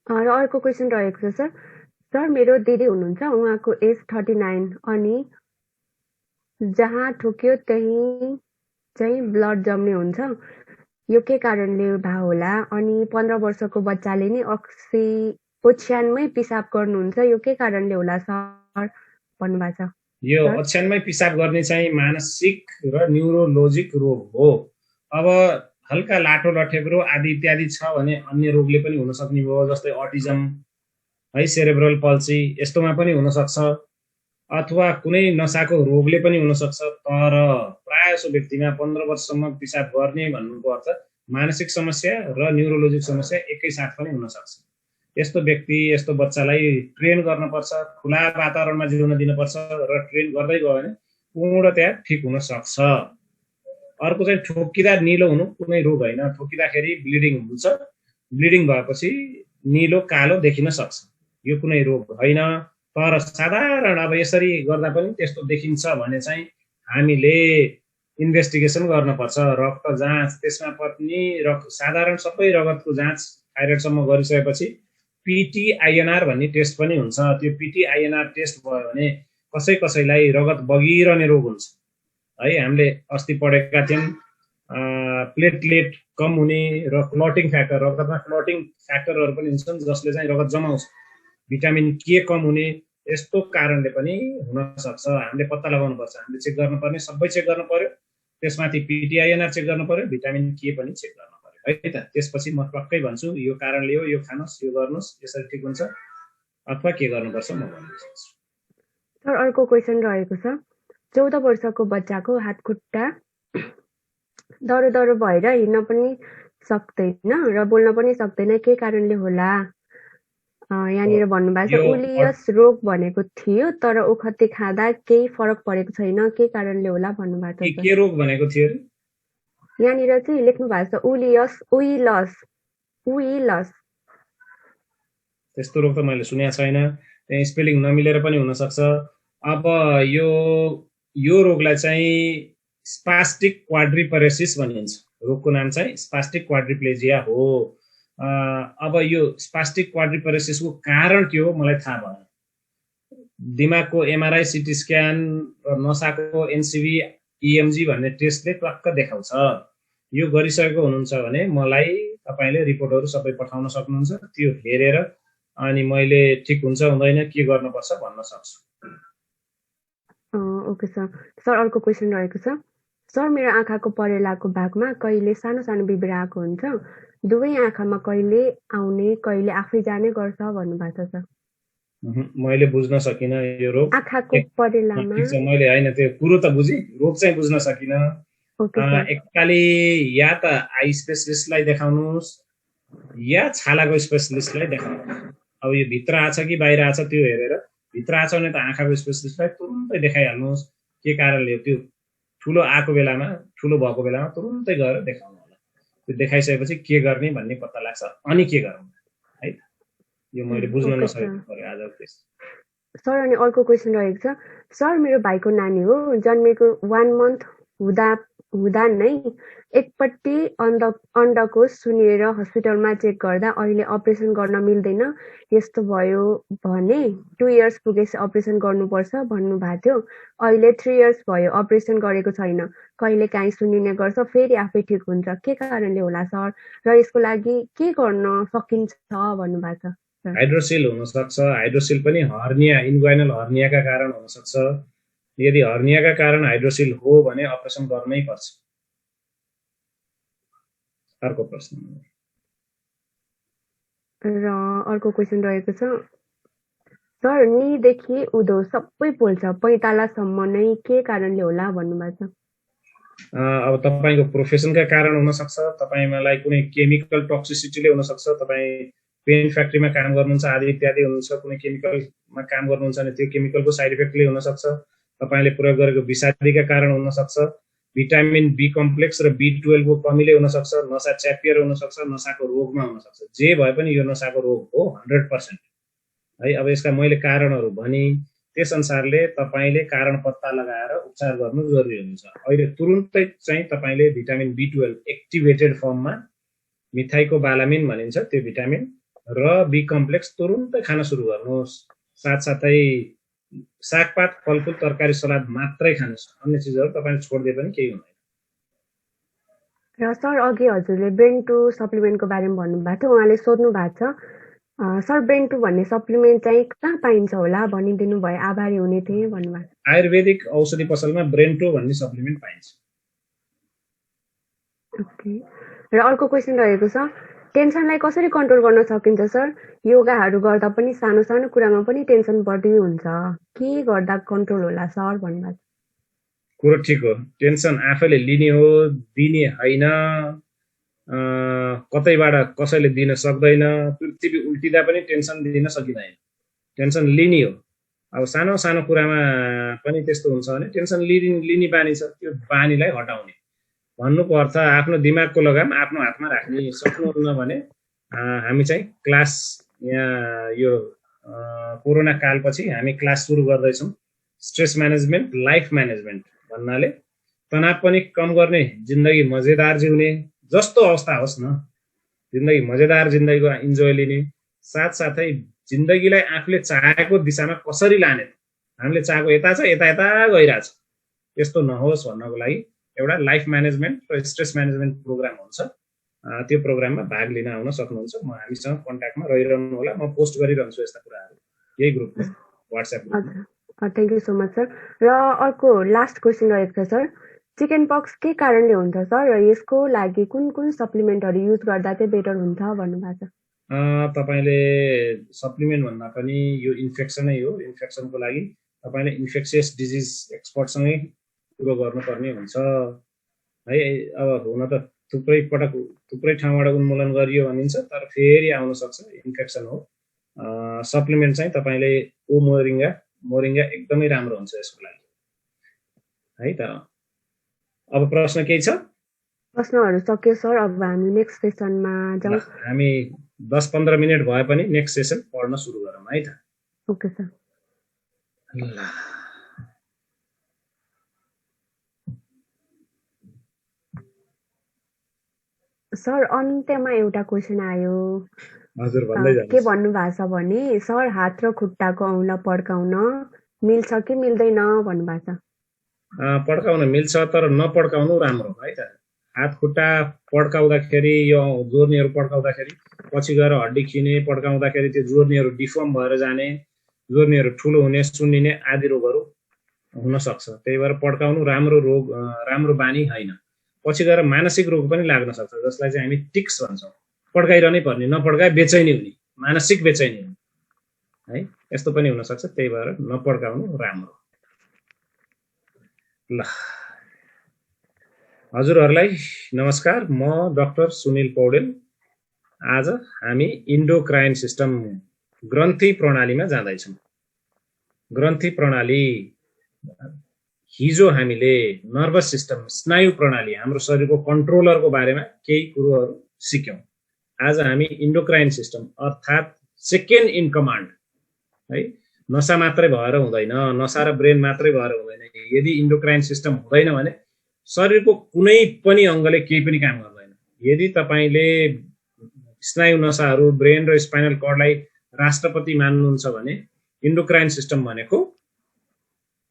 A: र अर्को क्वेसन रहेको छ सर, मेरो दिदी हुनुहुन्छ, उहाँको एज 39 अनि जहाँ ठोक्यो त्यही चाहिँ ब्लड जम्ने हुन्छ, यो के कारणले भा होला? अनि 15 वर्षको बच्चाले नि ओछ्यानमै पिसाब गर्नुहुन्छ, यो के कारणले होला सर भन्नुभएको छ।
B: यो ओछ्यानमै पिसाब गर्ने चाहिँ मानसिक र न्युरोलोजिक रोग हो। अब हल्का लाटो लठेब्रो आदि इत्यादि छ भने अन्य रोगले पनि हुन सक्ने भयो, जस्तै अटिजम है, सेरेब्रल पल्सी, यस्तोमा पनि हुन सक्छ, अथवा कुनै नसाको रोगले पनि हुन सक्छ। तर प्राय जसो व्यक्तिमा 15 वर्षसम्म पिसाब गर्ने भन्नुको अर्थ मानसिक समस्या र न्युरोलोजिक समस्या एकैसाथ पनि हुन सक्छ। यस्तो व्यक्ति यस्तो बच्चालाई ट्रेन गर्नुपर्छ, खुला वातावरणमा जिउन दिनुपर्छ र ट्रेन गर्दै गयो भने पूर्णतया ठिक हुन सक्छ। अर्को चाहिँ ठोकिँदा निलो हुनु कुनै रोग होइन, ठोकिँदाखेरि ब्लिडिङ हुन्छ, ब्लिडिङ भएपछि निलो कालो देखिन सक्छ, यो कुनै रोग होइन। तर साधारण अब यसरी गर्दा पनि त्यस्तो देखिन्छ भने चाहिँ हामीले इन्भेस्टिगेसन गर्नुपर्छ, रक्त जाँच, त्यसमा पनि साधारण सबै रगतको जाँच थाइरोइडसम्म गरिसकेपछि पिटिआइएनआर भन्ने टेस्ट पनि हुन्छ। त्यो पिटिआइएनआर टेस्ट भयो भने कसैलाई रगत बगिरहने रोग हुन्छ है। हामीले अस्ति पढेका थियौँ प्लेटलेट कम हुने र क्लटिङ फ्याक्टर, रगतमा क्लटिङ फ्याक्टरहरू पनि हुन्छन् जसले चाहिँ रगत जमाउँछ, भिटामिन के कम हुने, यस्तो कारणले पनि हुन सक्छ। हामीले पत्ता लगाउनु पर्छ, हामीले चेक गर्नुपर्ने सबै चेक गर्नु पर्यो, त्यसमाथि पिटिआइएनआर चेक गर्नु पर्यो, भिटामिन के पनि चेक गर्नु पर्यो है त। त्यसपछि म पक्कै भन्छु यो कारणले हो, यो खानुहोस्, यो गर्नुहोस्, यसरी ठिक हुन्छ, अथवा के गर्नुपर्छ म भन्न सक्छु।
A: सर अर्को क्वेसन रहेको छ, 14 वर्षको बच्चाको हात खुट्टा दरो भएर हिँड्न पनि सक्दैन र बोल्न पनि सक्दैन, के कारणले होला? यहाँनिर भन्नुभएको छ उलियस रोग भनेको थियो तर ओखती खाँदा केही फरक परेको छैन, के कारणले होला भन्नुभएको छ।
B: के रोग भनेको थियो?
A: यहाँनिर चाहिँ लेख्नु भएको छ उइलस।
B: त्यस्तो रोग त मैले सुनेको छैन। त्यही स्पेलिङ नमिलेर पनि हुनसक्छ। अब यो रोगलाई चाहिँ स्पास्टिक क्वाड्रिपरेसिस भनिन्छ। रोगको नाम चाहिँ स्पास्टिक क्वाड्रिप्लेजिया हो। अब यो स्पास्टिक क्वाड्रिपरेसिसको कारण के हो मलाई थाहा भएन। दिमागको एमआरआई सिटी स्क्यान र नसाको एनसिबी इएमजी भन्ने टेस्टले टक्क देखाउँछ। यो गरिसकेको हुनुहुन्छ भने मलाई तपाईले रिपोर्टहरू सबै पठाउन सक्नुहुन्छ। त्यो हेरेर अनि मैले ठिक हुन्छ हुँदैन के गर्नुपर्छ भन्न सक्छु।
A: Okay sir. सर अर्को क्वेसन रहेको छ। सर मेरो आँखाको परेलाको भागमा कहिले सानो सानो बिबिर आएको हुन्छ, दुवै आँखामा कहिले आउने कहिले आफै जाने गर्छ भन्नुभएको छ सर।
B: मैले बुझ्न सकिन यो रोग।
A: आँखाको परेलामा
B: मैले हैन त्यो कुरो त बुझी, रोग चाहिँ बुझ्न सकिन। एककाली या त आई स्पेशलिस्टलाई देखाउनुस् या छालाको स्पेशलिस्टलाई देखाउनुस्। अब यो भित्र आछ कि बाहिर आछ त्यो हेरेर, भित्र आछ भने त आँखाको स्पेशलिस्टलाई तुरुन्तै देखाइहाल्नुहोस्। के कारणले हो त्यो ठुलो आएको बेलामा, ठुलो भएको बेलामा तुरुन्तै गएर देखाउनु होला। त्यो देखाइसकेपछि के गर्ने भन्ने पत्ता लाग्छ अनि के गर्नु है। यो मैले बुझ्न नसकेको परे आज त्यस।
A: सर अनि अर्को क्वेसन रहेको छ। सर मेरो भाइको नानी हो, जन्मेको 1 मन्थ हुँदा नै एकपट्टि अण्डकोश सुनेर हस्पिटलमा चेक गर्दा अहिले अपरेसन गर्न मिल्दैन, यस्तो भयो भने 2 इयर्स पुगेपछि अपरेसन गर्नुपर्छ भन्नुभएको थियो। अहिले 3 इयर्स भयो अपरेसन गरेको छैन, कहिले काहीँ सुनिने गर्छ फेरि आफै ठिक हुन्छ, के कारणले होला सर र यसको लागि के गर्न सकिन्छ भन्नुभएको छ।
B: हाइड्रोसिल हुन सक्छ। हाइड्रोसिल पनि हर्निया, इन्ग्वाइनल हर्नियाका कारण हुन सक्छ। यदि हर्नियाका कारण हाइड्रोसिल हो भने अपरेसन गर्नै पर्छ। अर्को प्रश्न
A: र अर्को क्वेसन रहेको छ। सर निदेखि उँधो सबै पोल्छ, पैतालासम्म नै के कारणले होला भन्नुभएको छ।
B: अब तपाईको प्रोफेसनका कारण हुन सक्छ, तपाईलाई कुनै केमिकल टक्सिसिटीले हुन सक्छ, तपाई पेन फ्याक्ट्रीमा काम गर्नुहुन्छ आदि इत्यादि हुनुहुन्छ, कुनै केमिकलमा काम गर्नुहुन्छ भने त्यो केमिकलको साइड इफेक्टले हुन सक्छ, तपाईले प्रयोग गरेको विषादीका कारण हुन सक्छ, भिटामिन बी कम्प्लेक्स र बी12 को कमीले हुन सक्छ, नसा च्यापिएर हुन सक्छ, नसाको रोगमा हुन सक्छ। जे भए पनि यो नसाको रोग हो 100% है। अब यसका मैले कारणहरू भनी त्यस अनुसारले तपाईले कारण पत्ता लगाएर उपचार गर्नु जरुरी हुन्छ। अहिले तुरुन्तै चाहिँ तपाईले भिटामिन बी12 एक्टिभेटेड फर्ममा मिथाइकोबालामिन भनिन्छ त्यो भिटामिन र बी कम्प्लेक्स तुरुन्तै खान सुरु गर्नुहोस्। साथसाथै सागपात, फलफुल, तरकारी, सलाद मात्रै खानुहोस्, अन्य चिजहरू तपाईले छोड्दै पनि केही हुँदैन।
A: र सर अघि हजुरले ब्रेन टु सप्लिमेन्टको बारेमा भन्नुभएको थियो, उहाँले सोध्नु भएको छ सर ब्रेन टु भन्ने सप्लिमेन्ट चाहिँ कहाँ पाइन्छ होला भनिदिनु भयो, आभारी हुने थिएँ भन्नुभएको।
B: आयुर्वेदिक औषधि पसलमा ब्रेन टु भन्ने सप्लिमेन्ट पाइन्छ।
A: ओके। र अर्को क्वेसन रहेको छ। टेन्सनलाई कसरी कन्ट्रोल गर्न सकिन्छ सर? योगाहरू गर्दा पनि सानो सानो कुरामा पनि टेन्सन बढी हुन्छ, के गर्दा कन्ट्रोल होला सर भन्नुभएको।
B: कुरो ठिक हो। टेन्सन आफैले लिने हो, दिने होइन। कतैबाट कसैले दिन सक्दैन। पृथ्वी उल्टिँदा पनि टेन्सन दिन सकिँदैन। टेन्सन लिने हो। अब सानो सानो कुरामा पनि त्यस्तो हुन्छ भने टेन्सन लिने बानी छ, त्यो बानीलाई हटाउने भन्नुको अर्थ आफ्नो दिमागको लगाम आफ्नो हातमा राख्ने सक्नुहुन्न भने हामी चाहिँ क्लास यहाँ यो कोरोना कालपछि हामी क्लास सुरु गर्दैछौँ। स्ट्रेस म्यानेजमेन्ट, लाइफ म्यानेजमेन्ट भन्नाले तनाव पनि कम गर्ने, जिन्दगी मजेदार जिउने, जस्तो अवस्था होस् न जिन्दगी मजेदार जिन्दगीको इन्जोय लिने, साथसाथै जिन्दगीलाई आफूले चाहेको दिशामा कसरी लाने, हामीले चाहेको यता छ यता यता गइरहेछ त्यस्तो नहोस् भन्नको लागि एउटा लाइफ म्यानेजमेन्ट र स्ट्रेस म्यानेजमेन्ट प्रोग्राम हुन्छ। त्यो प्रोग्राममा भाग लिन आउन सक्नुहुन्छ। म हामीसँग कन्ट्याक्टमा रहिरहनु होला, म पोस्ट गरिरहन्छु यस्ता कुराहरू यही ग्रुपमा, व्हाट्सएप ग्रुपमा।
A: Thank you so much sir. र अर्को लास्ट क्वेसन रहेको छ सर, चिकन पक्स के कारणले हुन्छ सर र यसको लागि कुन कुन सप्लिमेन्टहरू युज गर्दा चाहिँ बेटर हुन्छ भन्नुभएको छ।
B: तपाईले सप्लिमेन्ट भन्दा पनि यो इन्फेक्सनै हो। इन्फेक्सनको लागि तपाईले इन्फेक्सियस डिजिज एक्सपर्टसँगै कुरो गर्नुपर्ने हुन्छ है। अब हुन त थुप्रै ठाउँबाट उन्मूलन गरियो भनिन्छ, तर फेरि आउन सक्छ, इन्फेक्सन हो। सप्लिमेन्ट चाहिँ तपाईले मोरिङ्गा एकदमै राम्रो हुन्छ यसको लागि है त। अब प्रश्न केही छ?
A: प्रश्नहरू सक्यो सर। अब हामी नेक्स्ट सेसनमा
B: ल
A: जाउँ।
B: हामी 10-15 मिनट भए पनि नेक्स्ट सेसन पढ्न सुरु गरौँ है त।
A: Okay sir.
B: ल
A: सर अन्त्यमा एउटा क्वेसन आयो।
B: हजुर भन्दै
A: के
B: जानुहोस्।
A: भन्नुभएको छ भने सर हात र खुट्टाको औँला पड्काउन मिल्छ कि मिल्दैन भन्नुभएको छ।
B: पड्काउन मिल्छ तर नपड्काउनु राम्रो है त। हात खुट्टा पड्काउँदाखेरि यो जोर्नीहरू पड्काउँदाखेरि पछि गएर हड्डी खिने, पड्काउँदाखेरि त्यो जोर्नीहरू डिफर्म भएर जाने, जोर्नीहरू ठुलो हुने, सुन्निने आदि रोगहरू हुन सक्छ। त्यही भएर पड्काउनु राम्रो बानी होइन। पछि गएर मानसिक रोग पनि लाग्न सक्छ जसलाई चाहिँ हामी टिक्स भन्छौँ। पड्काइरहनै पर्ने, नपड्काए बेचैनी हुने, मानसिक बेचैनी हुने है, यस्तो पनि हुन सक्छ। त्यही भएर नपड्काउनु राम्रो। ल हजुरहरूलाई नमस्कार, म डाक्टर सुनिल पौडेल। आज हामी इन्डोक्राइन सिस्टम ग्रन्थि प्रणालीमा जाँदैछौँ। ग्रन्थि प्रणाली हिजो हामीले नर्भस सिस्टम स्नायु प्रणाली हाम्रो शरीरको कन्ट्रोलरको बारेमा केही कुरोहरू सिक्यौँ। आज हामी इन्डोक्राइन सिस्टम अर्थात् सेकेन्ड इन कमान्ड है, नसा मात्रै भएर हुँदैन, नसा र ब्रेन मात्रै भएर हुँदैन। यदि इन्डोक्राइन सिस्टम हुँदैन भने शरीरको कुनै पनि अङ्गले केही पनि काम गर्दैन। यदि तपाईले स्नायु नसाहरू, ब्रेन र स्पाइनल कर्डलाई राष्ट्रपति मान्नुहुन्छ भने इन्डोक्राइन सिस्टम भनेको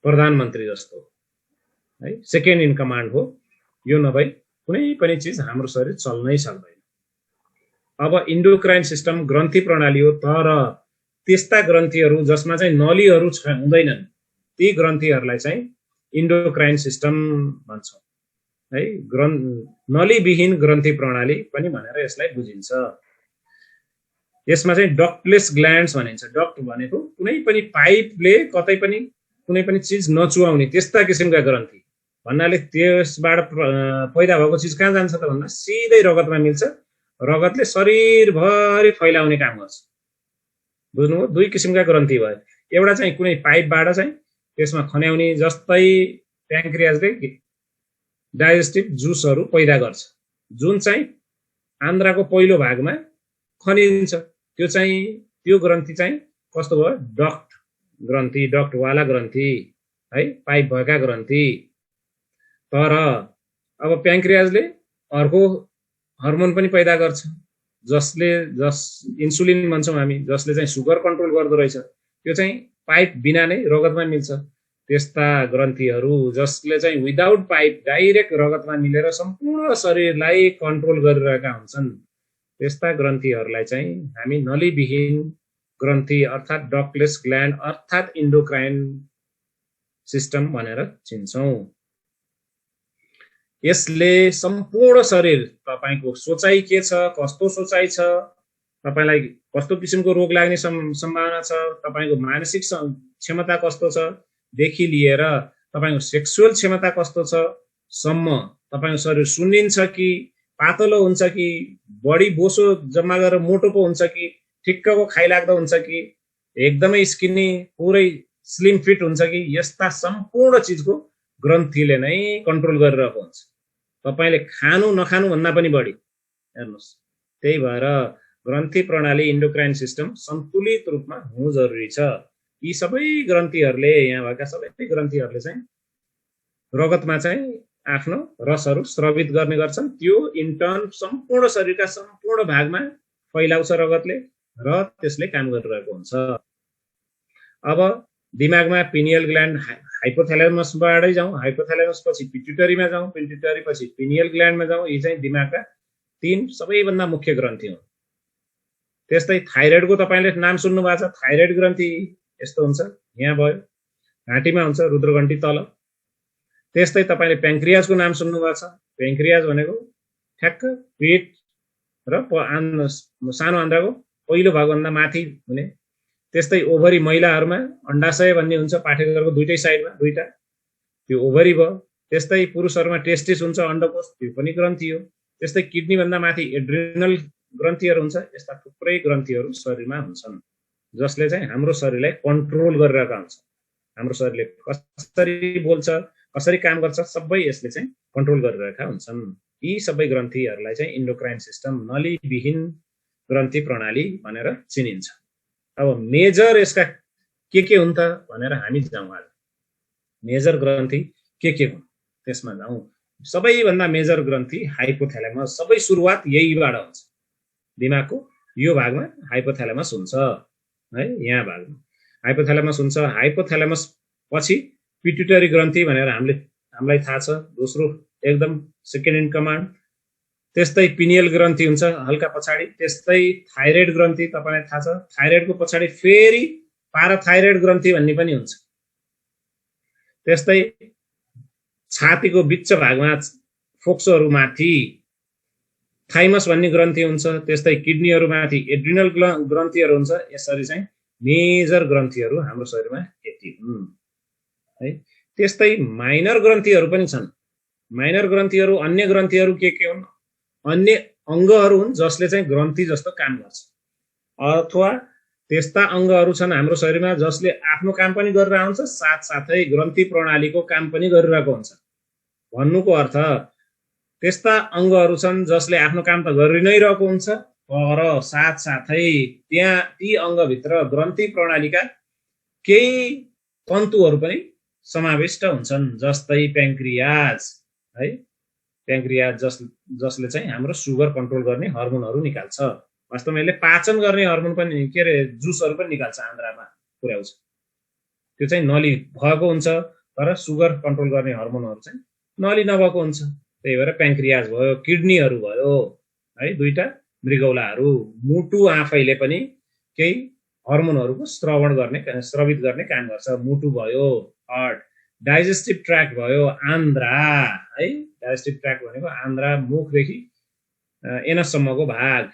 B: प्रधानमन्त्री जस्तो है, सेकेन्ड इन कमान्ड हो। यो नभई कुनै पनि चिज हाम्रो शरीर चल्नै सक्दैन। अब इन्डोक्राइन सिस्टम ग्रन्थि प्रणाली हो, तर त्यस्ता ग्रन्थिहरू जसमा चाहिँ नलीहरू हुँदैनन् ती ग्रन्थिहरूलाई चाहिँ इन्डोक्राइन सिस्टम भन्छौँ है। नलीविहीन ग्रन्थि प्रणाली पनि भनेर यसलाई बुझिन्छ। यसमा चाहिँ डक्टलेस ग्ल्यान्ड्स भनिन्छ। डक्ट भनेको कुनै पनि पाइपले कतै पनि कुनै पनि चिज नचुहाउने त्यस्ता किसिमका ग्रन्थि भन्नाले त्यसबाट पैदा भएको चिज कहाँ जान्छ त भन्दा सिधै रगतमा मिल्छ। रगतले शरीरभरि फैलाउने काम गर्छ। बुझ्नुभयो? दुई किसिमका ग्रन्थि भयो। एउटा चाहिँ कुनै पाइपबाट चाहिँ त्यसमा खन्याउने, जस्तै प्याङ्क्रियासले डाइजेस्टिभ जुसहरू पैदा गर्छ, जुन चाहिँ आन्द्राको पहिलो भागमा खनिन्छ। त्यो ग्रन्थि चाहिँ कस्तो भयो? डक्ट ग्रन्थि, डक्टवाला ग्रन्थि है, पाइप भएका ग्रन्थि। तर अब प्याङ्क्रियासले अर्को हर्मोन पनि पैदा गर्छ इन्सुलिन भन्छौँ हामी, जसले चाहिँ सुगर कन्ट्रोल गर्दो रहेछ। त्यो चाहिँ पाइप बिना नै रगतमा मिल्छ। त्यस्ता ग्रन्थिहरू जसले चाहिँ विदाउट पाइप डाइरेक्ट रगतमा मिलेर सम्पूर्ण शरीरलाई कन्ट्रोल गरिरहेका हुन्छन्, त्यस्ता ग्रन्थिहरूलाई चाहिँ हामी नलीविहीन ग्रन्थि अर्थात् डक्टलेस ग्ल्यान्ड अर्थात् इन्डोक्राइन सिस्टम भनेर चिन्छौँ। यसले सम्पूर्ण शरीर, तपाईको सोचाइ के छ, कस्तो सोचाइ छ, तपाईलाई कस्तो किसिमको रोग लाग्ने सम्भावना छ, तपाईको मानसिक क्षमता कस्तो छ देखि लिएर तपाईको सेक्सुअल क्षमता कस्तो छ सम्म, तपाईको शरीर सुन्निन्छ कि पातलो हुन्छ कि बढी बोसो जम्मा गरेर मोटो पो हुन्छ कि ठिक्कको खाइलाग्दो हुन्छ कि एकदमै स्किनी पुरै स्लिम फिट हुन्छ कि, यस्ता सम्पूर्ण चिजको ग्रन्थिले नै कन्ट्रोल गरिरहेको हुन्छ। तपाईले खानु नखानु भन्दा पनि बढी हेर्नुस्। त्यही भएर ग्रन्थि प्रणाली इन्डोक्राइन सिस्टम सन्तुलित रूपमा हुनु जरुरी छ। यी सबै ग्रन्थिहरूले, यहाँ भएका सबै ग्रन्थिहरूले चाहिँ रगतमा चाहिँ आफ्नो रसहरू स्रवित गर्ने गर्छन्। त्यो इन्टर्न सम्पूर्ण शरीरका सम्पूर्ण भागमा फैलाउँछ रगतले र त्यसले काम गरिरहेको हुन्छ। अब दिमागमा पिनियल ग्ल्यान्ड, हाइपोथ्यालेमसबाटै जाउँ, हाइपोथ्यालेमस पछि पिट्युटरीमा जाउँ, पिट्युटरी पछि पिनियल ग्ल्यान्डमा जाउँ। यी चाहिँ दिमागका 3 सबैभन्दा मुख्य ग्रन्थि हुन्। त्यस्तै थाइरोइडको तपाईले नाम सुन्नु भएको छ। थाइरोइड ग्रन्थि यस्तो हुन्छ, यहाँ भयो, घाँटीमा हुन्छ, रुद्रघण्टी तल। त्यस्तै तपाईले प्याङ्क्रियासको नाम सुन्नु भएको छ। प्याङ्क्रियास भनेको ठ्याक्क पेट र सानो आन्द्राको पहिलो भागभन्दा माथि हुने। त्यस्तै ओभरी, महिलाहरूमा अण्डाशय भन्ने हुन्छ पाठेघरको दुईटै साइडमा, दुईटा, त्यो ओभरी भयो। त्यस्तै पुरुषहरूमा टेस्टिस हुन्छ, अण्डकोष, त्यो पनि ग्रन्थि हो। त्यस्तै किडनी भन्दा माथि एड्रिनल ग्रन्थिहरू हुन्छ। यस्ता थुप्रै ग्रन्थिहरू शरीरमा हुन्छन् जसले चाहिँ हाम्रो शरीरलाई कन्ट्रोल गरिरहेका हुन्छ। हाम्रो शरीरले कसरी बोल्छ, कसरी काम गर्छ, सबै यसले चाहिँ कन्ट्रोल गरिरहेका हुन्छन्। यी सबै ग्रन्थीहरूलाई चाहिँ इन्डोक्राइन सिस्टम नलीविहीन ग्रन्थी प्रणाली भनेर चिनिन्छ। अब मेजर यसका के हुन् त भनेर हामी जाउँ। आज मेजर ग्रन्थी के हुन् त्यसमा जाउँ। सबैभन्दा मेजर ग्रन्थी हाइपोथ्यालेमस। सबै सुरुवात यहीबाट हुन्छ। दिमागको यो भागमा हाइपोथ्यालेमस हुन्छ है, यहाँ भागमा हाइपोथ्यालेमस हुन्छ। हाइपोथ्यालेमस पछि पिट्युटरी ग्रन्थी भनेर हामीलाई थाहा छ, दोस्रो एकदम सेकेन्ड इन कमान्ड। त्यस्तै पिनियल ग्रन्थी हुन्छ हल्का पछाडि। त्यस्तै थाइरोइड ग्रन्थी तपाईलाई थाहा छ। थाइरोइडको पछाडि फेरि पाराथाइरोइड ग्रन्थी भन्ने पनि हुन्छ। त्यस्तै छातीको बिच भागमा फोक्सोहरू माथि थाइमस भन्ने ग्रन्थी हुन्छ। त्यस्तै किडनीहरू माथि एड्रिनल ग्रन्थीहरू हुन्छ। यसरी चाहिँ मेजर ग्रन्थीहरू हाम्रो शरीरमा यति हुन् है। त्यस्तै माइनर ग्रन्थीहरू पनि छन्। माइनर ग्रन्थीहरू अन्य ग्रन्थीहरू के हुन्? अन्य अङ्गहरू हुन् जसले चाहिँ ग्रन्थी जस्तो काम गर्छ, अथवा त्यस्ता अङ्गहरू छन् हाम्रो शरीरमा जसले आफ्नो काम पनि गरेर आउँछ, साथसाथै ग्रन्थी प्रणालीको काम पनि गरिरहेको हुन्छ। भन्नुको अर्थ त्यस्ता अङ्गहरू छन् जसले आफ्नो काम त गरि नै रहेको हुन्छ, तर साथसाथै त्यहाँ ती अङ्गभित्र ग्रन्थी प्रणालीका केही तन्तुहरू पनि समाविष्ट हुन्छन्। जस्तै प्याङ्क्रियाज है, प्याङ्क्रियाज जसले चाहिँ हाम्रो सुगर कन्ट्रोल गर्ने हर्मोनहरू निकाल्छ। वास्तवमा यसले पाचन गर्ने हर्मोन पनि जुसहरू पनि निकाल्छ, आन्द्रामा पुर्याउँछ। त्यो चाहिँ नली भएको हुन्छ, तर सुगर कन्ट्रोल गर्ने हर्मोनहरू चाहिँ नली नभएको हुन्छ। त्यही भएर प्याङ्क्रियाज भयो, किडनीहरू भयो है, दुईटा मृगौलाहरू। मुटु आफैले पनि केही हर्मोनहरूको स्रवित गर्ने काम गर्छ। मुटु भयो, हार्ट। डाइजेस्टिभ ट्र्याक्ट भयो, आन्द्रा है। डाइजेस्टिभ ट्र्याक्ट भनेको आन्द्रा, मुखदेखि एनससम्मको भाग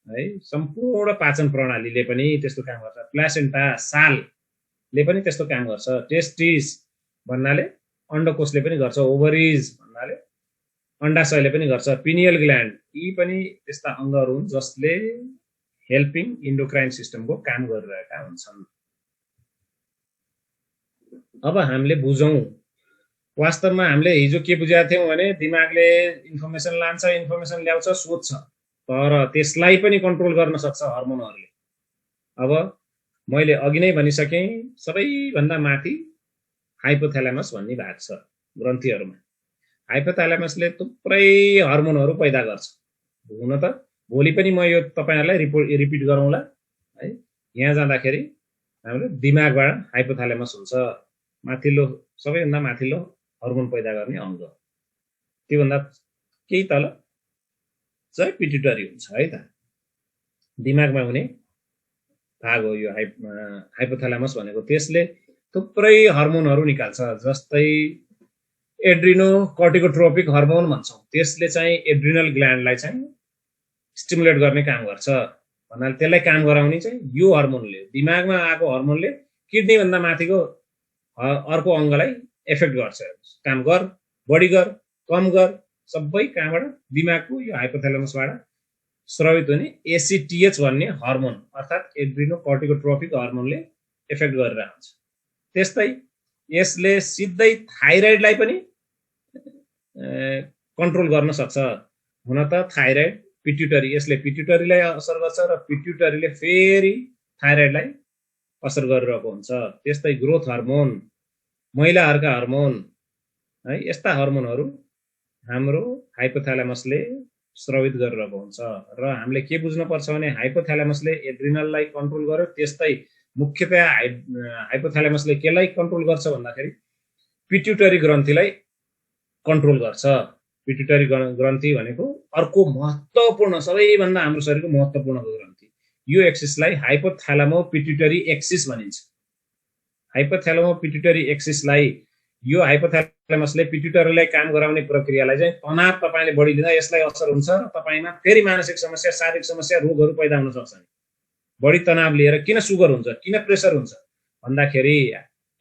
B: है। सम्पूर्ण पाचन प्रणालीले पनि त्यस्तो काम गर्छ। प्लासेन्टा, सालले पनि त्यस्तो काम गर्छ। टेस्टिस भन्नाले अण्डकोशले पनि गर्छ। ओभरिज भन्नाले अण्डाशयले पनि गर्छ। पिनियल ग्ल्यान्ड, यी पनि त्यस्ता अङ्गहरू हुन् जसले हेल्पिङ इन्डोक्राइन सिस्टमको काम गरिरहेका हुन्छन्। अब हामीले बुझौँ, वास्तवमा हामीले हिजो के बुझेका थियौँ भने दिमागले इन्फर्मेसन लान्छ, इन्फर्मेसन ल्याउँछ, सोध्छ, तर त्यसलाई पनि कन्ट्रोल गर्न सक्छ हर्मोनहरूले। अब मैले अघि नै भनिसकेँ, सबैभन्दा माथि हाइपोथ्यालेमस भन्ने भाग छ ग्रन्थीहरूमा। हाइपोथ्यालेमसले थुप्रै हर्मोनहरू पैदा गर्छ। हुन त भोलि पनि म यो तपाईहरुलाई रिपिट गरौँला है। यहाँ जाँदाखेरि हाम्रो दिमागबाट हाइपोथ्यालेमस हुन्छ, माथिल्लो सबैभन्दा माथिल्लो हर्मोन पैदा गर्ने अङ्ग। त्योभन्दा केही तल चाहिँ पिट्युटरी हुन्छ है त, दिमागमा हुने भाग हो यो हाइपोथ्यालेमस भनेको। त्यसले थुप्रै हर्मोनहरू निकाल्छ, जस्तै एड्रिनो कर्टिकोट्रोपिक हर्मोन भन्छौँ। त्यसले चाहिँ एड्रिनल ग्ल्यान्डलाई चाहिँ स्टिमुलेट गर्ने काम गर्छ। भन्नाले त्यसलाई काम गराउने चाहिँ यो हर्मोनले, दिमागमा आएको हर्मोनले किडनी भन्दा माथिको अर्को अङ्गलाई एफेक्ट गर्छ। काम गर, बढी गर, कम गर, सबै कहाँबाट? दिमागको यो हाइपोथ्यालेमसबाट स्रवित हुने एसिटिएच भन्ने हर्मोन अर्थात् एड्रिनो कर्टिकोट्रोपिक हर्मोनले एफेक्ट गरेर आउँछ। त्यस्तै यसले सिधै थाइरोइडलाई पनि कन्ट्रोल गर्न सक्छ। हुन त थाइरोइड पिट्युटरी, यसले पिट्युटरीलाई असर गर्छ र पिट्युटरीले फेरि थाइरोइडलाई असर गरिरहेको हुन्छ। त्यस्तै ग्रोथ हर्मोन, महिलाहरूका हर्मोन है, यस्ता हर्मोनहरू हाम्रो हाइपोथ्यालेमसले स्रवित गरिरहेको हुन्छ। र हामीले के बुझ्नुपर्छ भने हाइपोथ्यालेमसले एड्रिनललाई कन्ट्रोल गर्यो। त्यस्तै मुख्यतया हाइपोथ्यालेमसले केलाई कन्ट्रोल गर्छ भन्दाखेरि पिट्युटरी ग्रन्थीलाई कन्ट्रोल गर्छ। पिट्युटरी ग्रन्थी भनेको अर्को महत्त्वपूर्ण, सबैभन्दा हाम्रो शरीरको महत्त्वपूर्ण ग्रन्थी। यो एक्सिसलाई हाइपोथ्यालामो पिट्युटरी एक्सिस भनिन्छ। हाइपोथ्यालामो पिट्युटरी एक्सिसलाई, यो हाइपोथ्यालेमसले पिट्युटरीलाई काम गराउने प्रक्रियालाई चाहिँ तनाव तपाईले बढी लिँदा यसलाई असर हुन्छ र तपाईमा फेरि मानसिक समस्या, शारीरिक समस्या, रोगहरू पैदा हुन सक्छन्। बढी तनाव लिएर किन सुगर हुन्छ, किन प्रेसर हुन्छ भन्दाखेरि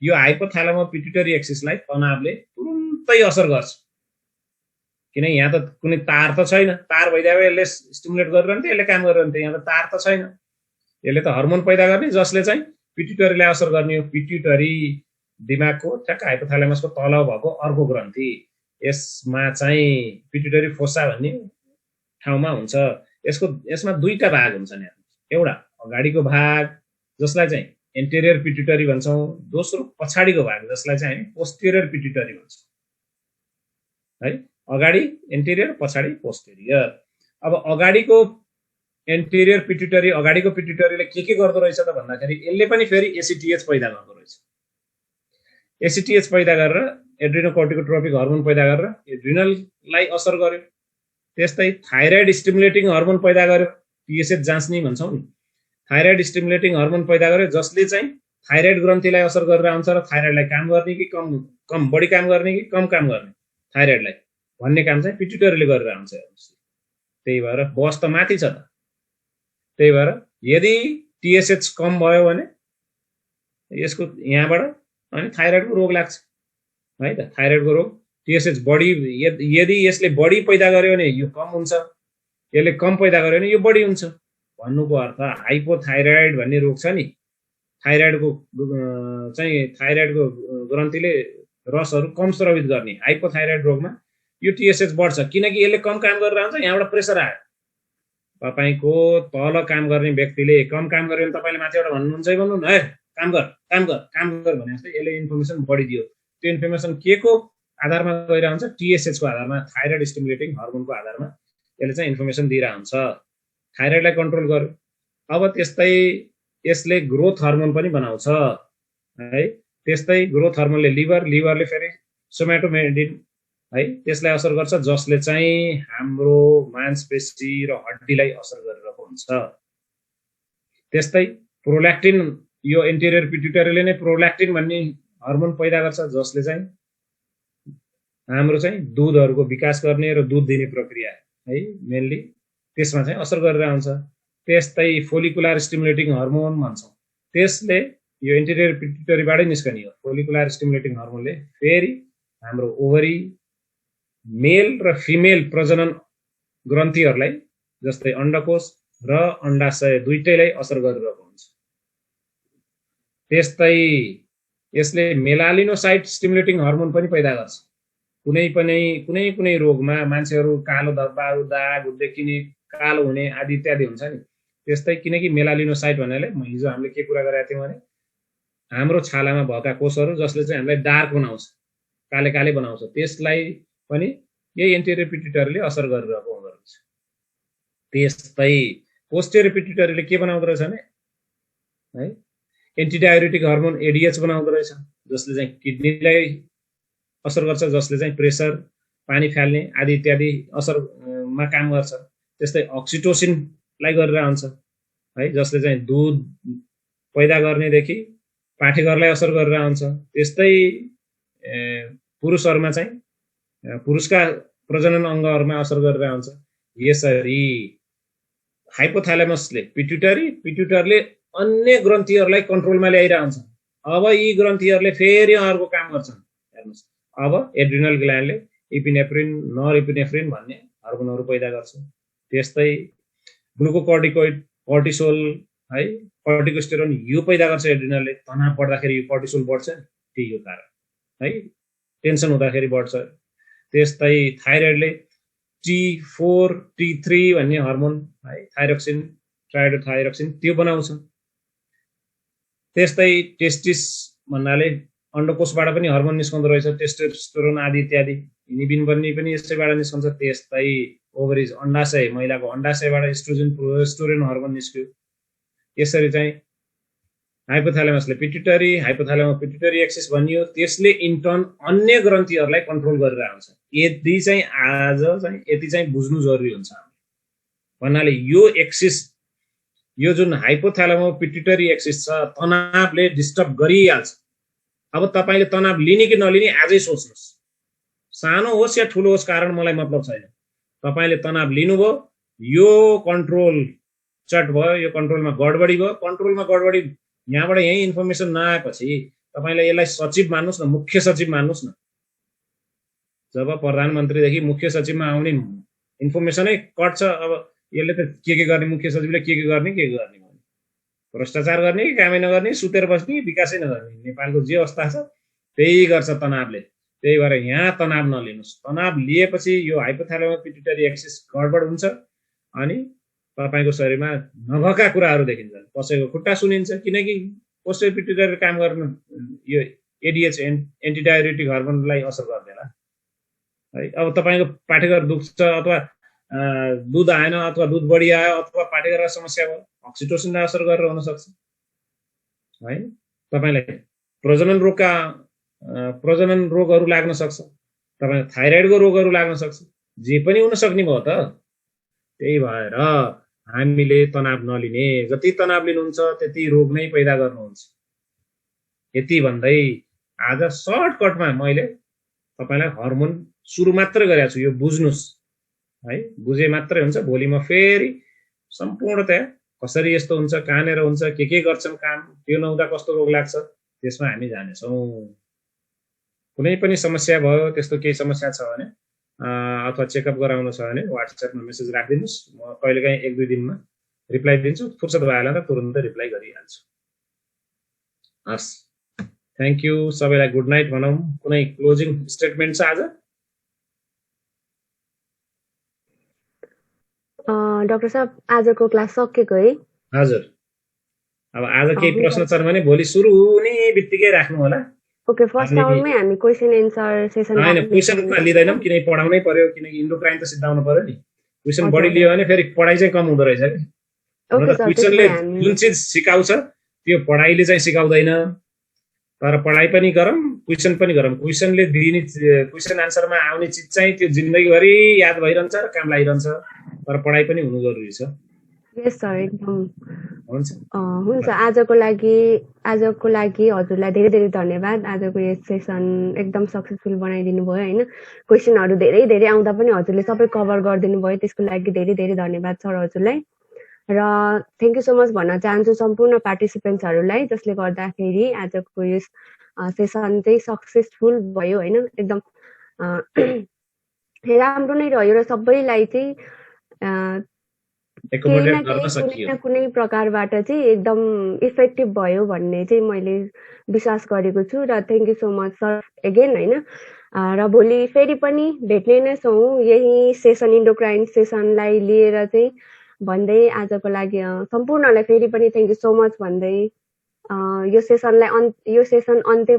B: यो हाइपोथ्यालामो पिट्युटरी एक्सिसलाई तनावले तुरुन्तै असर गर्छ। किन यहाँ त कुनै तार त छैन, तार भइदियो यसले स्टिमुलेट गरिरहन्थ्यो, यसले काम गरिरहन्थ्यो। यहाँ त तार त छैन, यसले त हर्मोन पैदा गर्ने जसले चाहिँ पिट्युटरीलाई असर गर्ने हो। पिट्युटरी दिमागको ठ्याक्क हाइपोथ्यालेमसको तल भएको अर्को ग्रन्थी। यसमा चाहिँ पिट्युटरी फोसा भन्ने ठाउँमा हुन्छ। यसमा दुईटा भाग हुन्छन्। एउटा अगाडिको भाग जसलाई चाहिँ एन्टेरियर पिट्युटरी भन्छौँ, दोस्रो पछाडिको भाग जसलाई चाहिँ हामी पोस्टेरियर पिट्युटरी भन्छौँ है। अगाडि एन्टेरियर, पछाडि पोस्टेरियर। अब अगाडिको एन्टेरियर पिट्युटरी, अगाडिको पिट्युटरीले के गर्दो रहेछ त भन्दाखेरि यसले पनि फेरि एसिटिएच पैदा गर्दो रहेछ। एसिटिएच पैदा गरेर एड्रिनोकोर्टिकोट्रोपिक हर्मोन पैदा गरेर एड्रिनललाई असर गर्यो। त्यस्तै थाइरोइड स्टिमुलेटिङ हर्मोन पैदा गर्यो, टिएसएच जाँच्ने भन्छौँ नि। थाइरोइड स्टिमुलेटिङ हर्मोन पैदा गर्यो जसले चाहिँ थाइरोइड ग्रन्थीलाई असर गरेर आउँछ र थाइरोइडलाई काम गर्ने कि कम बढी काम गर्ने कि कम काम गर्ने थाइरोइडलाई भन्ने काम चाहिँ पिट्युटरीले गरेर आउँछ। त्यही भएर बस त माथि छ त। त्यही भएर यदि टिएसएच कम भयो भने यसको यहाँबाट अनि थाइरोइडको रोग लाग्छ है त। थाइरोइडको रोग टिएसएच बढी, यदि यसले बढी पैदा गर्यो भने यो कम हुन्छ, यसले कम पैदा गर्यो भने यो बढी हुन्छ। भन्नुको अर्थ हाइपोथाइरोइड भन्ने रोग छ नि, थाइरोइडको ग्रन्थीले रसहरू कम स्रावित गर्ने हाइपोथाइरोइड रोगमा यो टिएसएच बढ्छ, किनकि यसले कम काम गरेर आउँछ। यहाँबाट प्रेसर आयो, तपाईको तल काम गर्ने व्यक्तिले कम काम गर्यो भने तपाईँले माथिबाट भन्नुहुन्छ भन्नु न, काम गर काम गर काम गर भने जस्तै यसले इन्फर्मेसन बढिदियो। त्यो इन्फर्मेसन के को आधारमा गइरहन्छ? टिएसएच को आधारमा, थाइरोइड स्टिमुलेटिङ हर्मोनको आधारमा यसले चाहिँ इन्फर्मेसन दिइरहन्छ। थाइरोइडलाई कन्ट्रोल गर्यो। अब त्यस्तै यसले ग्रोथ हर्मोन पनि बनाउँछ है। त्यस्तै ग्रोथ हर्मोनले लिभरले फेरि सोमाटोमेडिन है त्यसलाई असर गर्छ, जसले चाहिँ हाम्रो मांसपेशी र हड्डीलाई असर गरिरहेको हुन्छ। त्यस्तै प्रोल्याक्टिन, यो एन्टेरियर पिट्युटरीले नै प्रोल्याक्टिन भन्ने हर्मोन पैदा गर्छ, जसले चाहिँ हाम्रो चाहिँ दुधहरूको विकास गर्ने र दुध दिने प्रक्रिया है मेनली त्यसमा चाहिँ असर गरेर आउँछ। त्यस्तै फोलिकुलर स्टिमुलेटिङ हर्मोन भन्छौँ, त्यसले यो एन्टेरियर पिट्युटरीबाटै निस्कने हो। फोलिकुलर स्टिमुलेटिङ हर्मोनले फेरि हाम्रो ओभरी, मेल र फिमेल प्रजनन ग्रन्थीहरूलाई जस्तै अण्डकोश र अण्डाशय दुईटैलाई असर गरिरहेको हुन्छ। त्यस्तै यसले मेलालिनोसाइट स्टिमुलेटिङ हर्मोन पनि पैदा गर्छ। कुनै रोगमा मान्छेहरू कालो धब्बाहरू, दाग देखिने, कालो हुने आदि इत्यादि हुन्छ नि। त्यस्तै किनकि मेलालिनोसाइट भन्नाले हिजो हामीले के कुरा गरेका थियौँ भने हाम्रो छालामा भएका कोषहरू जसले चाहिँ हामीलाई डार्क बनाउँछ, काले काले बनाउँछ, त्यसलाई पनि यही एन्टेरियर पिट्युटरीले असर गरिरहेको हुँदो रहेछ। त्यस्तै पोस्टेरियर पिट्युटरीले के बनाउँदो रहेछ भने है एन्टिडायुरेटिक हर्मोन एडिएच बनाउँदो रहेछ, जसले चाहिँ किडनीलाई असर गर्छ, जसले चाहिँ प्रेसर, पानी फाल्ने आदि इत्यादि असरमा काम गर्छ। त्यस्तै अक्सिटोसिनलाई गरेर आउँछ है, जसले चाहिँ दुध पैदा गर्नेदेखि पाठेघरलाई असर गरेर आउँछ। त्यस्तै पुरुषहरूमा चाहिँ पुरुषका प्रजनन अङ्गहरूमा असर गरेर आउँछ। यसरी हाइपोथालेमसले पिट्युटरीले अन्य ग्रन्थीहरूलाई कन्ट्रोलमा ल्याइरहन्छ। अब यी ग्रन्थीहरूले फेरि अर्को काम गर्छन्। हेर्नुहोस्, अब एड्रिनल ग्ल्यान्डले इपिनेफ्रिन, नरइपिनेफ्रिन भन्ने हर्मोनहरू पैदा गर्छ। त्यस्तै ग्लुकोकर्टिकोइड, कर्टिसोल है, कर्टिकोस्टेरोन यो पैदा गर्छ एड्रिनलले। तनाव बढ्दाखेरि यो कर्टिसोल बढ्छ, त्यही हो कारण है। टेन्सन हुँदाखेरि बढ्छ। त्यस्तै थाइरोइडले T4, T3 भन्ने हर्मोन है, थाइरोक्सिन, ट्राइडोथाइरोक्सिन त्यो बनाउँछ। त्यस्तै टेस्टिस भन्नाले अण्डकोशबाट पनि हर्मोन निस्कँदो रहेछ, टेस्टोस्टेरोन आदि इत्यादि। इनिबिन पनि यसैबाट निस्कन्छ। त्यस्तै ओभरिज, अण्डाशय, महिलाको अण्डाशयबाट एस्ट्रोजन, प्रोजेस्टेरोन हर्मोन निस्क्यो। यसरी चाहिँ हाइपोथालेमसले हाइपोथालेमस पिट्युटरी एक्सिस भनियो, त्यसले इन्टर्न अन्य ग्रन्थीहरूलाई कन्ट्रोल गरेर आउँछ। यति चाहिँ आज चाहिँ यति चाहिँ बुझ्नु जरुरी हुन्छ भन्नाले यो एक्सिस, यो जुन हाइपोथालेमस पिट्युटरी एक्सिस छ, तनावले डिस्टर्ब गरिहाल्छ। अब तपाईले तनाव लिने कि नलिने आजै सोच्नुहोस्। सानो होस् या ठुलो होस्, कारण मलाई मतलब छैन। तपाईले तनाव लिनुभयो, यो कन्ट्रोल चट भयो, यो कन्ट्रोलमा गडबडी भयो। कन्ट्रोलमा गडबडी यहाँबाट यही इन्फर्मेसन नआएपछि तपाईले यसलाई सचिव मान्नुस् न, मुख्य सचिव मान्नुस् न। जब प्रधानमन्त्रीदेखि मुख्य सचिवमा आउने इन्फर्मेसनै कट छ, अब यसले त के गर्ने, मुख्य सचिवले के गर्ने भने भ्रष्टाचार गर्ने कि कामै नगर्ने, सुतेर बस्ने, विकासै नगर्ने, नेपालको जे अवस्था छ त्यही गर्छ तनावले। त्यही भएर यहाँ तनाव नलिनुहोस्। तनाव लिएपछि यो हाइपोथ्यालेमस पिट्युटरी एक्सिस गडबड हुन्छ अनि तपाईको शरीरमा नभएका कुराहरू देखिन्छन्। कसैको खुट्टा सुनिन्छ किनकि पोस्टेरियर पिट्युटरी काम गर्न यो एडिएच एन्टिडायुरेटिक हर्मोनलाई असर गर्दैन है। अब तपाईको पाठेघर दुख्छ अथवा दुध आएन अथवा दुध बढी आयो अथवा पाठेघरमा समस्या भयो, अक्सिटोसिनले असर गरेर हुन सक्छ है। तपाईलाई प्रजनन रोगहरू लाग्न सक्छ, तपाईलाई थाइरोइडको रोगहरू लाग्न सक्छ, जे पनि हुन सक्ने भयो त। त्यही भएर हामीले तनाव नलिने, जति तनाव लिनुहुन्छ त्यति रोग नै पैदा गर्नुहुन्छ। यति भन्दै आज सर्टकटमा मैले तपाईलाई हर्मोन सुरु मात्र गरेको छु, यो बुझ्नुस् है। बुझे मात्रै हुन्छ। भोलि म फेरि सम्पूर्णतया कसरी यस्तो हुन्छ, कहाँनेर हुन्छ, के गर्छन् काम, त्यो नहुँदा कस्तो रोग लाग्छ त्यसमा हामी जानेछौँ। कुनै पनि समस्या भयो, त्यस्तो केही समस्या छ भने अथवा चेकअप गराउनु छ भने व्हाट्सएपमा मेसेज राखिदिनुस्। म कहिलेकाहीँ 1-2 दिनमा रिप्लाई दिन्छु। फुर्सद भएला त तुरुन्तै रिप्लाई गरिहाल्छु। हस्, थ्याङ्क यू सबैलाई। गुड नाइट भनौँ। कुनै क्लोजिङ स्टेटमेन्ट छ आज?
A: डाक्टर साहब आजको क्लास सकेको है?
B: हजुर। अब आज केही प्रश्न छन् भने भोलि सुरु हुने बित्तिकै राख्नु होला।
A: ओके, फर्स्ट आवरमै हामी क्वेशन एन्सर सेसन
B: हैन, क्वेशन लिदैनौँ किनकि पढाउनै पर्यो, किनकि इन्डोक्राइन त सिद्धाउनु पर्यो नि। क्वेशन बढी लियो भने फेरि पढाइ चाहिँ कम हुँदो रहेछ कि। क्वेशनले जुन चिज सिकाउँछ त्यो पढाइले चाहिँ सिकाउँदैन। तर पढाइ पनि गरौँ, क्वेशन पनि गरौँ। क्वेशनले दिने क्वेशन आन्सरमा आउने चिज चाहिँ त्यो जिन्दगीभरि याद भइरहन्छ र काम लागिरहन्छ। तर पढाइ पनि हुनु जरुरी छ।
A: यस सर, एकदम
B: हुन्छ।
A: आजको लागि हजुरलाई धेरै धेरै धन्यवाद। आजको यो सेसन एकदम सक्सेसफुल बनाइदिनु भयो हैन। क्वेशनहरु धेरै धेरै आउँदा पनि हजुरले सबै कभर गरिदिनु भयो, त्यसको लागि धेरै धेरै धन्यवाद सर हजुरलाई। र थ्याङ्क यू सो मच भन्न चाहन्छु सम्पूर्ण पार्टिसिपेन्ट्सहरुलाई, जसले गर्दाखेरि आजको यो सेसन चाहिँ सक्सेसफुल भयो हैन। एकदम राम्रो नै रह्यो र सबैलाई चाहिँ कुनै प्रकारबाट चाहिँ एकदम इफेक्टिभ भयो भन्ने चाहिँ मैले विश्वास गरेको छु। र thank you so much sir again हैन। र भोलि फेरि पनि भेट्ने नै छौँ यही सेसन, इन्डोक्राइन सेसनलाई लिएर चाहिँ भन्दै आजको लागि सम्पूर्णलाई फेरि पनि थ्याङ्क यू सो मच भन्दै यो सेसन अन्त्य